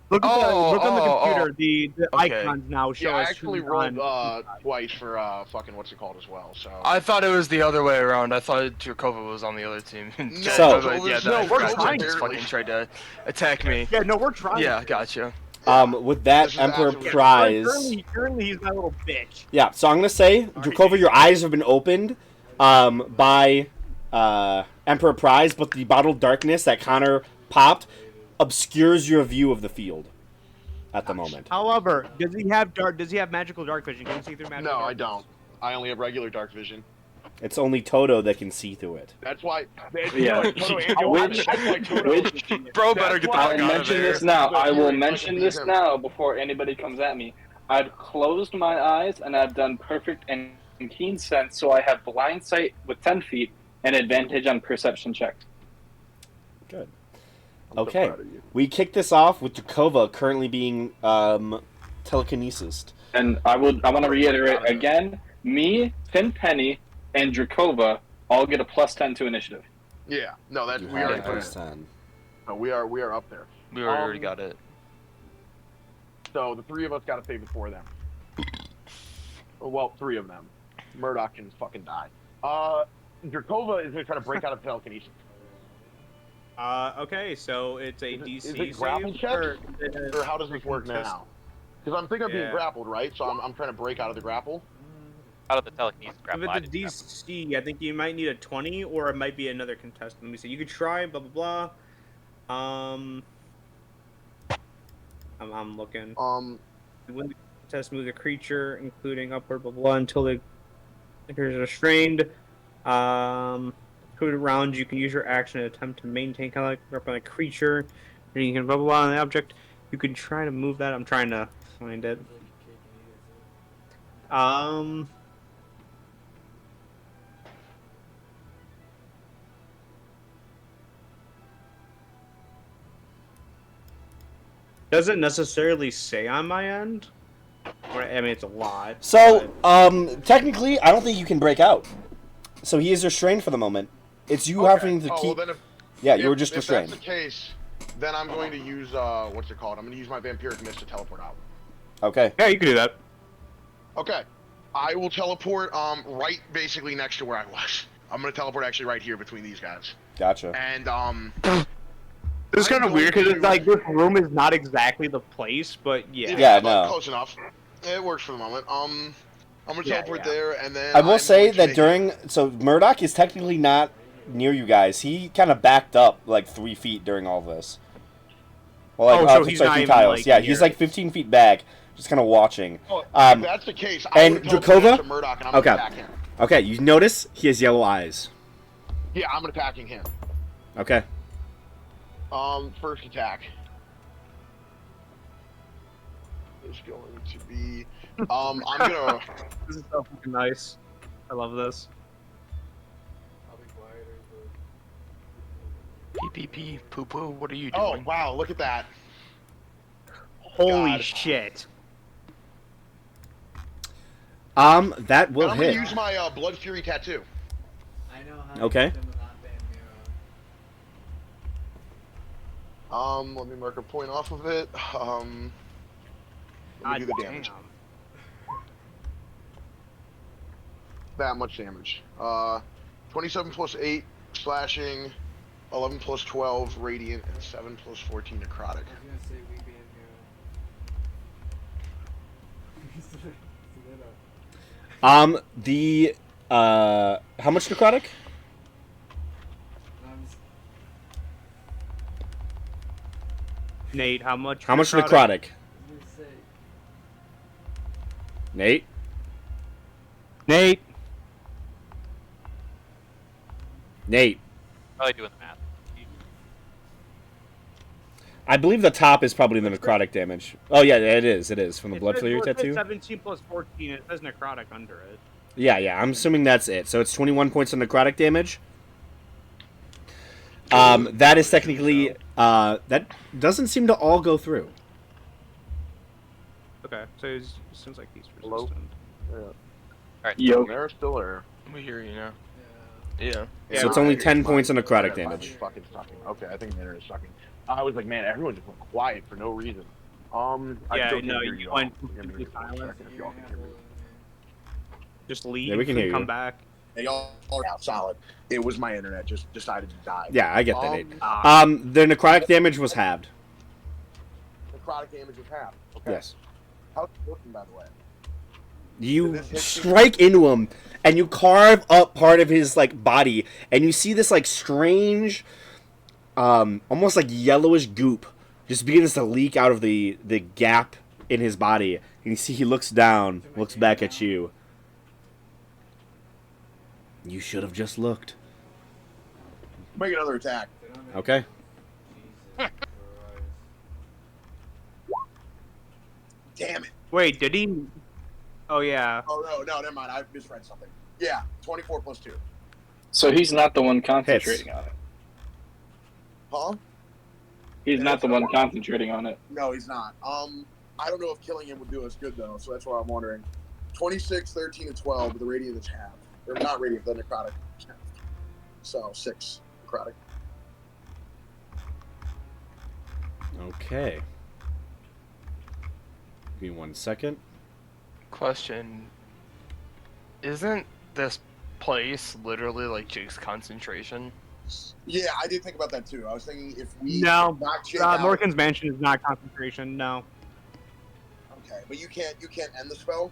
Look at look on the oh, computer. The Okay. icons now show Yeah, I us actually who's rolled on. twice for fucking what's it called as well. So I thought it was the other way around. I thought Jerkova was on the other team. So- yeah, No, that we're guy trying. just fucking tried to attack me. Yeah, no, we're trying. Yeah, gotcha. With that This is Emperor actually- Prize. Currently, he's my little bitch. Yeah, so I'm gonna say, Drakova, your eyes have been opened by Emperor Prize, but the bottled darkness that Connor popped obscures your view of the field at the moment. However, does he have magical dark vision? Can you see through magical no, dark I don't. I only have regular dark vision. It's only Toto that can see through it. That's why. Yeah. Which- Bro better get the That's fuck I will out of mention there. this now. I will Fucking mention this him. now before anybody comes at me. I've closed my eyes and I've done perfect and keen sense, so I have blind sight with 10 feet and advantage on perception checks. Good. I'm so Okay. proud of you. We kick this off with Drakova currently being telekinesis. And I want to reiterate again: me, Penny, and Drakova all get a +10 to initiative. Yeah. No, that's You we have already a put plus it. 10. No, we are up there. We already got it. So the three of us got to save the four of them. Well, three of them. Murdoch can fucking die. Drakova is gonna try to break out of telekinesis. Okay, so it's a DC Is it grapple save, check? or Or how does this work now? Because I'm thinking of being Yeah. grappled, right? So I'm trying to break out of the grapple. Out of the telekinesis If grapple. I it's a didn't DC, I think you might need a 20, or it might be another contestant. Let me see. You could try, blah blah blah. I'm looking. When the contestant moves a creature, including upward, blah blah, blah until the creature is restrained. Put it around. You can use your action to attempt to maintain contact with a creature, and you can blah blah blah on the object. You can try to move that. I'm trying to find it. Doesn't necessarily say on my end. Or, I mean, it's a lot. So, but- technically, I don't think you can break out. So he is restrained for the moment. It's you having to Oh, keep. well, then Yeah, you were if just that's restrained. the case, then I'm going to use what's it called? I'm going to use my vampiric mist to teleport out. Okay. Yeah, you can do that. Okay. I will teleport right basically next to where I was. I'm going to teleport actually right here between these guys. Gotcha. And This is I'm kind of weird going because it's to- like this room is not exactly the place, but yeah. Yeah, but no. close enough. It works for the moment. I'm going to Yeah, teleport yeah. there and then I will I'm say going to that make during so Murdoch is technically not near you guys. He kind of backed up like 3 feet during all this. Well, like, Oh, so he's not few even, tiles. like, Yeah, near he's like 15 feet back, just kind of watching. If Um, that's the case, I and would teleport Drakova? next to Murdoch and I'm going to Okay. attack him. okay, you notice he has yellow eyes. Yeah, I'm attacking him. Okay. First attack is going to be. I'm gonna. This is so fucking nice. I love this. PPP, poo poo, what are you Oh doing? wow! Look at that. Holy God. shit. That will And I'm gonna hit. use my Blood Fury tattoo. I know how Okay. to use them without Van Let me mark a point off of it. Let me God do the damage. damn. That much damage. 27 plus 8 slashing, 11 plus 12 radiant, and 7 plus 14 necrotic. I was gonna say we Van The how much necrotic? Nate, how much? How much necrotic? Nate? Nate. Nate. Probably doing the math. I believe the top is probably the necrotic damage. Oh yeah, it is. It is from the blood flare tattoo. 17 plus 14. It says necrotic under it. Yeah. I'm assuming that's it. So it's 21 points of necrotic damage. That is technically that doesn't seem to all go through. Okay, so it seems like he's Hello? resistant. Yo. They're still there. We hear you now. Yeah. So it's only 10 points of necrotic damage. Fucking sucking. Okay, I think the internet is sucking. I was like, man, everyone just went quiet for no reason. I Yeah, still can't no, hear you all. went Give me completely a silent. second if y'all can hear me. Just leave Yeah, we can and hear come you. back. They all are out solid. It was my internet just decided to die. Yeah, I get that, Nate. Ah, The necrotic damage was halved. Necrotic damage was half. Okay. Yes. How's it working, by the way? You Did this hit strike into him, and you carve up part of his like body, and you see this like strange, almost like yellowish goop just begins to leak out of the gap in his body. And you see he looks down, looks back at you. You should have just looked. Make another attack. Okay. Damn it. Wait, did he? Oh yeah. Oh no, never mind. I misread something. Yeah, 24 plus 2. So he's not the one concentrating on it. Huh? He's Yeah, not that's the not one one. concentrating on it. No, he's not. I don't know if killing him would do us good though, so that's why I'm wondering. 26, 13, and 12 with the radiant is half. Or not radiant, the necrotic is half. So 6 necrotic. Okay. Give me 1 second. Question: Isn't this place literally like Jake's concentration? Yeah, I did think about that too. I was thinking if we No, knock Jake out. Morgan's Mansion is not concentration. No. Okay, but you can't end the spell.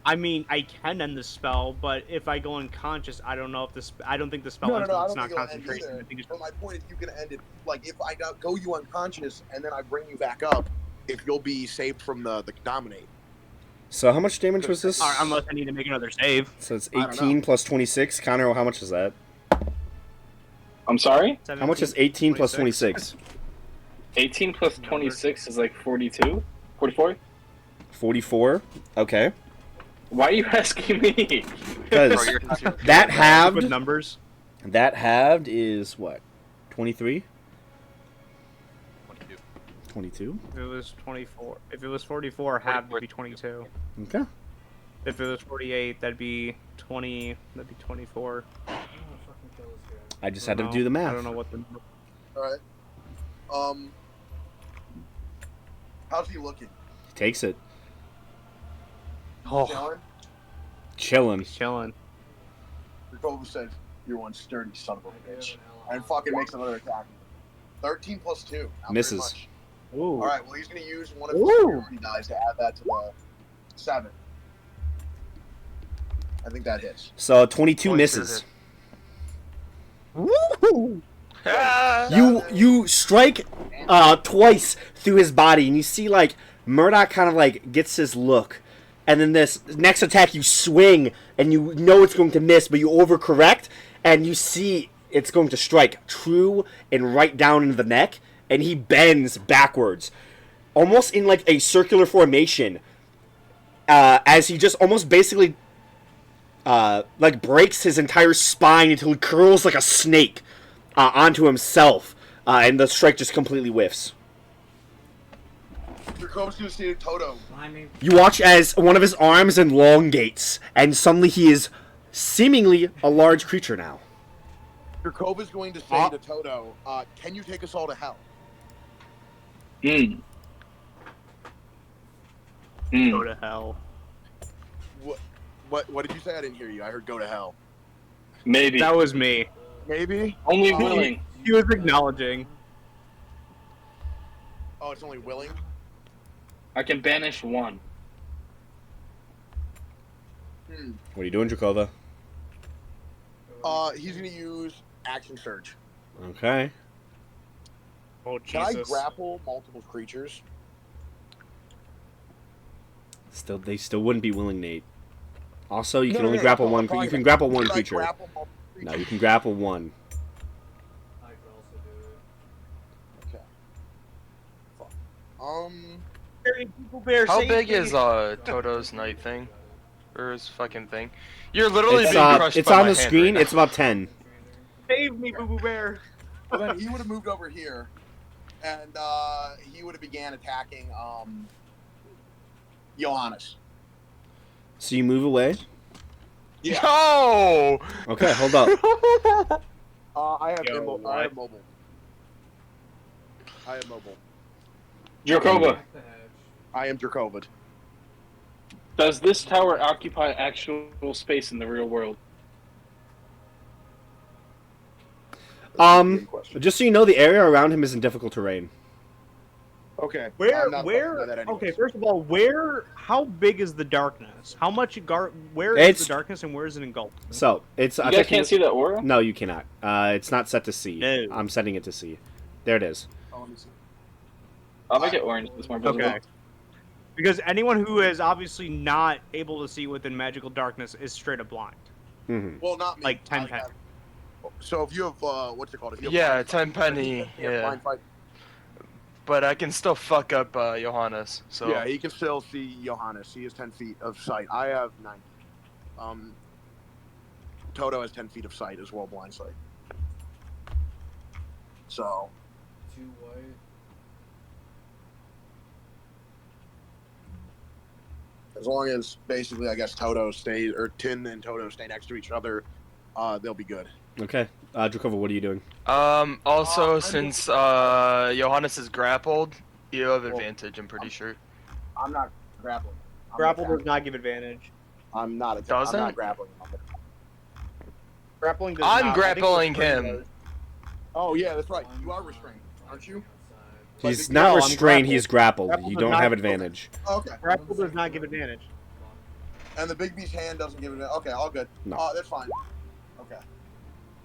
I mean, I can end the spell, but if I go unconscious, I don't know if this. I don't think the spell No, ends I when don't it's not think it'll end concentration. either. I think it's But my point is, you can end it. Like if I go you unconscious and then I bring you back up, if you'll be saved from the dominate. So how much damage was this? unless I need to make another save. So it's I don't 18 plus 26. Connor, how much is that? I'm sorry? How much is 18 plus 26? 18 plus 26 is like 42? 44? 44. Okay. Why are you asking me? Because You're confused. that With halved. numbers. That halved is what? 23? 22. 22? If it was 24, if it was 44, half would be 22. Okay. If it was 48, that'd be 20. That'd be 24. I don't wanna fucking kill this guy. I just had to do the math. I don't know what the. All right. How's he looking? He takes it. Oh, Chilling? Chilling. he's chilling. Jacob says, "You're one sturdy son of a I bitch," gave an L. and fucking makes another attack. 13 plus 2. Not Misses. Very much. Ooh. All right. Well, he's gonna use one of his Ooh. superiority dice to add that to the 7. I think that hits. So 22 22 misses. Woo! Ah! You strike twice through his body, and you see like Murdoch kind of like gets his look, and then this next attack you swing, and you know it's going to miss, but you overcorrect, and you see it's going to strike true and right down into the neck, and he bends backwards, almost in like a circular formation, as he just almost basically like breaks his entire spine until he curls like a snake onto himself, and the strike just completely whiffs. Jacob's gonna see Toto. Behind me. You watch as one of his arms elongates, and suddenly he is seemingly a large creature now. Jacob is going to say to Toto, "Can you take us all to hell?" Hmm. Go to hell. What did you say? I didn't hear you. I heard "go to hell." Maybe. That was me. Maybe. Only Oh. willing. He was acknowledging. Oh, it's only willing. I can banish one. What are you doing, Dracova? He's gonna use action surge. Okay. Oh Can I Jesus! grapple multiple creatures? They still wouldn't be willing, Nate. Also, you can No, only no, grapple no, one. I'm fine. You can grapple one Can I creature. grapple multiple No, creatures? you can grapple one. I could also do it. Okay. Fuck. How big is Toto's night thing? Or his fucking thing? You're literally It's being crushed it's by on my the hand screen. right It's about 10. Save me, Boo Boo Bear. Well, then he would have moved over here, and he would have began attacking Johannes. So you move away. Yeah. No! Okay, hold up. I have Yo, mobile. what? I have mobile. I have mobile. Jacoba, Back the hedge. I am Dracovid. does this tower occupy actual space in the real world? Just so you know, the area around him is in difficult terrain. Okay. Where? I'm not fucking with that anyways. Okay, first of all, where? How big is the darkness? How much? Where It's- is the darkness, and where is it engulfed? So it's. You I guys think can't see that aura? No, you cannot. It's not set to C. No. I'm setting it to C. There it is. Oh, let me see. I'll make it orange. It's more visible. Okay. Because anyone who is obviously not able to see within magical darkness is straight up blind. Hmm. Well, not me. Like 10 I pen. have- So if you have what's it called? If you have Yeah, blind fight, 10 penny. you have Yeah. blind fight. but I can still fuck up Johannes. So Yeah, he can still see Johannes. He has 10 feet of sight. I have 90. Toto has 10 feet of sight as well, blind sight. So 2 white. as long as basically, I guess Toto stays, or Tin and Toto stay next to each other, they'll be good. Okay. Drakova, what are you doing? Also, since Johannes is grappled, you have advantage. I'm pretty sure. I'm not grappling. Grapple does not give advantage. I'm not. I'm Doesn't? not grappling. Grappling does I'm not. grappling I think him. does. Oh yeah, that's right. You are restrained, aren't you? He's No, not I'm restrained, he's grappled. grappled. You Grappled don't is have not- advantage. Okay. Grapple does not give advantage. And the big beast's hand doesn't give it. Okay, all good. No. That's fine. Okay.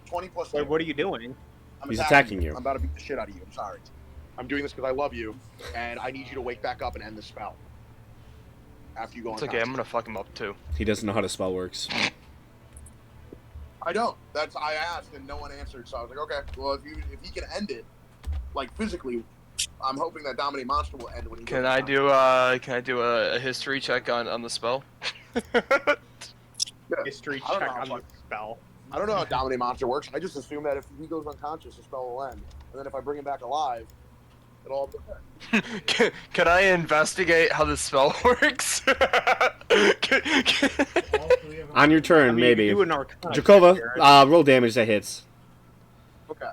20 plus. Wait, what are you doing? I'm He's attacking you. I'm about to beat the shit out of you. I'm sorry. I'm doing this because I love you, and I need you to wake back up and end the spell. After you go It's on. okay. I'm gonna fuck him up too. He doesn't know how the spell works. I don't. I asked and no one answered, so I was like, okay. Well, if he can end it, like physically, I'm hoping that Dominate Monster will end when he. Can goes I down. do a history check on the spell? Yeah. History I don't check know how on the fuck- spell. I don't know how Dominate Monster works. I just assume that if he goes unconscious, the spell will end, and then if I bring him back alive, it'll all be okay. Can I investigate how the spell works? On your turn, I mean, maybe. You do an arcana check Jakova, here. roll damage that hits. Okay.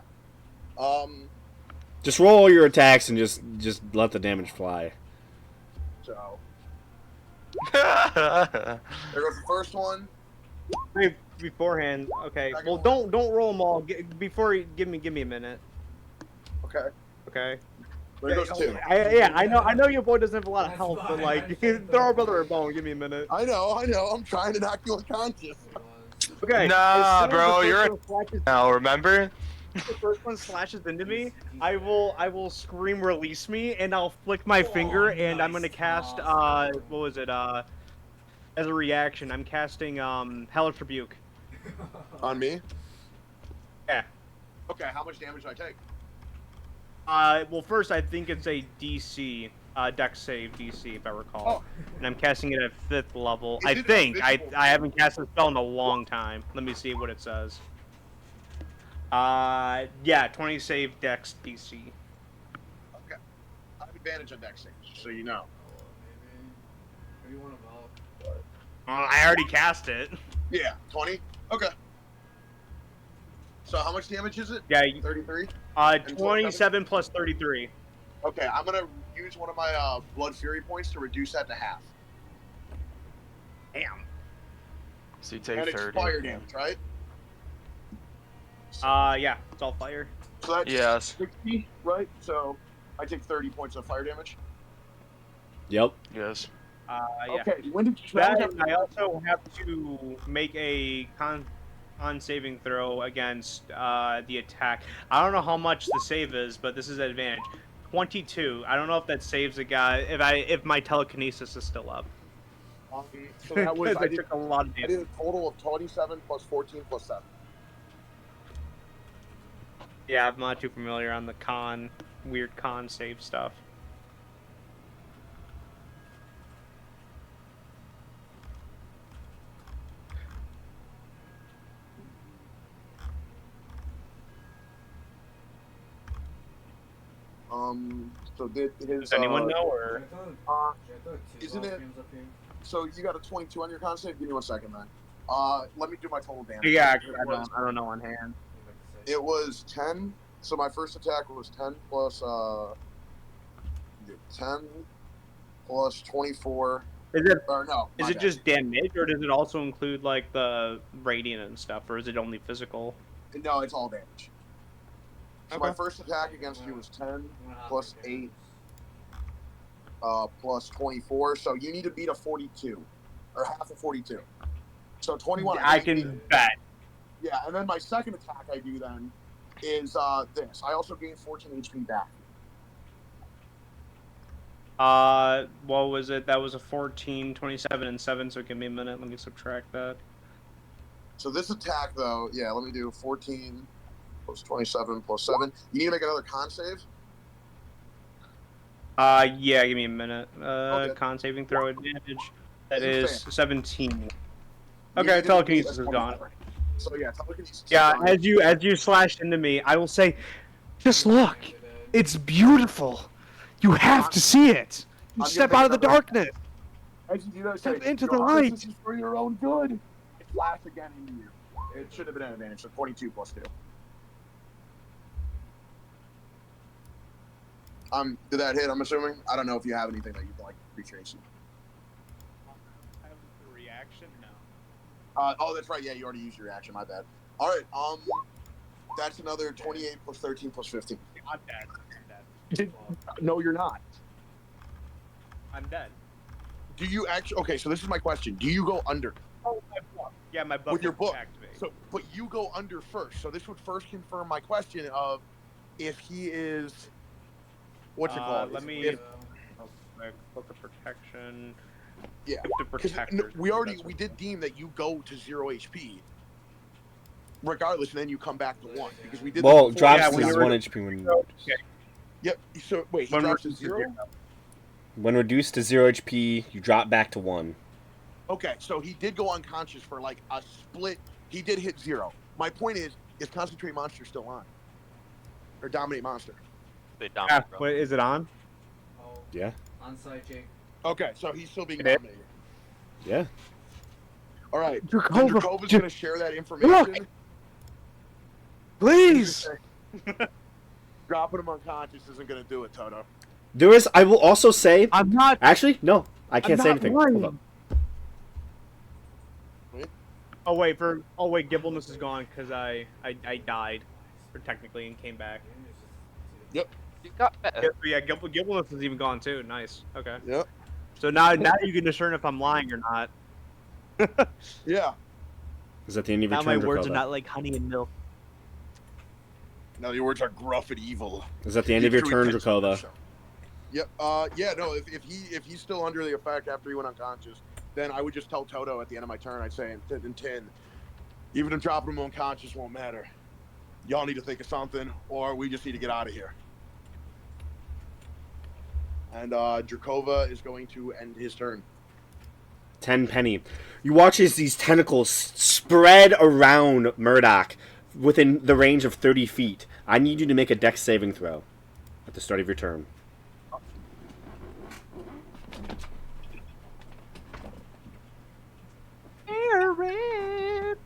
Just roll all your attacks and just let the damage fly. So there goes the first one. Wait, beforehand. Okay. Second Well, one. don't roll them all. Give me a minute. Okay. Okay. There goes two. I know your boy doesn't have a lot of health, but like, throw our brother a bone. Give me a minute. I know. I'm trying to knock you unconscious. Okay. Nah, as soon as bro, the you're- first one slashes- Now remember? if the first one slashes into me, I will scream release me, and I'll flick my finger, and I'm gonna cast what was it as a reaction, I'm casting Hellish Rebuke. On me? Yeah. Okay. How much damage do I take? Well, first I think it's a DC, Dex save DC, if I recall. And I'm casting it at 5th level. Is I it think. invisible? I haven't cast the spell in a long time. Let me see what it says. Yeah, 20 save Dex DC. Okay. I have advantage on dex saves, so you know. Maybe one of them. I already cast it. Yeah. 20. Okay. So how much damage is it? Yeah, 33. 27 plus 33. Okay. I'm gonna use one of my Blood Fury points to reduce that to half. Damn. So you take And it's 30. fire damage, right? Yeah, it's all fire. So that's Yes. 60, right? So I take 30 points of fire damage. Yep. Yes. Yeah. Okay. When did you That, I also have to make a con saving throw against the attack. I don't know how much the save is, but this is an advantage. 22. I don't know if that saves a guy. If my telekinesis is still up. So that was I took a lot of I damage. did a total of 27 plus 14 plus 7. Yeah, I'm not too familiar on the weird con save stuff. So did his Does anyone know, or? isn't it- So you got a 22 on your con save? Give me 1 second, man. Let me do my total damage. Yeah, It I don't know on hand. was 10. So my first attack was 10 plus 10 plus 24. Is it Or no. is my it bad. just damage, or does it also include like the radiant and stuff, or is it only physical? No, it's all damage. So my Okay. first attack against you was 10 plus 8 plus 24. So you need to beat a 42 or half of 42. So 21. I can bet. Yeah, and then my second attack I do then is this. I also gain 14 HP back. What was it? That was a 14, 27, and 7, so give me a minute. Let me subtract that. So this attack though, yeah, let me do 14 plus 27 plus 7. You need to make another con save. Yeah, give me a minute. Okay. Con saving throw advantage. That As is 17. Yeah, Okay, that's telekinesis is one gone. better. So yeah, telekinesis is Yeah, gone. as you slash into me, I will say, just look, it's beautiful. You have to see it. You I'm gonna step make out of the another- darkness. As you do that, Step say, into the "Your light." This is for your own good. It flash again into you. It should have been an advantage. So 22 plus 2. Did that hit? I'm assuming. I don't know if you have anything that you'd like to retrace. I have a reaction now. Oh, that's right. Yeah, you already used your reaction. My bad. All right. That's another 28 plus 13 plus 15. I'm dead. No, you're not. I'm dead. Do you actually? Okay, so this is my question. Do you go under? Oh, my book. Yeah, my book With your will book. activate. So, but you go under first. So this would first confirm my question of if he is. What's it called? Let me. If, My book of protection. yeah. Gift of 'Cause, protectors. we did deem that you go to 0 HP. Regardless, and then you come back to 1 because we did. Well, this before. drops Yeah, to when you were- 1 HP when Yep. So wait, he When drops to reduced to 0. when reduced to 0 HP, you drop back to 1. Okay, so he did go unconscious for like a split. He did hit 0. My point is Concentrate Monster still on? Or Dominate Monster? They Yeah, dominate, bro. wait, is it on? Oh, Yeah. on site, Jake. Okay, so he's still being It is. dominated. Yeah. All right. Drakova, Dracova's going to share that information. Please. Dropping him unconscious isn't going to do it, Toto. There is. I will also say. I'm not. Actually, no. I can't say not anything. lying. Hold up. Oh wait, Gibbleness is gone because I died, or technically, and came back. You got better. Yeah, Gibbleness is even gone too. Nice. Okay. Yep. So now you can discern if I'm lying or not. Yeah. Is that the end of your Now turn, my words are Drakova? not like honey and milk. No, your words are gruff and evil. Is that the end of your turn, Drakova? Yep. Yeah. No. If he's still under the effect after he went unconscious, then I would just tell Toto at the end of my turn. I'd say in 10, even if dropping him unconscious won't matter. Y'all need to think of something, or we just need to get out of here. And Drakova is going to end his turn. 10 penny. You watch as these tentacles spread around Murdoch within the range of 30 feet. I need you to make a dex saving throw at the start of your turn.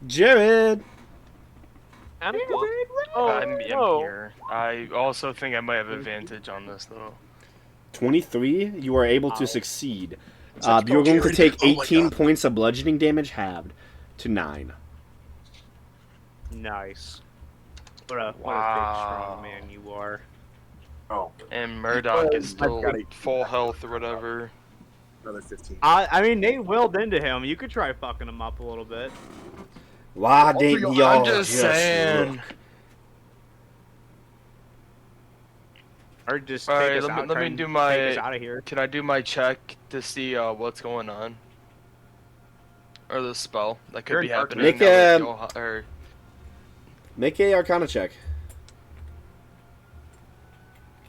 Jared! I'm I'm here. I also think I might have advantage on this though. 23, you are able to succeed. Let's go, You're going to Jared. take Oh my 18 God. points of bludgeoning damage halved to 9. Nice. What a big Wow. strong man you are. Oh, And Murdoch is still got it. full health or whatever. another 15. I mean, Nate willed into him. You could try fucking him up a little bit. Why Also, didn't I'm y'all I'm just saying. look? Or just All take right, us let me- out. let try me and do take my- us out of here. Can I do my check to see what's going on? Or the spell that could You're be in dark. happening. Make now that a- Johan- or Make a Arcana check.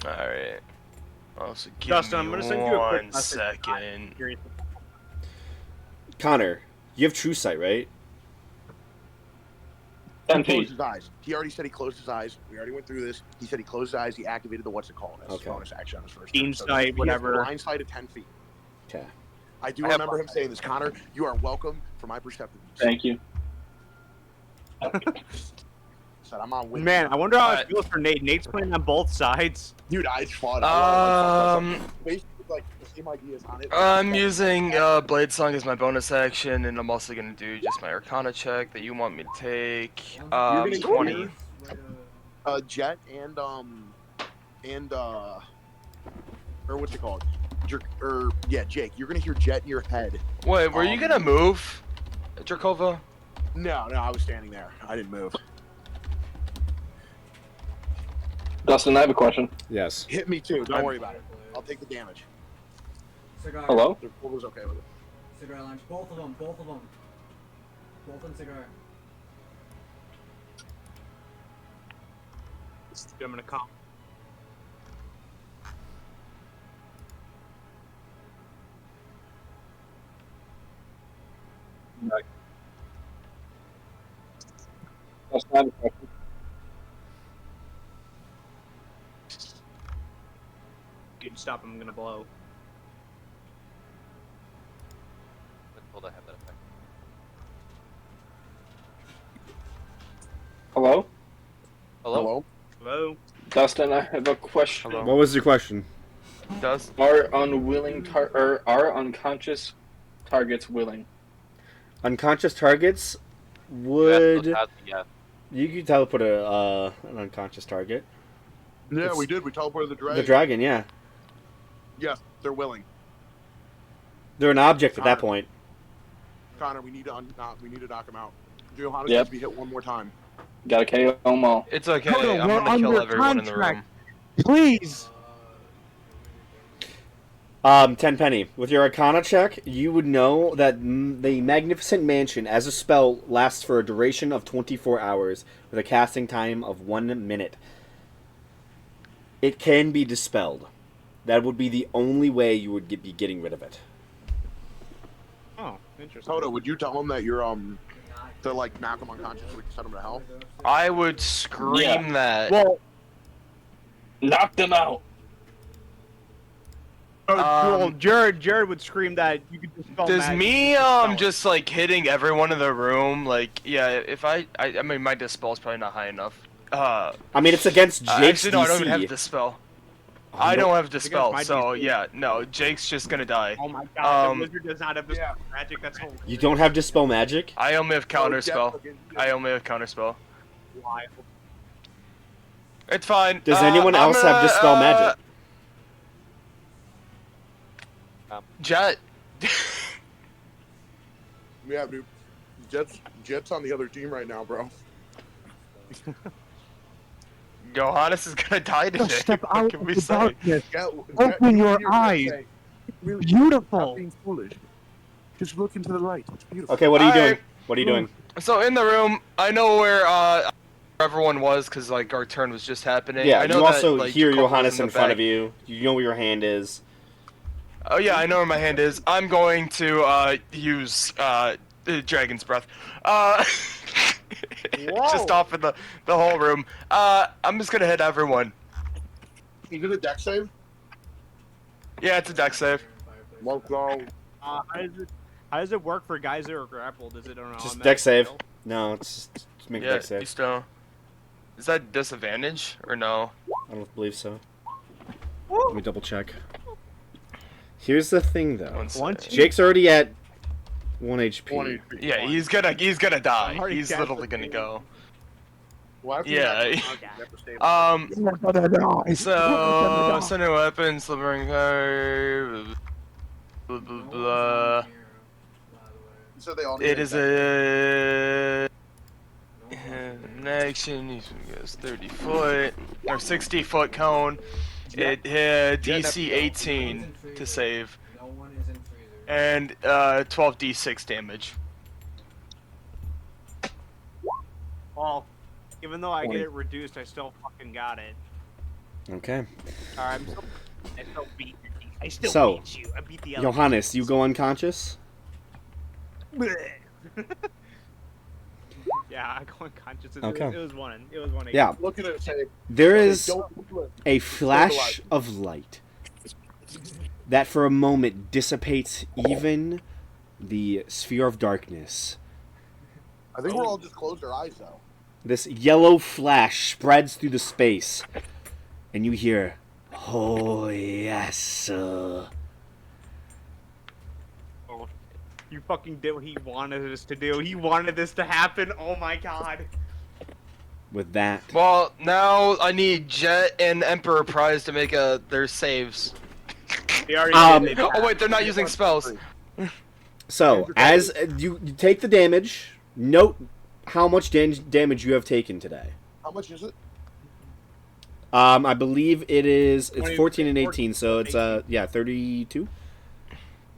all right. Also, give Justin, I'm me gonna send you a quick one message. second. Connor, you have true sight, right? 10 He closed feet. his eyes. He already said he closed his eyes. We already went through this. He said he closed his eyes. He activated the what's it called as Okay. bonus action on his first Keen turn. So sight, he has whatever. blind sight at 10 feet. Okay. I do I have remember him saying this. Connor, you are welcome for my perceptiveness. Thank you. Said I'm on with Man, you. I wonder how Alright. it feels for Nate. Nate's playing on both sides. Dude, it's fun. I love it. Um, Basically, like the same ideas on it. I'm using Blade Song as my bonus action, and I'm also gonna do just my Arcana check that you want me to take. You're gonna 20. hear Jet and or what's it called? Jake. You're gonna hear Jet in your head. Wait, were you gonna move, Drakova? No, I was standing there. I didn't move. Dustin, I have a question. Yes. Hit me too. Don't worry about it. I'll take the damage. Cigar. Hello? The pool was okay with it. Cigar lunch. Both of them. Both of them. Both in cigar. I'm gonna come. I have a question. Dude, stop! I'm gonna blow. Hold on, I have that effect. Hello? Hello? Hello. Dustin, I have a question. Hello. What was your question? Does Are or are unconscious targets willing? Unconscious targets You asked would... those as a yes. You could teleport an unconscious target. Yeah, It's- we did. We teleported the dragon. The dragon, yeah. Yes, they're willing. They're an object at that point. Connor, we need to knock him out. Johannes Yep. needs to be hit one more time. Gotta KO them all. it's okay. Toto, I'm we're gonna kill under everyone in the room. contract. Please. Tenpenny, with your Arcana check, you would know that the Magnificent Mansion, as a spell, lasts for a duration of 24 hours, with a casting time of 1 minute. It can be dispelled. That would be the only way you would be getting rid of it. Oh, interesting. Toto, would you tell him that you're to like knock him unconscious so we can send him to hell? I would scream Yeah. that. Well, Knock them out. well, Jared would scream that you could dispel Does magic, me you could dispel it. just like hitting everyone in the room, like, yeah, if I mean my dispel's probably not high enough. I mean, it's against Jake's actually, no, I don't DC. even have dispel. Oh, I no. don't have dispel, my so DC. yeah, no, Jake's just gonna die. Oh my god, Um, the wizard does not have dispel magic. That's hilarious. You don't have dispel magic? I only have counterspell. Jeff, I only have counterspell. Wild. It's fine. Does anyone I'm else have gonna, dispel magic? Jet. Yeah, dude. Jet's on the other team right now, bro. Johannes is gonna die today. Step What out can of we the say? darkness. Open your eyes. Beautiful. being foolish. Just look into the light. It's beautiful. Okay, what are you doing? Alright. What are you doing? So in the room, I know where everyone was because like our turn was just happening. Yeah, I know you also that, like, hear Jacob was Johannes the in front back. of you. You know where your hand is. Oh yeah, I know where my hand is. I'm going to use Dragon's Breath. Just off in the whole room. I'm just gonna hit everyone. You did a deck save? Yeah, it's a deck save. Let's go. How does it work for guys that are grappled? Is it an Just automatic deck save. fail? No, it's just make a Yeah, deck you save. still. Is that disadvantage or no? I don't believe so. Let me double check. Here's the thing, though. One Once sec. Jake's already at 1 HP. 1 HP. Yeah, he's gonna die. I'm already He's cast literally the gonna game. go. Well, after Yeah. you have to stay- So sending weapons, liberating card, blah blah blah. You said they all need It is deck an action. He goes 30 foot or 60-foot cone. It hit DC 18 to save No one is in freezer. and 12d6 damage. Well, even though I get it reduced, I still fucking got it. Okay. Alright, I still beat you. I still So, beat you. I beat the other. Johannes, you go unconscious? Yeah, I go unconscious. Okay. It was one. It was one. Yeah. Look at it and say, There okay, is don't do it. a flash of light that for a moment dissipates even the sphere of darkness. I think we're all just closed our eyes, though. This yellow flash spreads through the space, and you hear, "Oh yes, sir." You fucking did what he wanted us to do. He wanted this to happen. Oh my god. With that, Well, now I need Jet and Emperor Prize to make their saves. They already did it. Oh wait, they're not using spells. so as you take the damage, note how much damage you have taken today. How much is it? I believe it's 20 14 and 18, so it's 32.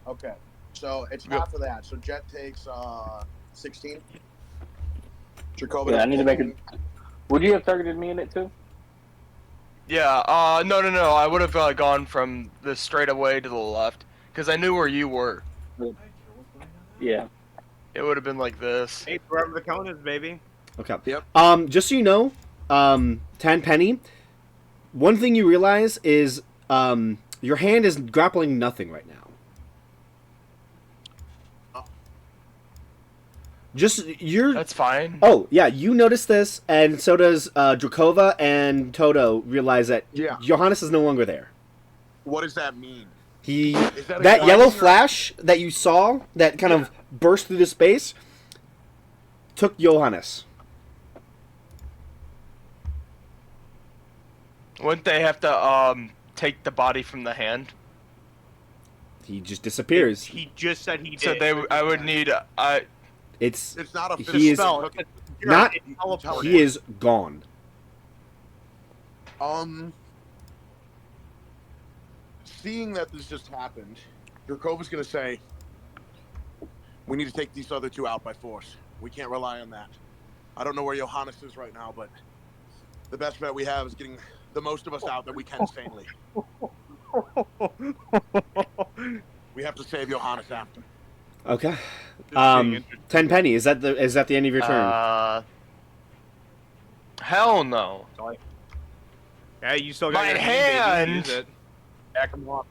Okay. So it's Yep. half of that. So Jet takes 16. Jacoby. Yeah, I need to make it. Would you have targeted me in it too? Yeah. No. I would have gone from the straight away to the left because I knew where you were. Yeah. It would have been like this. Hey, wherever the cone is, baby. Okay. Yep. Just so you know, Tenpenny, one thing you realize is your hand is grappling nothing right now. Just you're. That's fine. Oh yeah, you notice this, and so does Drakova and Toto realize that Yeah. Johannes is no longer there. What does that mean? He Is that a that yellow gliding or- flash that you saw that kind of burst through the space took Johannes. Wouldn't they have to take the body from the hand? He just disappears. He just said he did. So I would need It's not a he physical is spell. Okay. not. It's teleported. He is gone. Seeing that this just happened, Dracova's gonna say, "We need to take these other two out by force. We can't rely on that. I don't know where Johannes is right now, but the best bet we have is getting the most of us out that we can sanely. We have to save Johannes after." Okay. being interesting. Tenpenny, is that the end of your turn? Hell no. Yeah, you still got My your hand! baby. Use it. Back him up.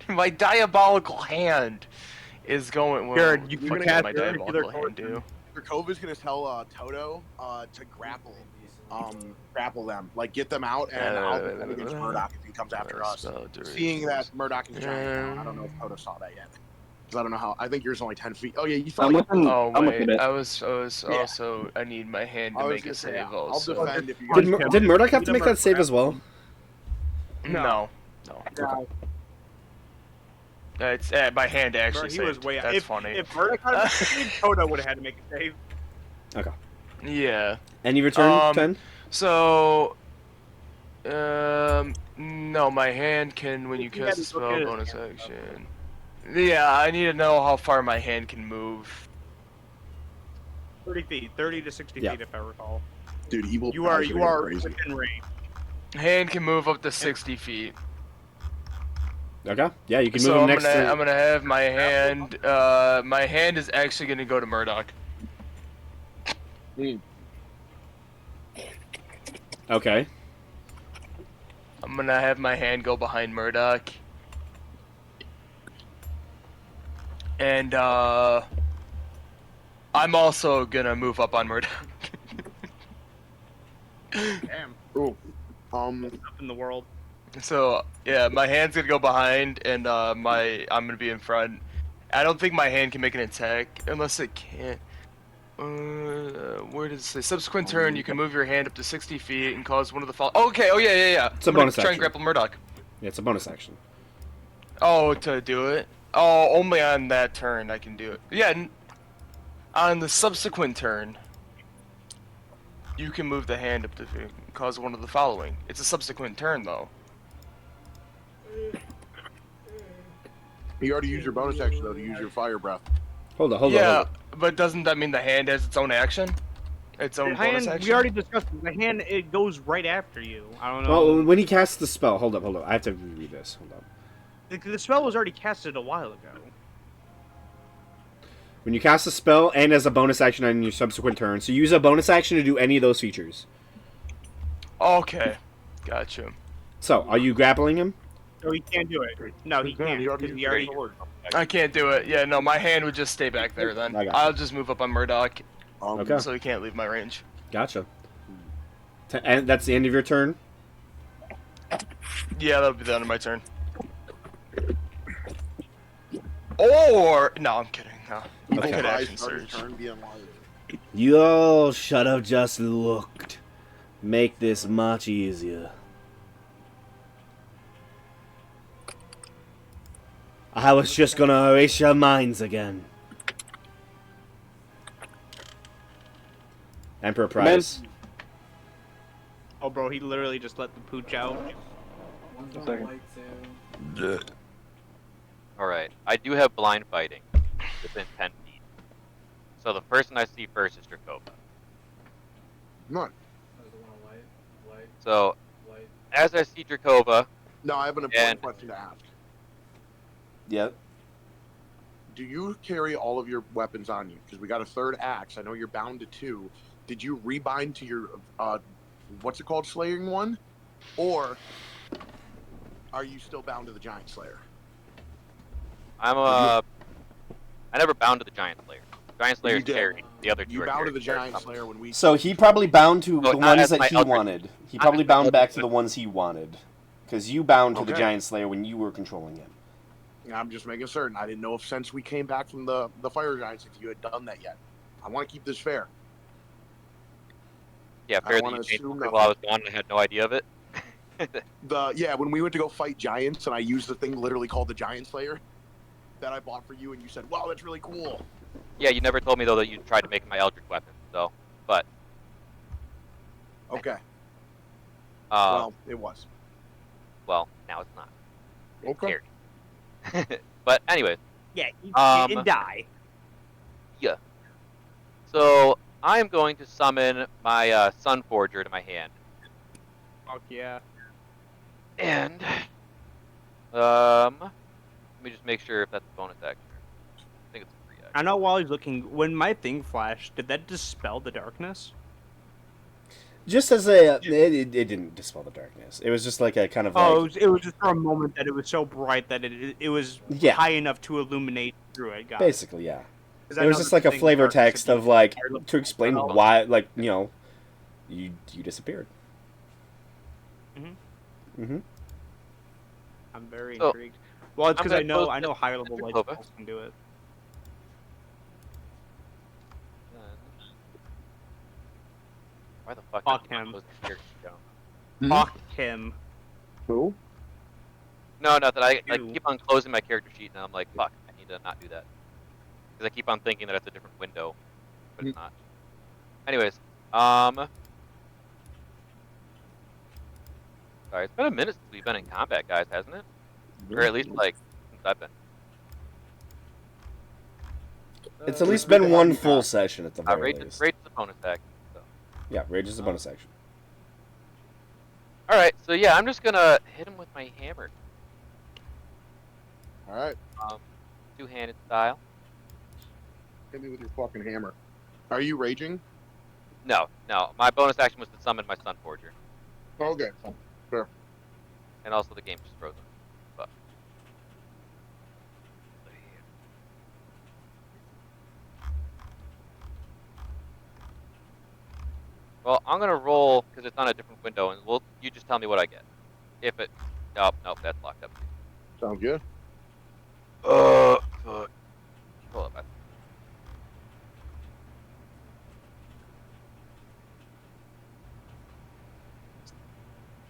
My diabolical hand is going. Well, Jared, you what can the cast fuck your did my diabolical nuclear hand do? Dracova's gonna tell Toto to grapple them, like get them out, and I'll defend against Murdoch if he comes after us. Seeing that Murdoch is giant now, I don't know if Toto saw that yet. Because I don't know how. I think yours only 10 feet. Oh yeah, you saw. I'm Like, looking. Oh I'm wait, looking at I was also. I need my hand to make a save. I'll Also, defend if you Did, guys. did Murdoch have to make that save as well? no. It's my hand actually. He was saved. way out. That's funny. If Murdoch had to save, Toto would have had to make a save. Okay. Yeah. End of your turn, Ten? So, no, my hand can when you cast a spell bonus action. Yeah, I need to know how far my hand can move. 30 feet, 30 to 60 Yeah. feet, if I recall. Dude, evil. You are crazy. within range. Hand can move up to 60 feet. Okay. Yeah, you can move So him I'm next gonna to. I'm gonna have my hand. My hand is actually gonna go to Murdoch. Okay. I'm gonna have my hand go behind Murdoch. And I'm also gonna move up on Murdoch. Damn, Ooh. up in the world. So yeah, my hand's gonna go behind, and I'm gonna be in front. I don't think my hand can make an attack unless it can. Where does it say? Subsequent turn, you can move your hand up to 60 feet and cause one of the fall. Okay. Oh yeah. It's a I'm gonna bonus try action. and grapple Murdoch. Yeah, it's a bonus action. Oh, to do it? Oh, only on that turn I can do it. Yeah. On the subsequent turn, you can move the hand up to cause one of the following. It's a subsequent turn though. You already used your bonus action though to use your fire breath. Hold on. Yeah, but doesn't that mean the hand has its own action? Its own The bonus hand, action? we already discussed it. The hand, it goes right after you. I don't know. Well, when he casts the spell, hold up. I have to reread this. Hold up. The spell was already casted a while ago. When you cast a spell and as a bonus action on your subsequent turn, so use a bonus action to do any of those features. Okay, gotcha. So, are you grappling him? So he can't do it. No, he can't. He already Because used he already. I can't do it. Yeah, no, my hand would just stay back there then. I got you. I'll just move up on Murdoch, Okay. so he can't leave my range. Gotcha. And that's the end of your turn? Yeah, that'll be the end of my turn. Or no, I'm kidding. No, I Okay. could Guys action start his surge. turn being like, You all should have just looked. Make this much easier. I was just gonna erase your minds again. Emperor Price. Oh, bro, he literally just let the pooch out. One's A on second. white too. Alright, I do have blind fighting within 10 feet. So the person I see first is Drakova. None. There's the one on white. So, White. as I see Drakova, No, I have an important And- question to ask. Yep. do you carry all of your weapons on you? Because we got a third axe. I know you're bound to 2. Did you rebind to your what's it called, slaying one, or are you still bound to the giant slayer? I never bound to the giant slayer. Giant You slayer's did. carried. The other two You are bound to carried. the giant slayer when we. So he probably bound to Oh, the not ones as that my he Eldritch. wanted. He Not probably as my bound back Eldritch. to the ones he wanted. Because you bound to the Okay. giant slayer when you were controlling him. I'm just making certain. I didn't know if since we came back from the fire giants, if you had done that yet. I want to keep this fair. Yeah, I fair that wanna you changed assume something while I was gone and I had no idea of it. When we went to go fight giants, and I used the thing literally called the Giant Slayer that I bought for you, and you said, "Wow, that's really cool." Yeah, you never told me though that you tried to make my Eldritch weapon. So, but Okay. well, It was. now it's not. It's Okay. carried. But anyways, Yeah, he Um, didn't die. yeah. So I am going to summon my Sun Forger to my hand, Fuck yeah. and let me just make sure if that's a bonus action. I think it's a free action. I know while he's looking, when my thing flashed, did that dispel the darkness? Just as it didn't dispel the darkness. It was just like a kind of Oh, like it was just for a moment that it was so bright that it was Yeah. high enough to illuminate through it. Got it. basically, yeah. 'Cause I It was know just the like a thing flavor darkness text would of be like higher level. to explain Oh. why, like, you disappeared. Mhm. Mm-hmm. I'm very So, intrigued. Well, it's I'm because gonna close I know the- higher level the light Nova. spells can do it. Why the fuck? Fuck did I him. close the character down? Fuck him. Who? No, not that I You. keep on closing my character sheet, and I'm like, fuck, I need to not do that. Because I keep on thinking that it's a different window, but it's not. Anyways, sorry, it's been a minute since we've been in combat, guys, hasn't it? Or at least like since I've been. It's at It least was good to been have one you full back. session at the very Rage least. is a bonus action. So. Yeah, rage is a bonus action. All right, so yeah, I'm just gonna hit him with my hammer, All right. two-handed style. Hit me with your fucking hammer. Are you raging? No, my bonus action was to summon my Sun Forger, Okay. Fair. and also the game just frozen. But. Well, I'm gonna roll because it's on a different window, and you just tell me what I get. If it, nope, that's locked up. Sounds good. Fuck. Hold up.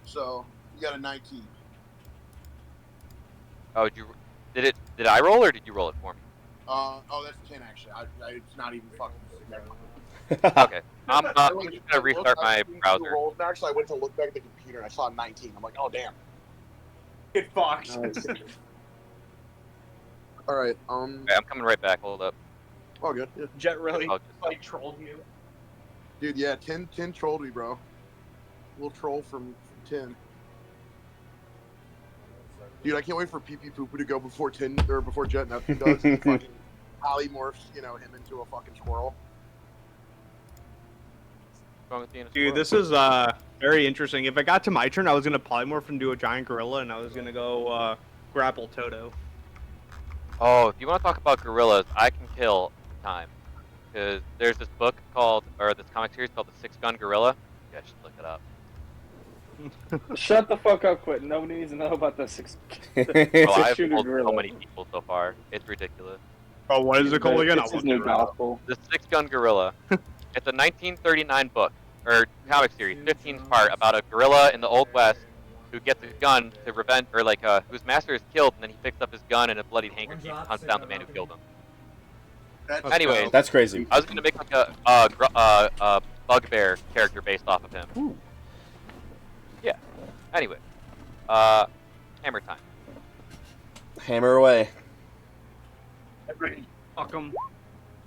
So you got a 19. Oh, did I roll or did you roll it for me? That's 10 actually. It's not even fucking. Okay. I'm just gonna restart my browser. Actually, I went to look back at the computer and I saw 19. I'm like, oh damn. Get fucked. All right. Okay, I'm coming right back. Hold up. Oh good. Yeah. Jet really I'll just- like trolled you. Dude, yeah, 10 trolled me, bro. Little troll from 10. Dude, I can't wait for Pee Pee Poo Poo to go before 10 or before Jet Neptune does. And fucking polymorphs, him into a fucking squirrel. What's wrong with being a Dude, squirrel? this is very interesting. If it got to my turn, I was gonna polymorph into a giant gorilla, and I was gonna go grapple Toto. Oh, if you want to talk about gorillas, I can kill time. Because there's this book this comic series called The Six Gun Gorilla. Yeah, just look it up. Shut the fuck up, Quentin. Nobody needs to know about the six. Bro, I've Shooter told so gorilla. many people so far. It's ridiculous. Oh, what is it called again? It's his new gospel. The Six Gun Gorilla. It's a 1939 book, or comic series, 15th part, about a gorilla in the Old West who gets a gun to revenge, or whose master is killed, and then he picks up his gun and a bloody handkerchief and hunts down the man who killed him. Anyways, That's crazy. I was gonna make like a bugbear character based off of him. Ooh. Yeah. Anyway, hammer time. Hammer away. Fuck 'em.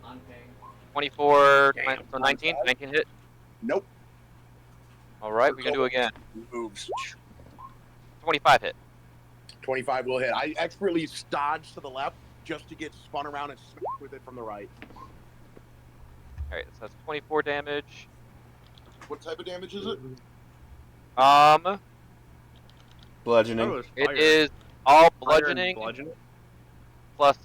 On ping. 24, so 19, 19 hit. Nope. All right, we can do it again. Moves. 25 hit. 25 will hit. I expertly dodged to the left, just to get spun around and smacked with it from the right. Alright, so that's 24 damage. What type of damage is it? Bludgeoning. was It fire. is all Fire and bludgeoning bludgeoning. plus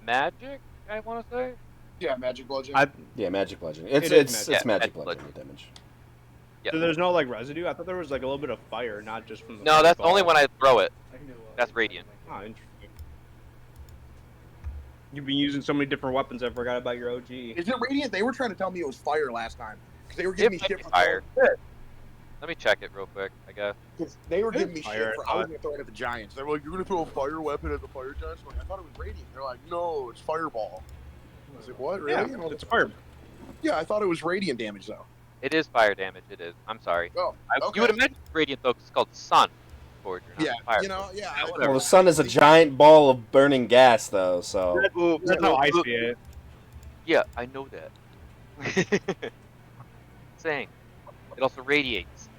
magic, I want to say. Yeah, magic bludgeoning. Yeah, magic bludgeoning. It's It is it's magic. it's Yeah, magic magic bludgeoning damage. Yeah. So there's no like residue. I thought there was like a little bit of fire, not just from the. No, that's only fireball. when I throw it. I can do That's radiant. Oh, interesting. You've been using so many different weapons. I forgot about your OG. Is it radiant? They were trying to tell me it was fire last time because they were giving me It might shit be for fire. throwing it. Let me check it real quick, I guess. Because they were giving me Fire, shit for I was gonna throw it at the Giants. They were like, "You're gonna throw a fire weapon at the fire Giants?" I'm like, I thought it was radiant. They're like, "No, it's fireball." I was like, "What? Really?" Yeah, And I was it's a like, fire. Yeah, I thought it was radiant damage though. It is fire damage. It is. I'm sorry. Oh, okay. You would imagine it's radiant though, 'cause it's called sun. Forger, not Yeah, fire. you know, yeah. I- Well, the sun is a giant ball of burning gas, though. So That's how I see it. Yeah, I know that. Saying. It also radiates.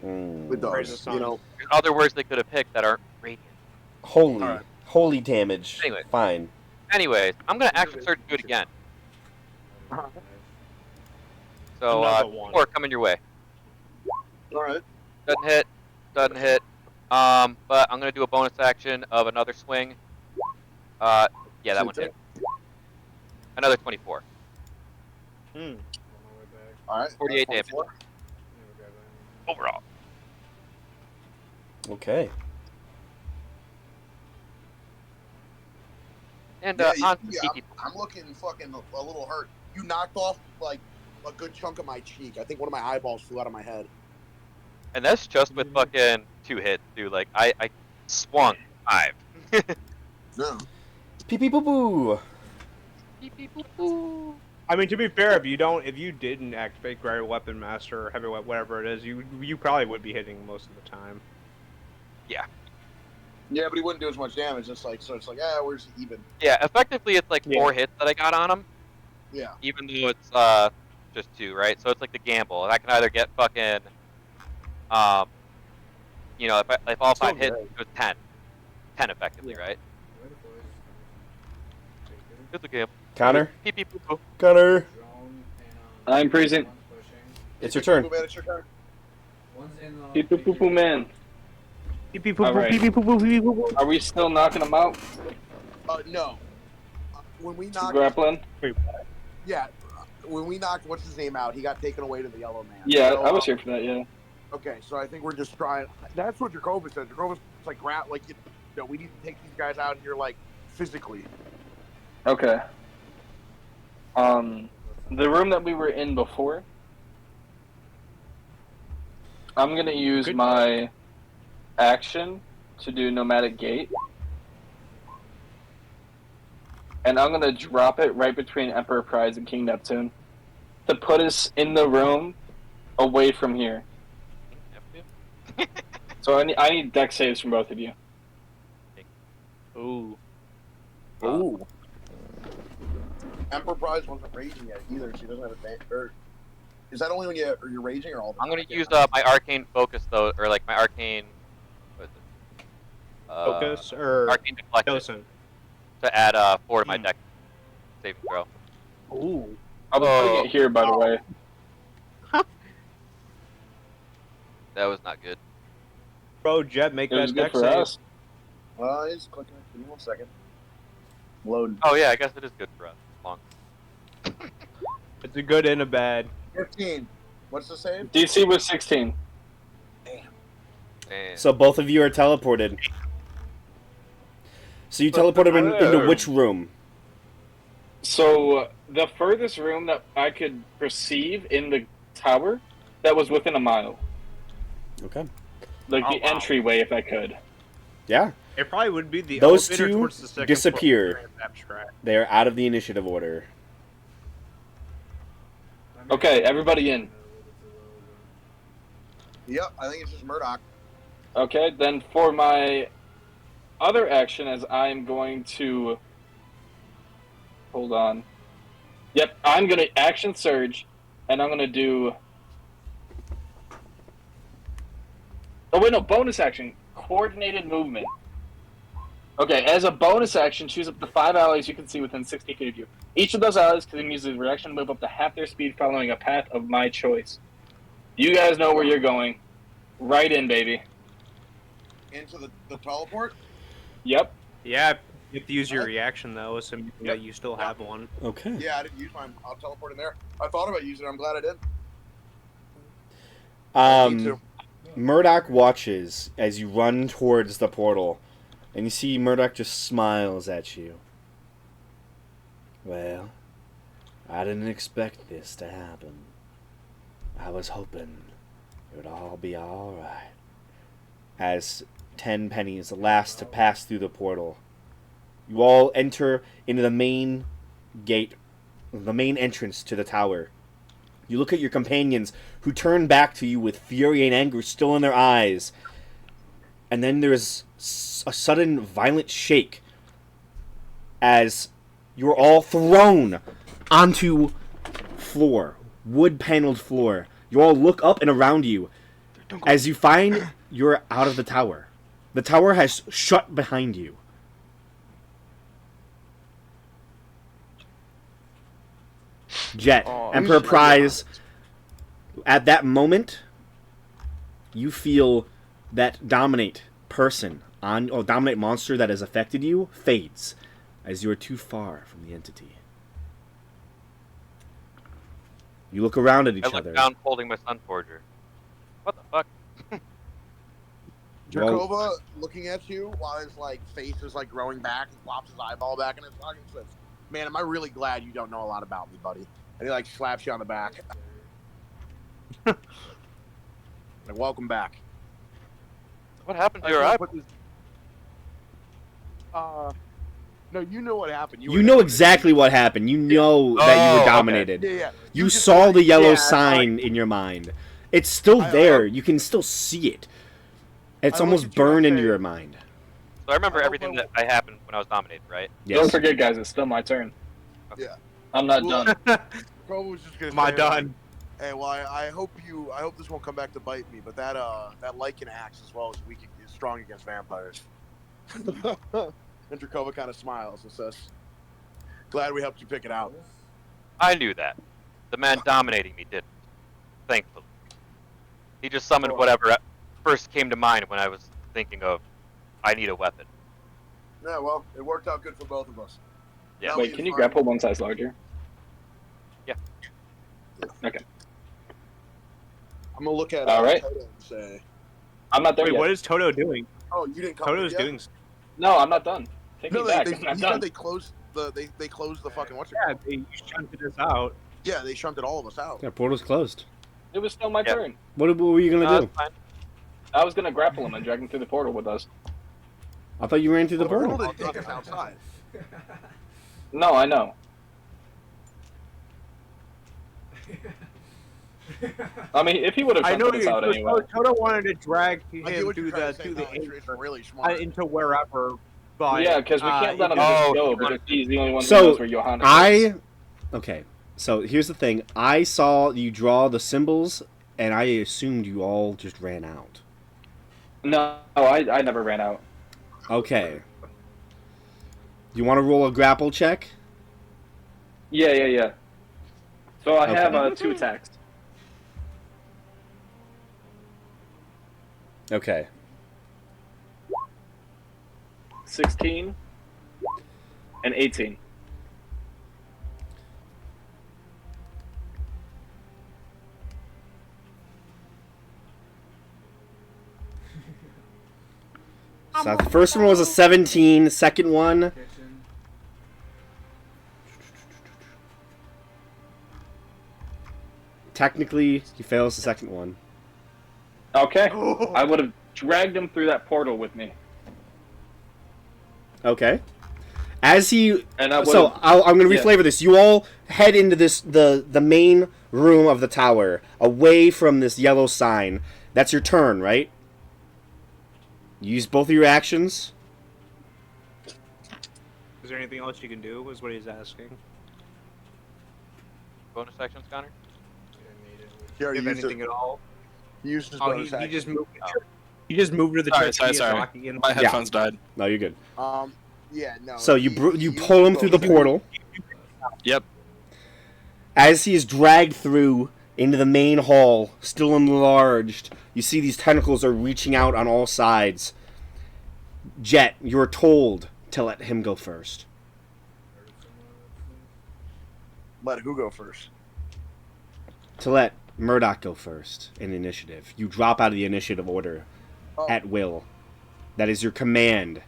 mm, It Praise the does. sun. You know, There's other words they could have picked that aren't radiant. holy, Alright. holy damage. Anyway. Fine. Anyways, I'm gonna action surge and do it again. So, Another one. 4 coming your way. all right. Doesn't hit. Doesn't hit. But I'm gonna do a bonus action of another swing. Yeah, that one hit. Another 24. Hmm. All right. 48 damage 24. overall. Okay. And Yeah, on to yeah, sneaky. I'm looking fucking a little hurt. You knocked off like a good chunk of my cheek. I think one of my eyeballs flew out of my head. And that's just with fucking 2 hits, dude. Like, I swung 5. No. Pee pee boo boo. Beep, beep, boop, boop. I mean, to be fair, if you didn't activate Great Weapon Master or Heavy Weapon, whatever it is, you probably would be hitting most of the time. Yeah, but he wouldn't do as much damage. It's like where's he even? Yeah, effectively it's like Yeah. 4 hits that I got on him, Yeah. even though it's just 2, right? So it's like the gamble. I can either get fucking you know, if all 5 hits, it was 10. 10 effectively, right? It's a gamble. Counter. Beep, beep, boop, boop. Counter. I'm present. It's your turn. Man, it's your turn. One's in the. Beep, boop, boop, boop, man. Beep, beep, boop, boop, Alright. beep, beep, boop, boop, beep, boop, boop. Are we still knocking them out? No. When we knocked, Grappling? yeah, when we knocked what's his name out, he got taken away to the Yellow Man. Yeah, So, I was here for that, yeah. Okay, so I think we're just trying. That's what Jacobus said. Jacobus like you know, we need to take these guys out here like physically. Okay. The room that we were in before, I'm gonna use Good. my action to do Nomadic Gate. And I'm gonna drop it right between Emperor Prize and King Neptune to put us in the room away from here. So I need deck saves from both of you. Ooh. Ooh. Emperor Prize wasn't raging yet either. She doesn't have a thing. Or is that only when you're raging or all the I'm time? gonna use my arcane focus though, or like my arcane. What is it? Focus or Arcane deflection Dosen. to add 4 to my deck saving throw. Ooh. I'll be putting it here, by the way. That was not good. Bro, Jet, make It was that good deck for save. us. He's clicking. Give me 1 second. Load. Oh yeah, I guess it is good for us. Long. It's a good and a bad. 15. What's the save? DC was 16. And So both of you are teleported. So you teleported into which room? So the furthest room that I could perceive in the tower, that was within a mile. Okay. Like Oh, the wow. entryway, if I could. Yeah. It probably would be the Those elevator two towards the second disappear. floor. Abstract. They are out of the initiative order. Okay, everybody in. Yep, I think it's just Murdoch. Okay, then for my other action, as I'm going to... Hold on. Yep, I'm going to action surge, and I'm going to do... Oh, wait, no, bonus action. Coordinated movement. Okay, as a bonus action, choose up to 5 allies you can see within 60 feet of you. Each of those allies can use a reaction to move up to half their speed following a path of my choice. You guys know where you're going. Right in, baby. Into the teleport? Yep. Yeah, you have to use your reaction though, assuming Yep. that you still have one. Okay. Yeah, I didn't use mine. I'll teleport in there. I thought about using it. I'm glad I did. Me too. Murdoch watches as you run towards the portal, and you see Murdoch just smiles at you. Well, I didn't expect this to happen. I was hoping it would all be alright. As 10 pennies, the last to pass through the portal, you all enter into the main gate, the main entrance to the tower. You look at your companions, who turn back to you with fury and anger still in their eyes. And then there's a sudden violent shake as you're all thrown onto floor, wood-paneled floor. You all look up and around you as you find you're out of the tower. The tower has shut behind you. Jet, Emperor Prize, at that moment, you feel that dominate monster that has affected you fades as you are too far from the entity. You look around at each I look other. down holding my Sun Forger. What the fuck? Jakova looking at you while his face is growing back. He pops his eyeball back in his pocket and says, "Man, am I really glad you don't know a lot about me, buddy." And he slaps you on the back. Welcome back. What happened to your eye? No, you know what happened. You know exactly what happened. You know that you were dominated. Okay. Yeah. You saw the yellow sign in your mind. It's still there. You can still see it. It's almost burned into your mind. So I remember everything that happened when I was dominated, right? Yes. Don't forget, guys, it's still my turn. Yeah. I'm not done. Jakova was just gonna Am I say, done? Hey, well, I hope this won't come back to bite me, but that Lycan axe as well is strong against vampires. And Drakova kind of smiles and says, "Glad we helped you pick it out." I knew that. The man dominating me didn't. Thankfully. He just summoned whatever first came to mind when I was thinking of, I need a weapon. Yeah, well, it worked out good for both of us. Yeah. Now Wait, we can you find- grapple one size larger? Yeah. Okay. I'm gonna look at All right. Toto and say, I'm not there Wait, yet. what is Toto doing? "Oh, you didn't come Toto's yet?" doing. No, I'm not done. Take No, me back. he I'm not said done. they closed they closed the fucking Yeah, they shunted us out. Yeah, they shunted all of us out. Yeah, portal's closed. It was still my Yeah. turn. What were you gonna No, do? that's fine. I was gonna grapple him and drag him through the portal with us. I thought you ran through the Well, portal. didn't take us outside. No, I know. I mean, if he would have I know shunted us you. out anyway. Toto wanted to drag I get him what you're through trying the to say. through No, the it's really smart. into wherever. But Yeah, because we can't let him if- just Oh, go because he's the only one who So, knows where Johanna is. Okay, so here's the thing. I saw you draw the symbols, and I assumed you all just ran out. No, I never ran out. Okay. You want to roll a grapple check? Yeah. So I Okay. have 2 attacks. Okay. 16 and 18. So the first one was a 17. Second one, Kitchen. technically, he fails the second one. Okay. I would have dragged him through that portal with me. Okay. As he And I so would've- I'm going to yeah. reflavor this. You all head into the main room of the tower, away from this yellow sign. That's your turn, right? Use both of your actions. Is there anything else you can do? Is what he's asking. Bonus actions, Connor? He already If used anything it. at all. He used his Oh, bonus he action. just moved. You just moved to the Sorry. talking in. My headphones died. No, you're good. Yeah, no. So you pull him through the portal. Yep. As he is dragged through into the main hall, still enlarged, you see these tentacles are reaching out on all sides. Jet, you're told to let him go first. Let who go first? To let Murdoch go first in initiative. You drop out of the initiative order at will. That is your command.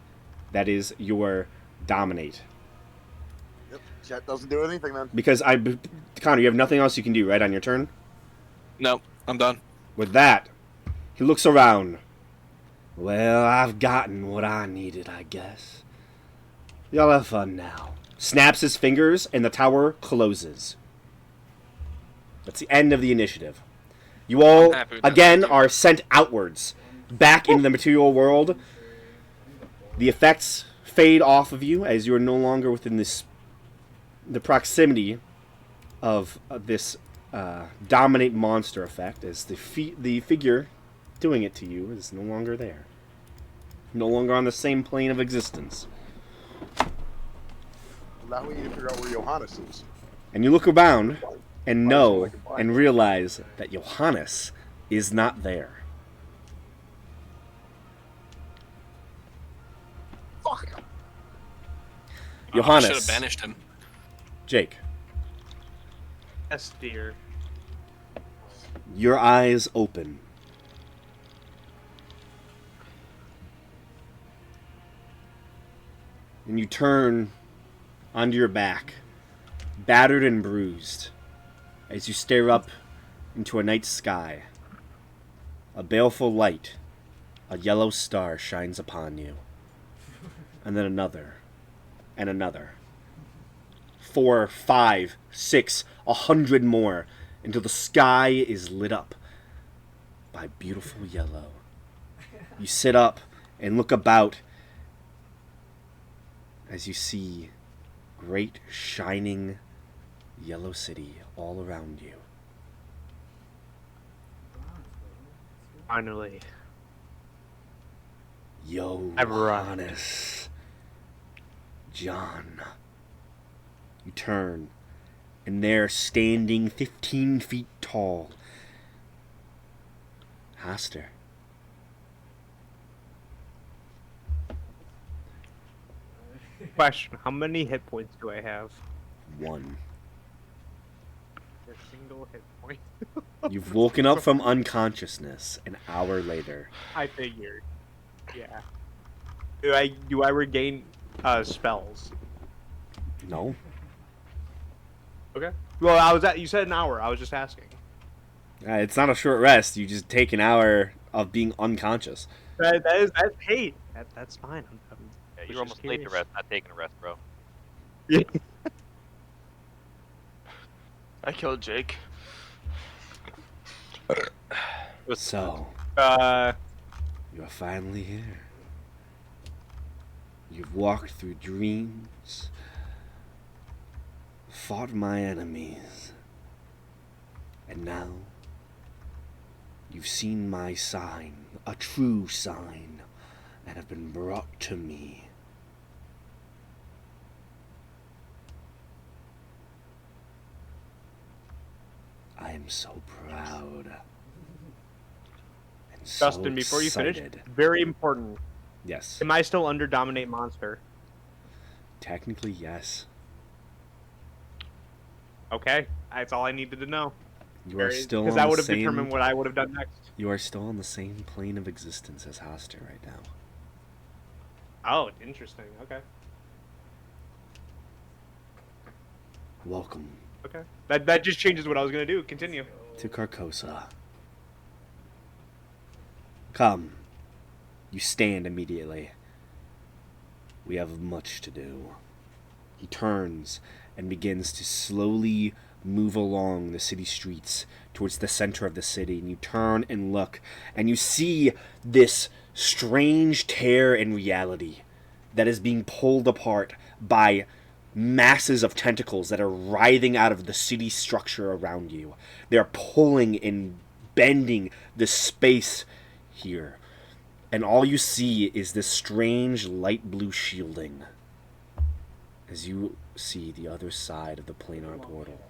That is your dominate. Yep. Jet doesn't do anything then. Because Connor, you have nothing else you can do, right, on your turn? No, I'm done. With that, he looks around. Well, I've gotten what I needed, I guess. Y'all have fun now. Snaps his fingers, and the tower closes. That's the end of the initiative. You all, again, are sent outwards, back into the material world. The effects fade off of you as you are no longer within the proximity of this dominate monster effect, as the figure doing it to you is no longer there. No longer on the same plane of existence. Now we need to figure out where Johannes is. And you look around and know and realize that Johannes is not there. Fuck. Johannes. I should have banished him. Jake. Yes, dear. Your eyes open. And you turn onto your back, battered and bruised, as you stare up into a night sky. A baleful light, a yellow star shines upon you. And then another, and another. 4, 5, 6, 100 more, until the sky is lit up by beautiful yellow. You sit up and look about as you see great shining yellow city all around you. Finally. Johannes. John. You turn, and there, standing 15 feet tall, Haster. Question: how many hit points do I have? 1. A single hit point. You've woken up from unconsciousness an hour later. I figured. Yeah. Do I regain spells? No. Okay. Well, you said an hour. I was just asking. It's not a short rest. You just take an hour of being unconscious. That's hate. That's fine. Yeah, you're almost late to rest, not taking a rest, bro. Yeah. I killed Jake. So, you're finally here. You've walked through dreams, fought my enemies, and now you've seen my sign, a true sign, and have been brought to me. I am so proud. And Justin, so before you finish, excited. very important. Yes. Am I still under Dominate Monster? Technically, yes. Okay, that's all I needed to know. You are still on because the that would have same... determined what I would have done next. You are still on the same plane of existence as Haster right now. Oh, interesting. Okay. Welcome Okay. That just changes what I was gonna do. Continue. to Carcosa. Come. You stand immediately. We have much to do. He turns and begins to slowly move along the city streets towards the center of the city, and you turn and look, and you see this strange tear in reality that is being pulled apart by masses of tentacles that are writhing out of the city structure around you. They're pulling and bending the space here. And all you see is this strange light blue shielding as you see the other side of the planar portal.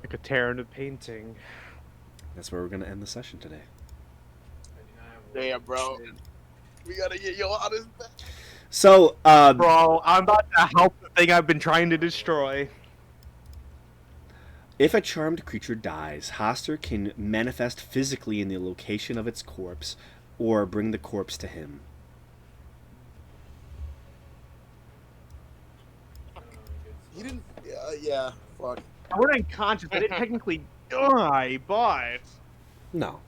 Like a tear in a painting. That's where we're going to end the session today. Damn, bro. We gotta get Johannes back. So, Bro, I'm about to help the thing I've been trying to destroy. if a charmed creature dies, Hoster can manifest physically in the location of its corpse or bring the corpse to him. He didn't. Yeah. Fuck. I went unconscious. I didn't technically die, but No.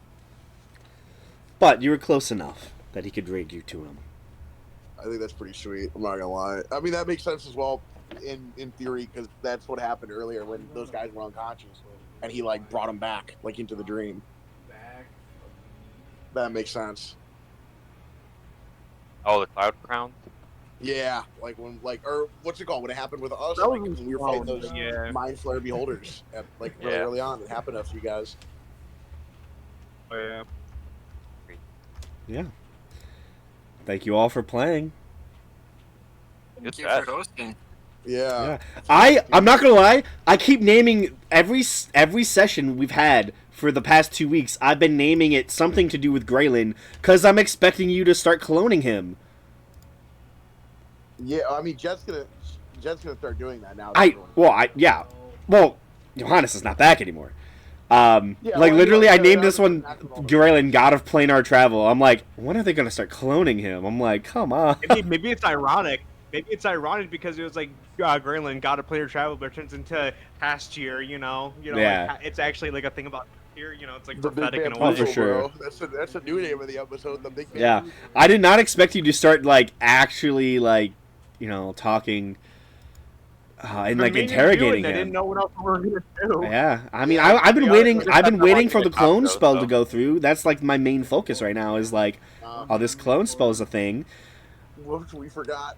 But you were close enough that he could drag you to him. I think that's pretty sweet. I'm not gonna lie. I mean, that makes sense as well, in theory, because that's what happened earlier when those guys were unconscious, and he like brought them back like into the dream. That makes sense. Oh, the cloud crown. Yeah, like when or what's it called when it happened with us? That Like was when we were fighting those yeah. mind flare beholders, at, like really Yeah. early on. It happened to us, you guys. oh, yeah. Yeah. Thank you all for playing. Good Thank you set. for hosting. Yeah. I'm not gonna lie. I keep naming every session we've had for the past 2 weeks. I've been naming it something to do with Grailen because I'm expecting you to start cloning him. Yeah, I mean, Jet's gonna start doing that now. Well, Johannes is not back anymore. Yeah, like well, literally, yeah, I named yeah, this one that's- Grailen, God of Planar Travel. I'm like, when are they gonna start cloning him? I'm like, come on. Maybe it's ironic. Maybe it's ironic because it was like Grailen got a player travel, but it turns into past year. Yeah. Like, it's actually like a thing about here. It's like The Big prophetic in a Bamboozle, way. for sure. Bro. That's a new name of the episode. The Big Yeah, Bamboozle. I did not expect you to start like actually like talking and like interrogating I him. didn't know what else we were gonna do. Yeah, I mean, Yeah, I've been yeah, waiting. just I've been have to waiting watch for the it clone after, spell so. to go through. That's like my main focus right now. Is like, oh, this clone spell is a thing. Whoops, we forgot.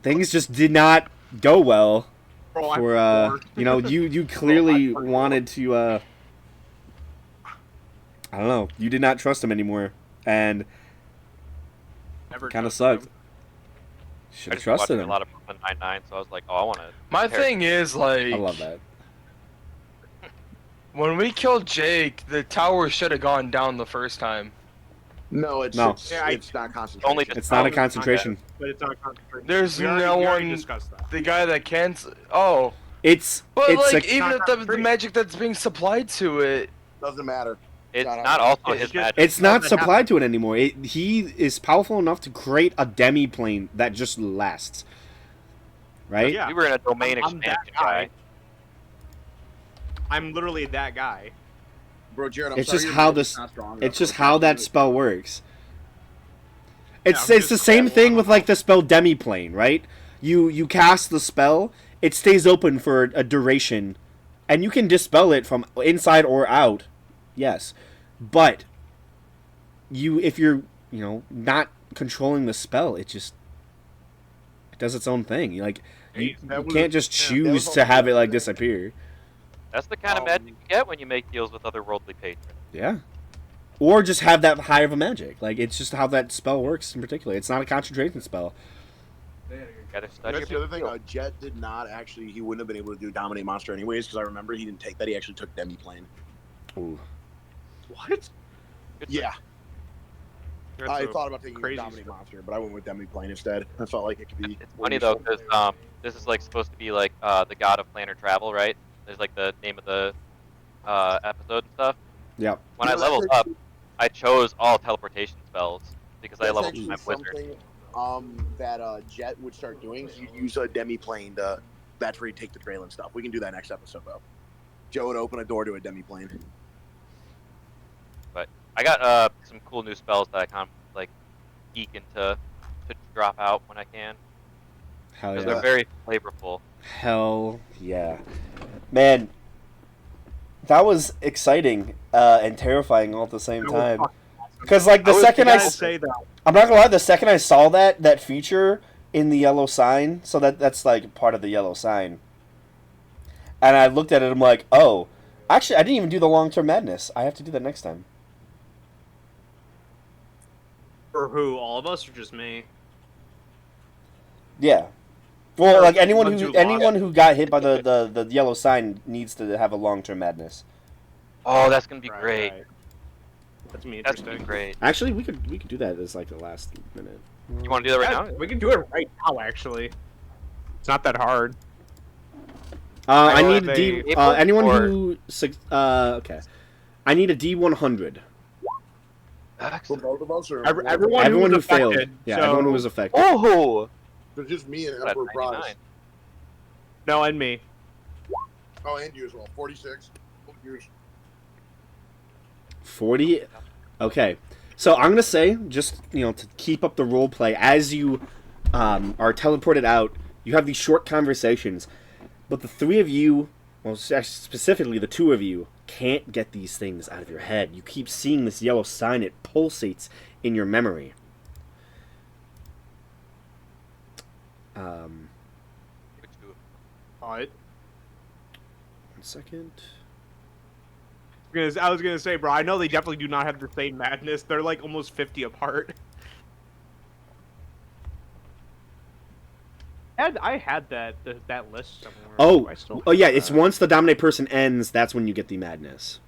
Things just did not go well Bro, I'm for bored. you clearly wanted to I don't know. You did not trust him anymore, and Never kind of trusted sucked. him. Should I have just been trusted watching him. a lot of Brooklyn Nine-Nine, so I was like, oh, I want to. My thing is like, I love that. when we killed Jake, the tower should have gone down the first time. No, it's No. it's not concentration. Only just- It's not a Oh, concentration. But it's not concentration. There's We already- no we already one- discussed that. The guy that can. Oh, It's but it's like a, even not if the concentration. magic that's being supplied to it, Doesn't matter. It's Shut up. not also It's his just- magic. it's not doesn't supplied to it anymore. He is powerful enough to create a demi plane that just lasts. Right? Yeah. We were in a domain I'm that expansion guy. guy. I'm literally that guy. Bro, Jared, I'm It's sorry just your how magic's this. not strong enough It's just for how the that magic. spell works. It's I'm it's the just same cool. thing with like the spell demiplane, right? You cast the spell, it stays open for a duration, and you can dispel it from inside or out. Yes, but if you're not controlling the spell, it does its own thing. You That was- can't just yeah, that choose was to all have it good. like disappear. That's the kind of magic you get when you make deals with otherworldly patrons. Yeah. Or just have that high of a magic. Like, it's just how that spell works in particular. It's not a concentration spell. Gotta study That's the your other thing. Jet did not actually. He wouldn't have been able to do Dominate Monster anyways, because I remember he didn't take that. He actually took Demiplane. Ooh. What? Good Yeah, That's I a thought about taking crazy Dominate stuff. Monster, but I went with Demiplane instead. I felt like it could be. It's more funny though, useful. because this is like supposed to be like the god of planar travel, right? There's like the name of the episode and stuff. Yep. When I Yeah, leveled that's up, I chose all teleportation spells because I That's leveled actually my wizard. something that Jet would start doing. So you use a Demiplane to. That's where you take the Grailen stuff. We can do that next episode though. Joe would open a door to a Demiplane. I got some cool new spells that I kind of like geek into to drop out when I can Hell because yeah. they're very flavorful. Hell yeah. Man, that was exciting and terrifying all at the same That was time. fucking Because, like, the second I... gotta say that. I'm not gonna lie, the second I saw that feature in the yellow sign, so that's like part of the yellow sign, and I looked at it, I'm like, oh, Actually, I didn't even do the long-term madness. I have to do that next time. For who? All of us or just me? Yeah. Well, Or like the ones who anyone lost. who got hit by the yellow sign needs to have a long-term madness. Oh, that's gonna be Right, great. right. That's me That's gonna interesting. be great. Actually, we could do that as like the last minute. You want to do that right Yeah, now? we can do it right now. Actually, it's not that hard. I Well, need a they- D. April Anyone or- who okay. I need a D100. For Excellent. both of us, or Everyone Everyone who who was failed. affected, Yeah, so... everyone who was affected. Oh, There's just me and at Emperor 99. Prize. No, and me. Oh, and you as well. 46. Yours. 40. Okay, so I'm gonna say just to keep up the role play as you are teleported out. You have these short conversations, but the three of you, well, specifically the two of you, can't get these things out of your head. You keep seeing this yellow sign. It pulsates in your memory. Alright. 1 second. I was gonna say, bro, I know they definitely do not have the same madness. They're like almost 50 apart. I had that list somewhere. Oh, I still yeah. have It's that. once the dominate person ends. That's when you get the madness.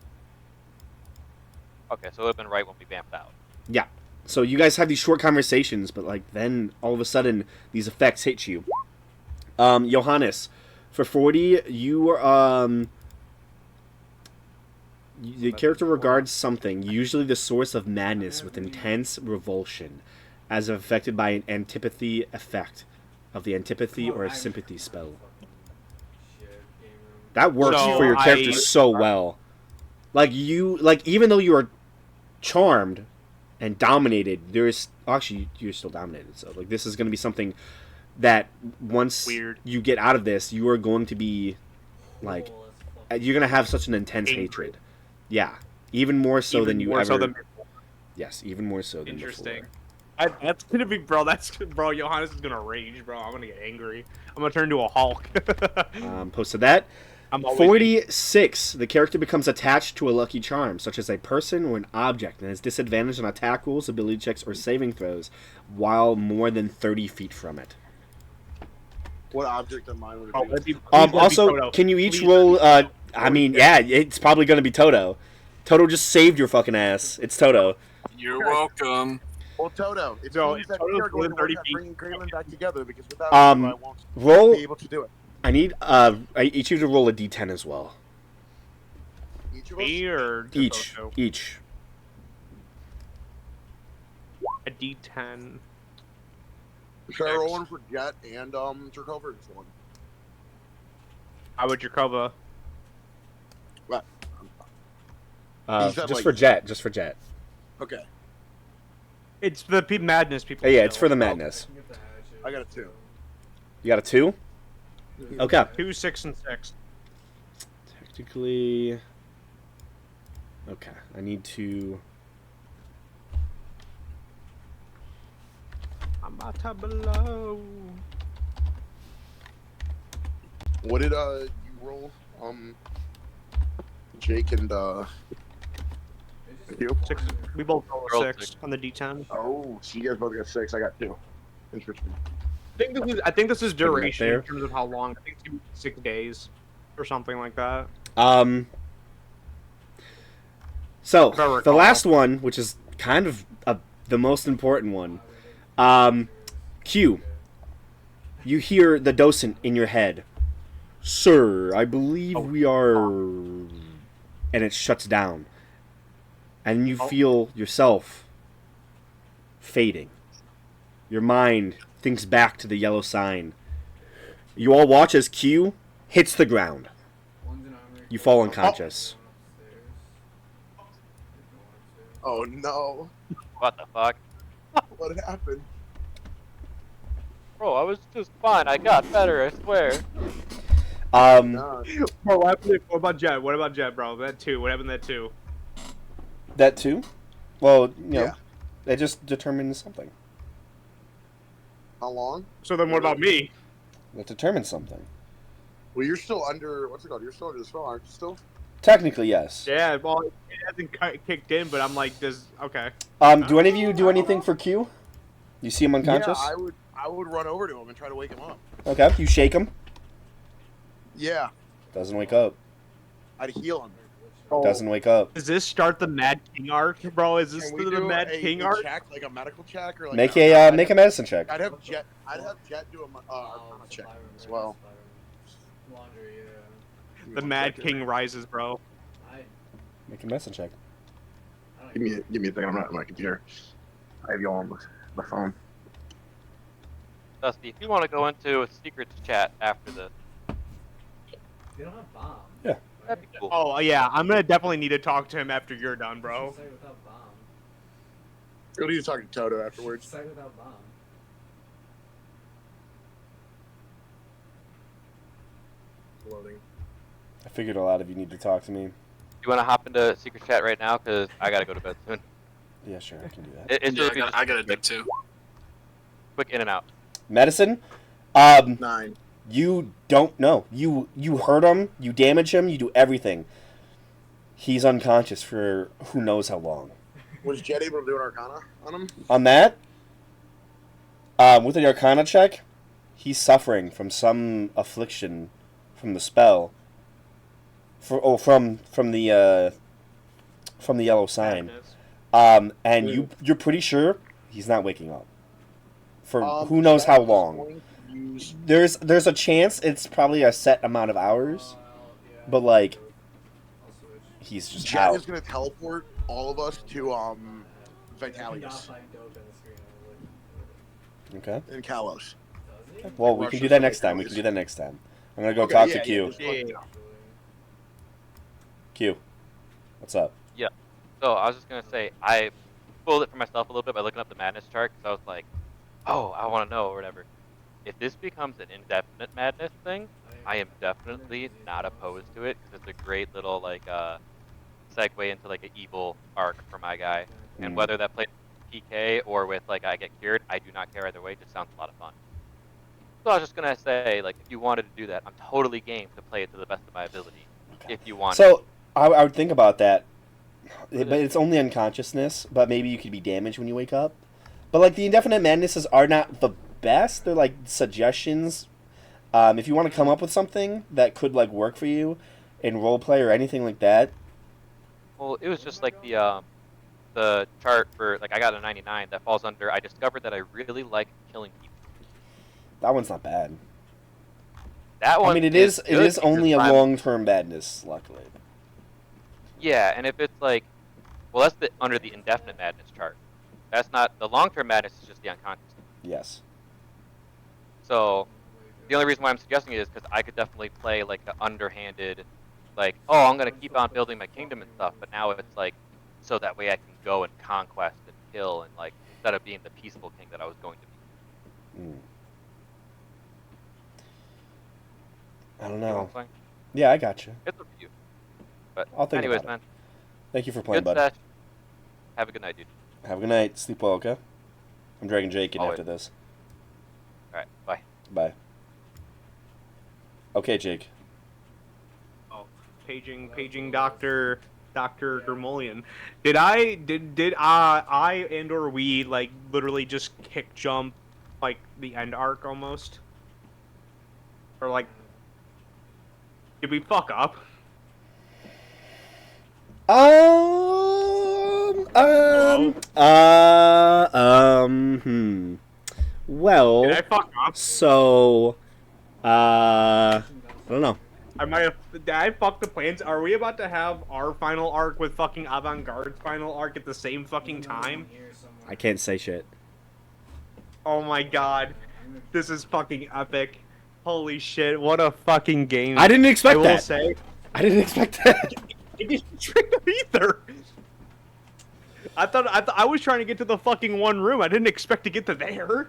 Okay, so it would have been right when we vamped out. Yeah. So you guys have these short conversations, but like then all of a sudden these effects hit you. Johannes, for 40, the character regards something, usually the source of madness, with intense revulsion, as affected by an antipathy effect of the antipathy or a sympathy spell. That works So for your character I- so well. Like even though you are charmed and dominated, there's actually you're still dominated. So like this is going to be something that once Weird. you get out of this, you are going to be like you're going to have such an intense Angry. hatred. Yeah, even more so Even than you more ever. so than Yes, even more so than Interesting. before. That's gonna be, bro. Bro. Johannes is gonna rage, bro. I'm gonna get angry. I'm gonna turn into a Hulk. Posted that. I'm always 46. The character becomes attached to a lucky charm, such as a person or an object, and has disadvantage on attack rolls, ability checks, or saving throws, while more than 30 feet from it. What object of mine would Oh, it let be? me- please let it be Also, Toto. can you each Please roll? let it be Toto. I mean, yeah, it's probably going to be Toto. Toto just saved your fucking ass. It's Toto. You're welcome. Well, Toto, it So, seems that Toto's we are going to within 30 work at feet. bringing Grailen back together because without Um, you, I won't Roll. be able to do it. I need each of you to roll a d10 as well. Each of us? Me or just Each. Toto? Each. A D10. Should I roll one for Jet and Jerkova or just one? How about Jacoba? What? He said, Just like- for Jet. Just for Jet. Okay, It's the madness people. Yeah, it's kill. for the madness. I got a 2. You got a 2? Okay. 2, 6, and 6. Technically. Okay, I need to. I'm about to blow. What did you roll? Jake and you? 6. We both roll Roll a 6 6. on the D10. Oh, so you guys both got 6. I got 2. Interesting. I think this is Putting that duration there. in terms of how long. I think it's 6 days or something like that. So If I the recall. last one, which is kind of the most important one, Q. You hear the docent in your head, "Sir, I believe we are," and it shuts down, and you feel yourself fading. Your mind thinks back to the yellow sign. You all watch as Q hits the ground. You fall unconscious. Oh no! What the fuck? What happened? Bro, I was just fine. I got better, I swear. No. Bro, what about Jet? What about Jet, bro? That 2. What happened to that 2? That too? Well, Yeah. it just determines something. How long? So then what about me? That determines something. Well, you're still under. What's it called? You're still under the spell, aren't you? Still? Technically, yes. Yeah, well, it hasn't kicked in, but I'm like, okay. Do any of you do anything for Q? You see him unconscious? Yeah, I would run over to him and try to wake him up. Okay, you shake him. Yeah, Doesn't wake up. I'd heal him. Doesn't wake up. Does this start the Mad King arc, bro? Is this Can we the do Mad King arc? check, like a medical check, or like Make a medicine check. I'd have Jet do a Arcana check as well. Laundry, The Mad King rises, bro. Make a medicine check. Give me a second. I'm not on my computer. I have you all on the phone. Dusty, if you want to go into a secret chat after this, They don't have bomb. Yeah. that'd be cool. Oh yeah, I'm gonna definitely need to talk to him after you're done, bro. Site without bomb. You'll need to talk to Toto afterwards. Site without bomb. Loading. I figured a lot of you need to talk to me. You want to hop into secret chat right now? Because I gotta go to bed soon. Yeah, sure, I can do that. It's Yeah, just I got a dick too. quick in and out. Medicine? 9. You don't know. You hurt him, you damage him, you do everything. He's unconscious for who knows how long. Was Jet able to do an Arcana on him? On that, with the Arcana check, he's suffering from some affliction from the spell. From the yellow sign. And you're pretty sure he's not waking up for who knows how long. There's a chance it's probably a set amount of hours, but like he's just Jet out. is going to teleport all of us to Vitalius Okay. and Kalos. Well, we can do that next time. We can do that next time. I'm gonna go talk to Q. Q, what's up? So I was just gonna say I spoiled it for myself a little bit by looking up the madness chart because I was like, oh, I want to know or whatever. If this becomes an indefinite madness thing, I am definitely not opposed to it because it's a great little like segue into like an evil arc for my guy. And whether that plays PK or with like I get cured, I do not care either way. It just sounds a lot of fun. So I was just gonna say, like, if you wanted to do that, I'm totally game to play it to the best of my ability. If you want. So I would think about that, but it's only unconsciousness. But maybe you could be damaged when you wake up. But like the indefinite madnesses are not the best. They're like suggestions. If you want to come up with something that could like work for you in roleplay or anything like that. Well, it was just like the chart for like I got a 99 that falls under. I discovered that I really like killing people. That one's not bad. That one. I mean, it is only a I'm- long-term badness, luckily. Yeah, and if it's like, well, that's under the indefinite madness chart. That's not the long-term madness. Is just the unconscious. Yes. So, the only reason why I'm suggesting it is because I could definitely play like the underhanded, like, oh, I'm gonna keep on building my kingdom and stuff. But now it's like, so that way I can go and conquest and kill and like instead of being the peaceful king that I was going to be. I don't You know know. what I'm saying? Yeah, I got you. It's up to you. But I'll think anyways, about it. man, Thank you for playing, good bud. sesh. Have a good night, dude. Have a good night. Sleep well, okay? I'm dragging Jake in Always. after this. All right, bye. Bye. Okay, Jake. Oh, paging Doctor Germolian. Did I and or we like literally just kick jump like the end arc almost, or like did we fuck up? Well, Did I fuck up? so, I don't know. I might have. Did I fuck the plans? Are we about to have our final arc with fucking Avant Garde's final arc at the same fucking time? I can't say shit. Oh my god, this is fucking epic! Holy shit, what a fucking game! I didn't expect I will that. say, I didn't expect that. it didn't trick me either. I thought I was trying to get to the fucking one room. I didn't expect to get to there.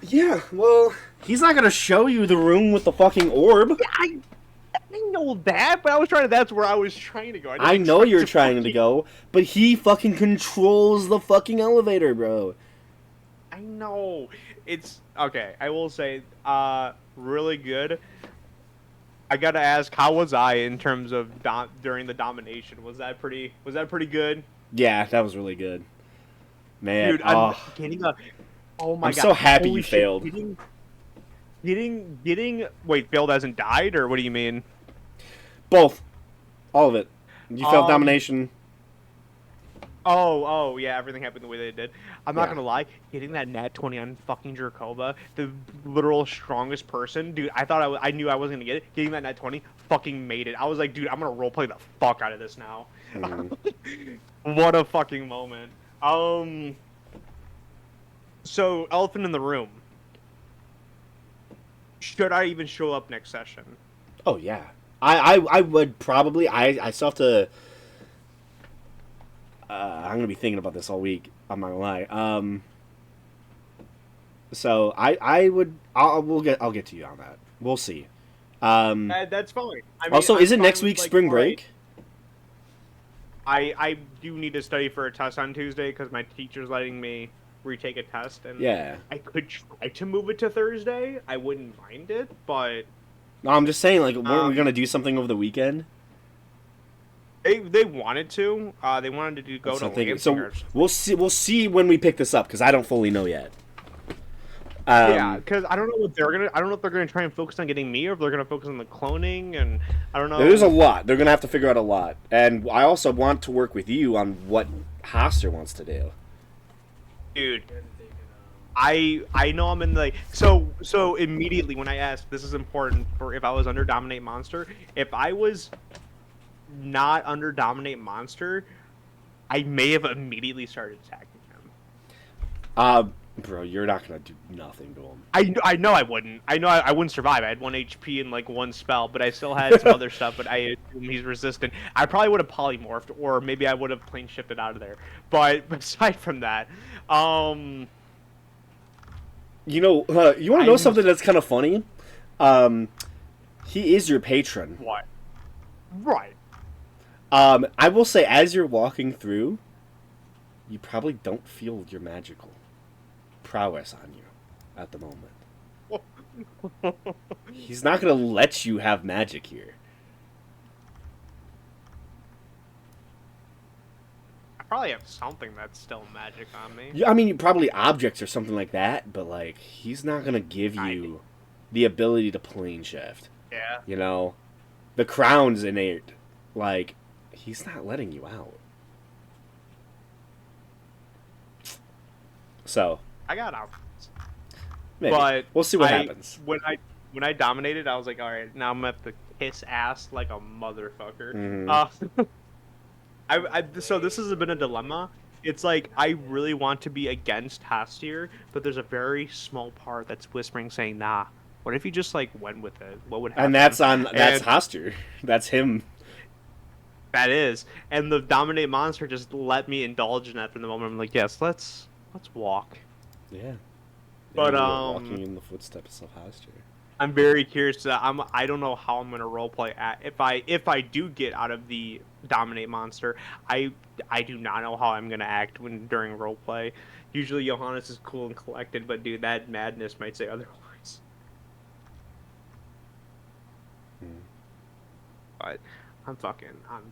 Yeah, well, he's not gonna show you the room with the fucking orb. I know that, but I was trying. That's where I was trying to go. I didn't know expect you're to trying to fucking- go, but he fucking controls the fucking elevator, bro. I know. It's okay. I will say, really good. I gotta ask, how was I in terms of during the domination? Was that pretty good? Yeah, that was really good. Man, Dude, I'm getting a. Oh my I'm god! so happy Holy you shit, failed. Getting. Wait, failed hasn't died, or what do you mean? Both. All of it. You failed Um, domination. Oh, yeah, everything happened the way they did. I'm not Yeah. gonna lie, getting that nat 20 on fucking Jerkova, the literal strongest person, dude. I thought I knew I wasn't gonna get it. Getting that nat 20, fucking made it. I was like, dude, I'm gonna roleplay the fuck out of this now. Mhm. What a fucking moment. So elephant in the room. Should I even show up next session? Oh yeah. I would probably. I still have to. I'm gonna be thinking about this all week. I'm not gonna lie. So I would. I'll get to you on that. We'll see. That's fine. I mean, Also, I'm isn't fine next with, week like, spring alright. break? I do need to study for a test on Tuesday because my teacher's letting me retake a test, and Yeah. I could try to move it to Thursday. I wouldn't mind it, but No, I'm just saying. Like, weren't we gonna do something over the weekend? they wanted to. They wanted to go That's to what I'm thinking. Lansing So or something. we'll see when we pick this up because I don't fully know yet. Yeah, because I don't know what they're gonna. I don't know if they're gonna try and focus on getting me, or if they're gonna focus on the cloning, and I don't know. There's a lot. They're gonna have to figure out a lot, and I also want to work with you on what Hoster wants to do. Dude, I know I'm in the so immediately when I asked, this is important for if I was under Dominate Monster. If I was not under Dominate Monster, I may have immediately started attacking him. Bro, you're not gonna do nothing to him. I know I wouldn't. I know I wouldn't survive. I had 1 HP and like 1 spell, but I still had some other stuff. But I assume he's resistant. I probably would have polymorphed, or maybe I would have plane shifted out of there. But aside from that, You know, you want to know something that's kind of funny? He is your patron. what? Right. I will say, as you're walking through, you probably don't feel your magical prowess on you at the moment. He's not gonna let you have magic here. I probably have something that's still magic on me. Yeah, I mean, probably objects or something like that, but like, he's not gonna give you the ability to plane shift. Yeah. You know, the crown's innate. Like, he's not letting you out. So, I got out. maybe. But We'll see what happens. When I dominated, I was like, all right, now I'm gonna have to kiss ass like a motherfucker. Mhm. So this has been a dilemma. It's like I really want to be against Hastier, but there's a very small part that's whispering saying, nah. What if you just like went with it? What would happen? And that's And Hoster. That's him. that is. And the Dominate Monster just let me indulge in that for the moment. I'm like, yes, let's walk. Yeah. But, You're walking in the footsteps of Hoster. I'm very curious. I don't know how I'm gonna roleplay if I do get out of the Dominate Monster. I do not know how I'm gonna act during roleplay. Usually Johannes is cool and collected, but dude, that madness might say otherwise. But I'm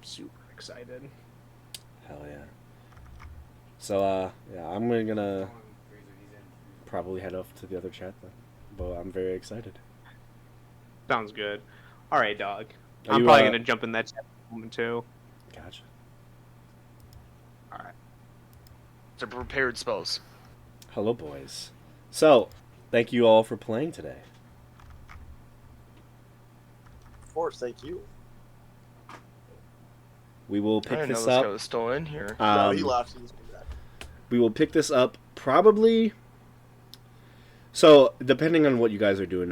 super excited. Hell yeah. So, yeah, I'm gonna probably head off to the other chat then. But I'm very excited. Sounds good. All right, dog. Are I'm you, probably gonna jump in that chat moment too. Gotcha. All right. To prepared spells. Hello, boys. So, thank you all for playing today. Of course, thank you. We will I pick didn't know this this guy up. was still in here. No, he left. He's coming back. We will pick this up probably. So, depending on what you guys are doing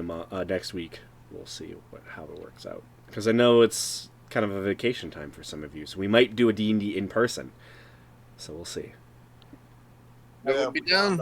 next week, we'll see how it works out. Because I know it's kind of a vacation time for some of you, so we might do a D&D in person. So we'll see. I will be down.